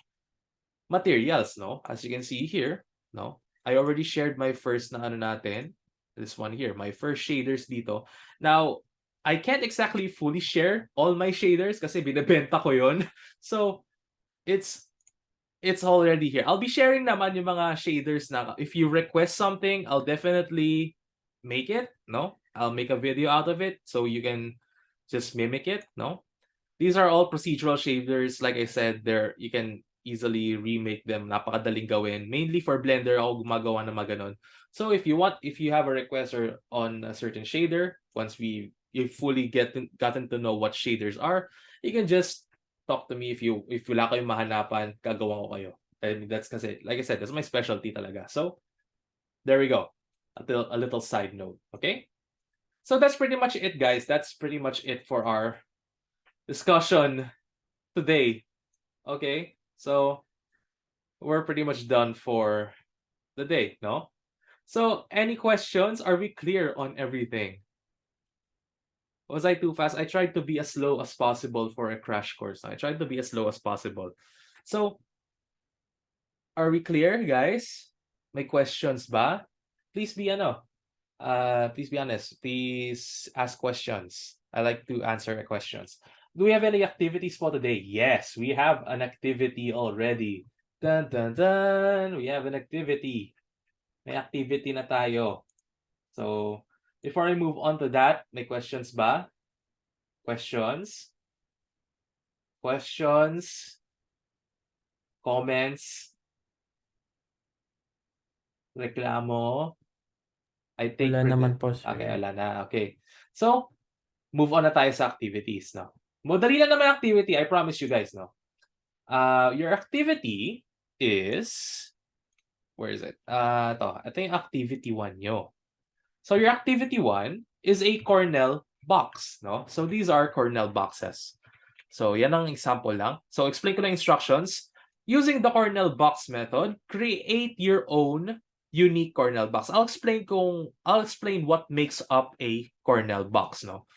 materials, no? As you can see here, no? I already shared my first na natin, this one here, my first shaders dito. Now, I can't exactly fully share all my shaders kasi binebenta ko yon. So, it's already here. I'll be sharing naman yung mga shaders na if you request something, I'll definitely make it, no? I'll make a video out of it so you can just mimic it, no? These are all procedural shaders. Like I said, you can easily remake them. Napakadaling gawin. Mainly for Blender, ako gumagawa ng mga ganun. So if you have a request or on a certain shader, once you fully gotten to know what shaders are, you can just talk to me if wala kayong mahanapan, gagawa ko kayo. And that's kasi, like I said, that's my specialty talaga. So, there we go. A little side note, okay? So that's pretty much it, guys. That's pretty much it for our discussion today. Okay? So, we're pretty much done for the day, no? So, any questions? Are we clear on everything? Was I too fast? I tried to be as slow as possible for a crash course. I tried to be as slow as possible. So, are we clear, guys? May questions ba? Please be please be honest. Please ask questions. I like to answer questions. Do we have any activities for today? Yes, we have an activity already. Dun, dun, dun. We have an activity. May activity na tayo. So, before I move on to that, may questions ba? Questions? Questions? Comments? Reklamo? I think Wala naman po, sir. Okay, wala na. Okay. So, move on na tayo sa activities, no? Madali lang naman activity, I promise you guys, no? Your activity is, where is it? Ito yung activity 1 nyo. So your activity 1 is a Cornell box, no? So these are Cornell boxes. So yan ang example lang. So explain ko na instructions. Using the Cornell box method, create your own unique Cornell box. I'll explain what makes up a Cornell box, no?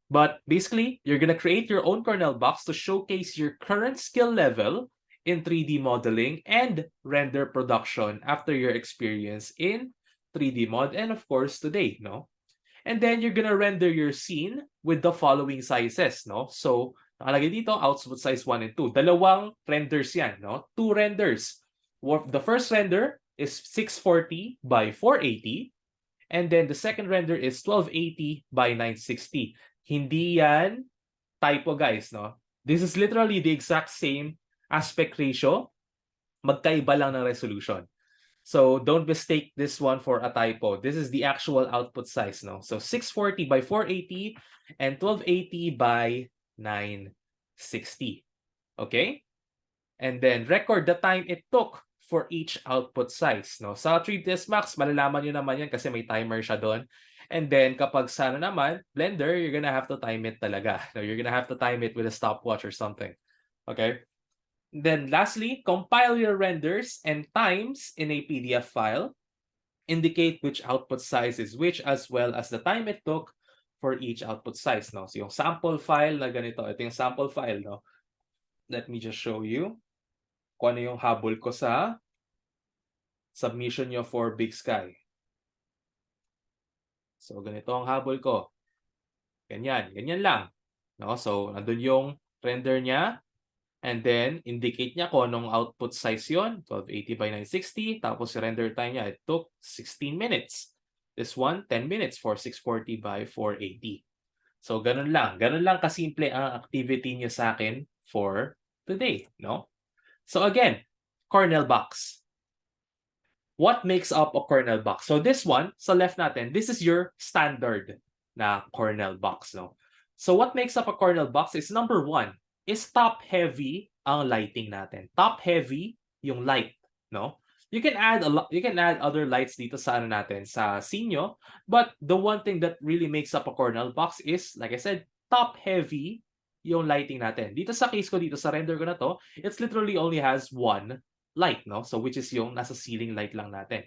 But basically, you're gonna create your own Cornell box to showcase your current skill level in 3D modeling and render production after your experience in 3D mod and of course today, no? And then you're gonna render your scene with the following sizes, no? So, nakalagay dito, output size 1 and 2. Dalawang renders yan, no? 2 renders. The first render is 640 by 480. And then the second render is 1280 by 960. Hindi yan typo, guys, no? This is literally the exact same aspect ratio. Magkaiba lang ng resolution. So don't mistake this one for a typo. This is the actual output size, no? So 640 by 480 and 1280 by 960. Okay? And then record the time it took for each output size. No? Sa 3ds Max, malalaman nyo naman yan kasi may timer siya doon. And then kapag sa naman, Blender, you're gonna have to time it talaga. No, you're gonna have to time it with a stopwatch or something. Okay? Then lastly, compile your renders and times in a PDF file. Indicate which output size is which as well as the time it took for each output size. No? So yung sample file na ganito, ito yung sample file. No? Let me just show you kung ano yung habol ko sa submission nyo for Big Sky. So ganito ang habol ko. Ganyan, ganyan lang. No? So nandun yung render niya. And then, indicate niya kung anong output size yon, 1280 by 960. Tapos, render time niya, it took 16 minutes. This one, 10 minutes for 640 by 480. So, ganun lang. Ganun lang kasimple ang activity niyo sa akin for today, no? So, again, kernel box. What makes up a kernel box? So, this one, sa left natin, this is your standard na kernel box, no? So, what makes up a kernel box is number one, is top-heavy ang lighting natin. Top-heavy yung light, no? You can add other lights dito sa ano natin, sa scene nyo, but the one thing that really makes up a kernel box is, like I said, top-heavy yung lighting natin. Dito sa case ko, dito sa render ko na to, it's literally only has one light, no? So which is yung nasa ceiling light lang natin.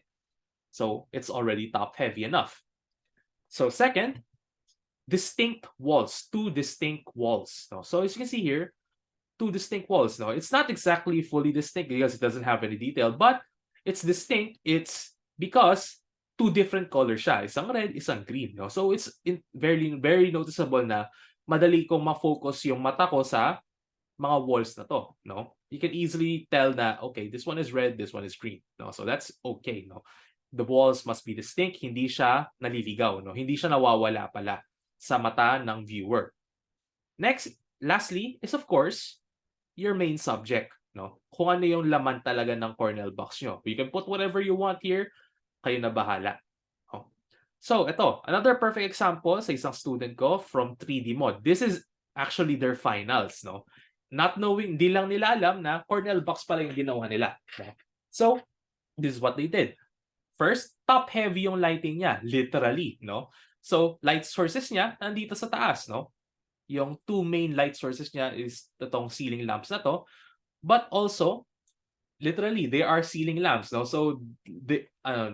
So it's already top-heavy enough. So second, distinct walls, two distinct walls. No? So as you can see here, two distinct walls. No? It's not exactly fully distinct because it doesn't have any detail, but it's distinct. It's because two different colors siya. Isang red, isang green. No? So it's very, very noticeable na madali kong ma-focus yung mata ko sa mga walls na to. No? You can easily tell na, okay, this one is red, this one is green. No? So that's okay. No? The walls must be distinct. Hindi siya naliligaw. No? Hindi siya nawawala pala sa mata ng viewer. Next, lastly, is of course, your main subject. No? Kung ano yung laman talaga ng kernel box nyo. You can put whatever you want here, kayo na bahala. No? So, ito, another perfect example sa isang student ko from 3D mod. This is actually their finals. No? Not knowing, di lang nila alam na kernel box pala yung ginawa nila. No? So, this is what they did. First, top-heavy yung lighting niya, literally, no? So, light sources niya, nandito sa taas, no? Yung two main light sources niya is itong ceiling lamps na to. But also, literally, they are ceiling lamps, no? So,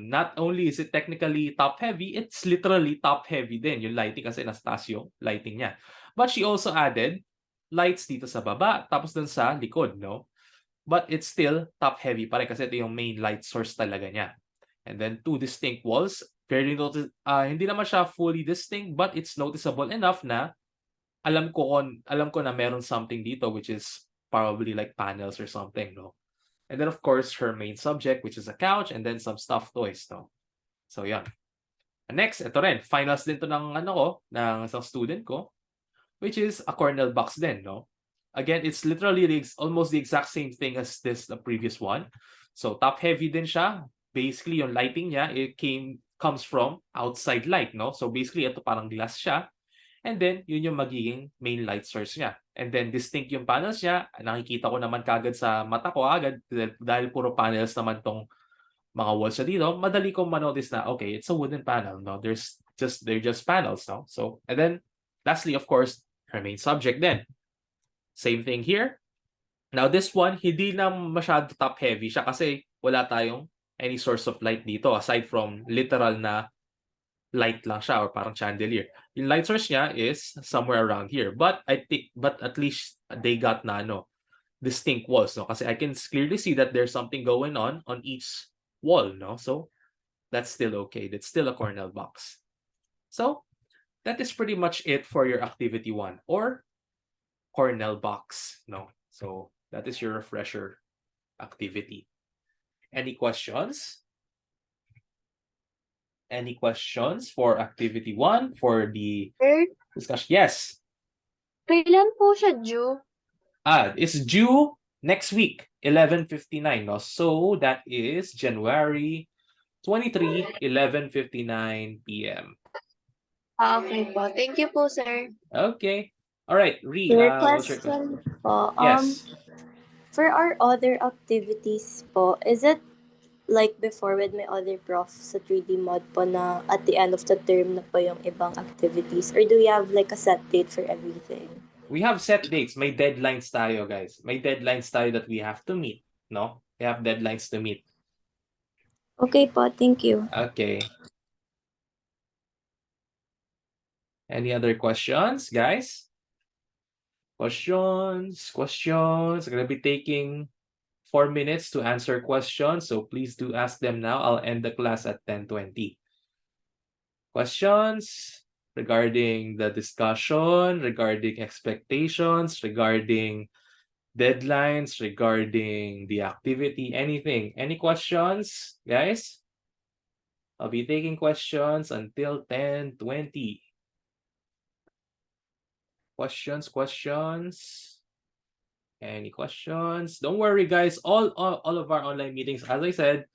not only is it technically top-heavy, it's literally top-heavy din, yung lighting kasi nasa taas yung lighting niya. But she also added lights dito sa baba, tapos dun sa likod, no? But it's still top-heavy pa rin kasi ito yung main light source talaga niya. And then two distinct walls. Very hindi naman siya fully distinct, but it's noticeable enough na alam ko na meron something dito which is probably like panels or something, no? And then of course her main subject which is a couch and then some stuffed toys, no? So yan. And next, ito rin, finals din to ng ng isang student ko, which is a kernel box din, no? Again, it's literally almost the exact same thing as the previous one. So top heavy din siya. Basically, yung lighting niya, comes from outside light, no? So basically, ito parang glass siya. And then, yun yung magiging main light source niya. And then, distinct yung panels niya. Nakikita ko naman kagad sa mata ko agad dahil puro panels naman tong mga walls niya dito. Madali kong manotice na, okay, it's a wooden panel, no? They're just panels, no? So, and then, lastly, of course, her main subject then. Same thing here. Now, this one, hindi na masyado top-heavy siya kasi wala tayong any source of light dito aside from literal na light lang siya or parang chandelier. Yung light source niya is somewhere around here. But at least they got na distinct walls, no? Kasi I can clearly see that there's something going on each wall, no? So that's still okay. That's still a kernel box. So that is pretty much it for your activity 1 or kernel box, no? So that is your refresher activity. Any questions? Any questions for activity 1 for the discussion? Yes. Kailan po siya due? It's due next week, 11:59. No? So that is January 23, 11:59 p.m. Okay po. Thank you po, sir. Okay. All right, Ree. Your What's your question po. Yes. For our other activities po, is it like before with my other prof sa 3D mod po na at the end of the term na po yung ibang activities? Or do you have like a set date for everything? We have set dates. May deadlines tayo, guys. May deadlines tayo that we have to meet, no? We have deadlines to meet. Okay po, thank you. Okay. Any other questions, guys? Questions? I'm going to be taking 4 minutes to answer questions, so please do ask them now. I'll end the class at 10:20. Questions regarding the discussion, regarding expectations, regarding deadlines, regarding the activity, anything. Any questions, guys? I'll be taking questions until 10:20. Questions? Any questions? Don't worry, guys. All of our online meetings, as I said,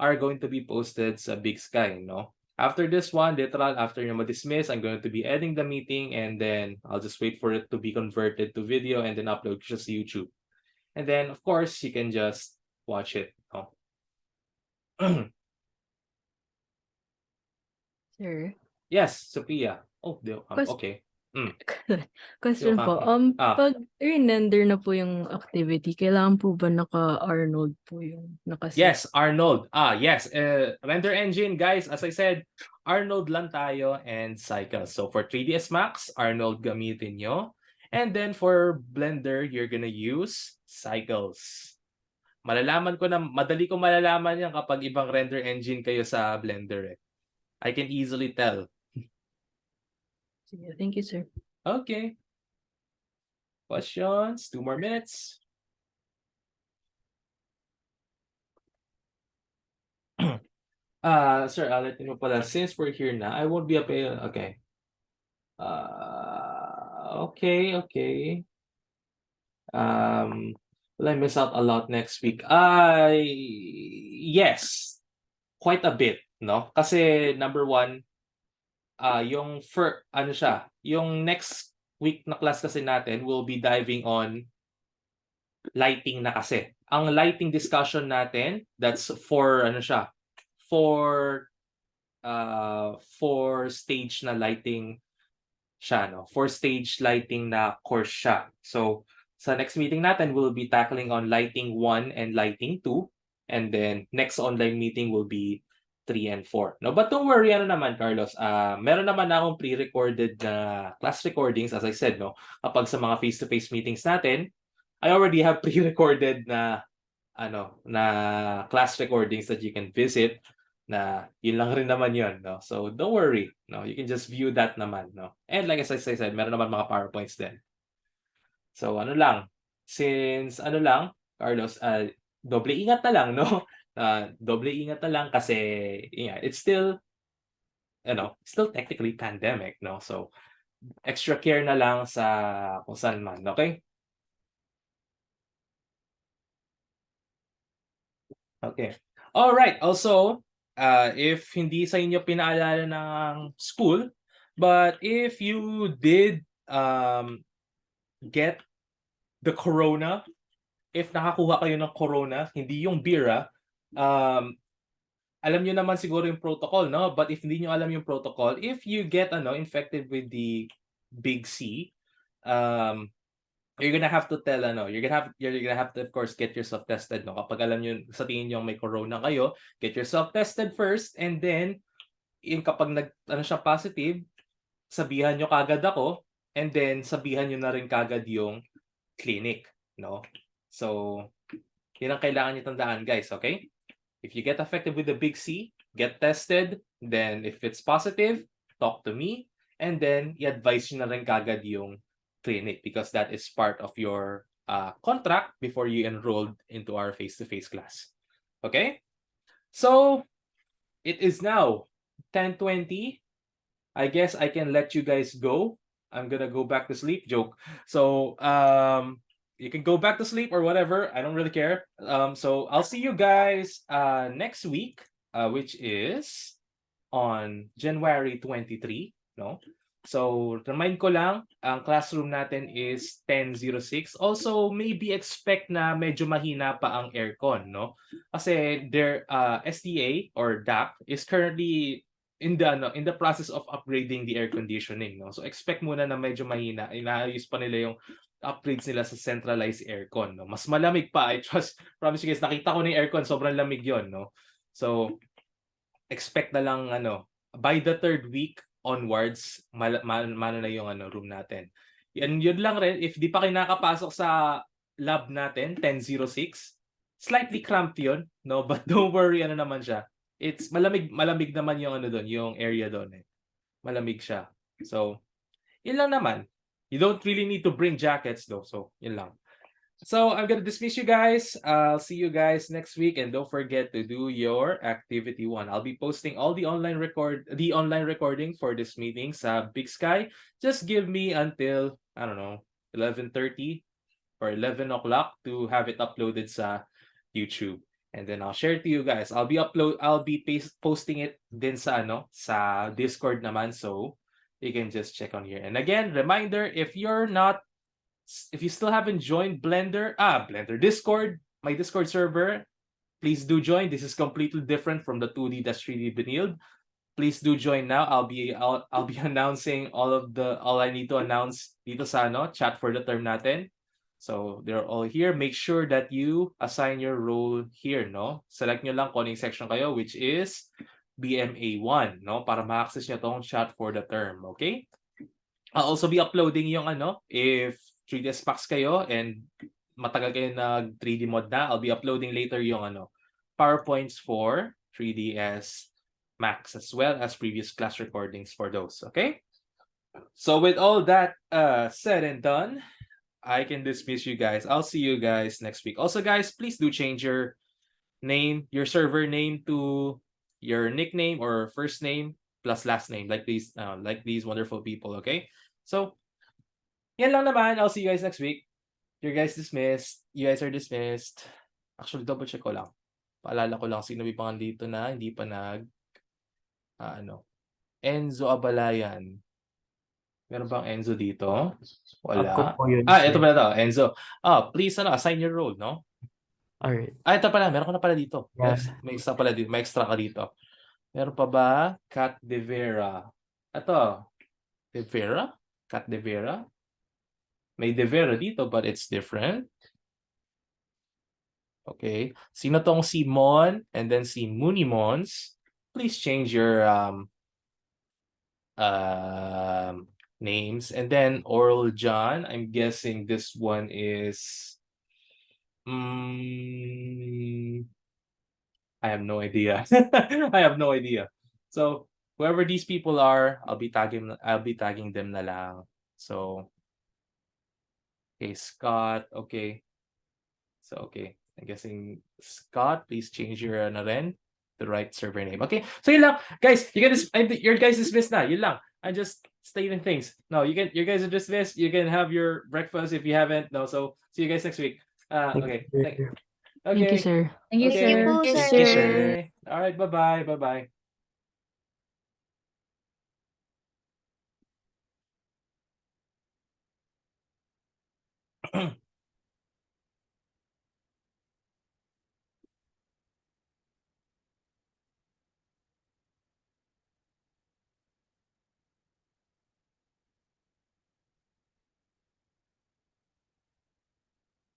are going to be posted sa Big Sky, no? After this one, literal, after nyo ma-dismiss, I'm going to be ending the meeting and then I'll just wait for it to be converted to video and then upload just to YouTube. And then, of course, you can just watch it. No? Sir, Yes, Sophia. Oh, okay. question po. Pag render na po yung activity, kailangan po ba naka-Arnold po yung nakaset? Yes, Arnold. Yes. Render engine, guys, as I said, Arnold lang tayo and Cycles. So for 3ds Max, Arnold gamitin nyo. And then for Blender, you're gonna use Cycles. Madali ko malalaman yan kapag ibang render engine kayo sa Blender. I can easily tell. Thank you, sir. Okay. Questions? 2 more minutes. Sir, I'll let you know pala. Since we're here na, I won't be up. Okay. Okay. Will I miss out a lot next week? Yes. Quite a bit, no? Kasi number one, yung next week na class kasi natin will be diving on lighting na kasi. Ang lighting discussion natin, that's for stage na lighting siya, no? For stage lighting na course siya. So, sa next meeting natin, we'll be tackling on lighting 1 and lighting 2. And then, next online meeting will be 3 and 4. No, but don't worry, Carlos. Meron naman akong pre-recorded na class recordings, as I said, no? Kapag sa mga face-to-face meetings natin, I already have pre-recorded na class recordings that you can visit na yun lang rin naman yun, no? So don't worry, no? You can just view that naman, no? And like as I said, meron naman mga PowerPoints din. So Carlos, doble ingat na lang, no? Doble ingat na lang kasi it's still technically pandemic, no? So extra care na lang sa kung saan man, okay? Okay. All right. Also, if hindi sa inyo pinaalala ng school, but if you did get the corona, if nakakuha kayo ng corona, hindi yung beer, alam nyo naman siguro yung protocol, no? But if hindi nyo alam yung protocol, if you get infected with the big C, you're gonna have to tell you're gonna have to of course get yourself tested, no? Kapag alam niyo sa tingin niyo may corona kayo, get yourself tested first and then kapag siya positive, sabihan niyo kagad ako and then sabihan niyo na rin kagad yung clinic, no? So yun ang kailangan niyo tandaan, guys, okay? If you get affected with the big C, get tested, then if it's positive, talk to me and then i-advise niyo na rin kagad yung clinic because that is part of your contract before you enrolled into our face-to-face class. Okay? So, it is now 10:20. I guess I can let you guys go. I'm gonna go back to sleep. Joke. So, you can go back to sleep or whatever. I don't really care. So, I'll see you guys next week, which is on January 23, no? So, remind ko lang, ang classroom natin is 10:06. Also, maybe expect na medyo mahina pa ang aircon, no? Kasi their STA or DAC is currently in the process of upgrading the air conditioning, no? So, expect muna na medyo mahina. Inaayos pa nila yung upgrades nila sa centralized aircon, no? Mas malamig pa, I trust. Promise you guys, nakita ko na yung aircon, sobrang lamig yon, no? So, expect na lang by the 3rd week onwards mano na yung room natin. Yun lang rin, if di pa kayo nakapasok sa lab natin 10:06, slightly cramped yun, no, but don't worry, naman siya. It's malamig naman yung doon, yung area doon eh. Malamig siya. So, yun lang naman. You don't really need to bring jackets though. So, yun lang. So I'm gonna dismiss you guys. I'll see you guys next week, and don't forget to do your activity 1. I'll be posting all the online recording for this meeting sa Big Sky. Just give me until 11:30 or 11 o'clock to have it uploaded sa YouTube, and then I'll share it to you guys. I'll be posting it din sa sa Discord naman, so you can just check on here. And again, reminder, if you still haven't joined Blender Discord, my Discord server, please do join. This is completely different from the 2D-3D Benilde. Please do join now. I'll be announcing all I need to announce dito sa chat for the term natin. So they're all here. Make sure that you assign your role here, no? Select nyo lang kung anong section kayo, which is BMA1, no? Para ma-access nyo tong chat for the term, okay? I'll also be uploading yung if 3ds Max kayo and matagal kayo nag 3D mod na, I'll be uploading later yung PowerPoints for 3ds Max as well as previous class recordings for those, okay? So with all that said and done, I can dismiss you guys. I'll see you guys next week. Also guys, please do change your name, your server name to your nickname or first name plus last name like these wonderful people, okay? So yan lang naman. I'll see you guys next week. You guys dismissed. You guys are dismissed. Actually, double check ko lang. Paalala ko lang sino may pangan dito na hindi pa Enzo Abalayan. Meron bang Enzo dito? Wala. Ako po yun, Ito sir. pala to. Enzo. Please assign your role, no? Alright. Ito pala. Meron ko na pala dito. Yeah. May extra pala dito. May extra ka dito. Meron pa ba? Cat De Vera. Ito. De Vera? Cat De Vera? May De Vera dito, but it's different. Okay. Sino tong si Mon and then si Munimons? Please change your names. And then Oral John. I'm guessing this one is I have no idea. I have no idea. So whoever these people are, I'll be tagging them na lang. So okay, Scott. Okay. So, okay. I'm guessing Scott, please change your the right server name. Okay. So, yun lang. Guys, your guys dismissed na. Yun lang. I'm just stating things. No, you guys are dismissed. You can have your breakfast if you haven't. No, so see you guys next week. Okay. Thank you, sir. Thank you, Okay. sir. Okay. All right. Bye-bye. Bye-bye.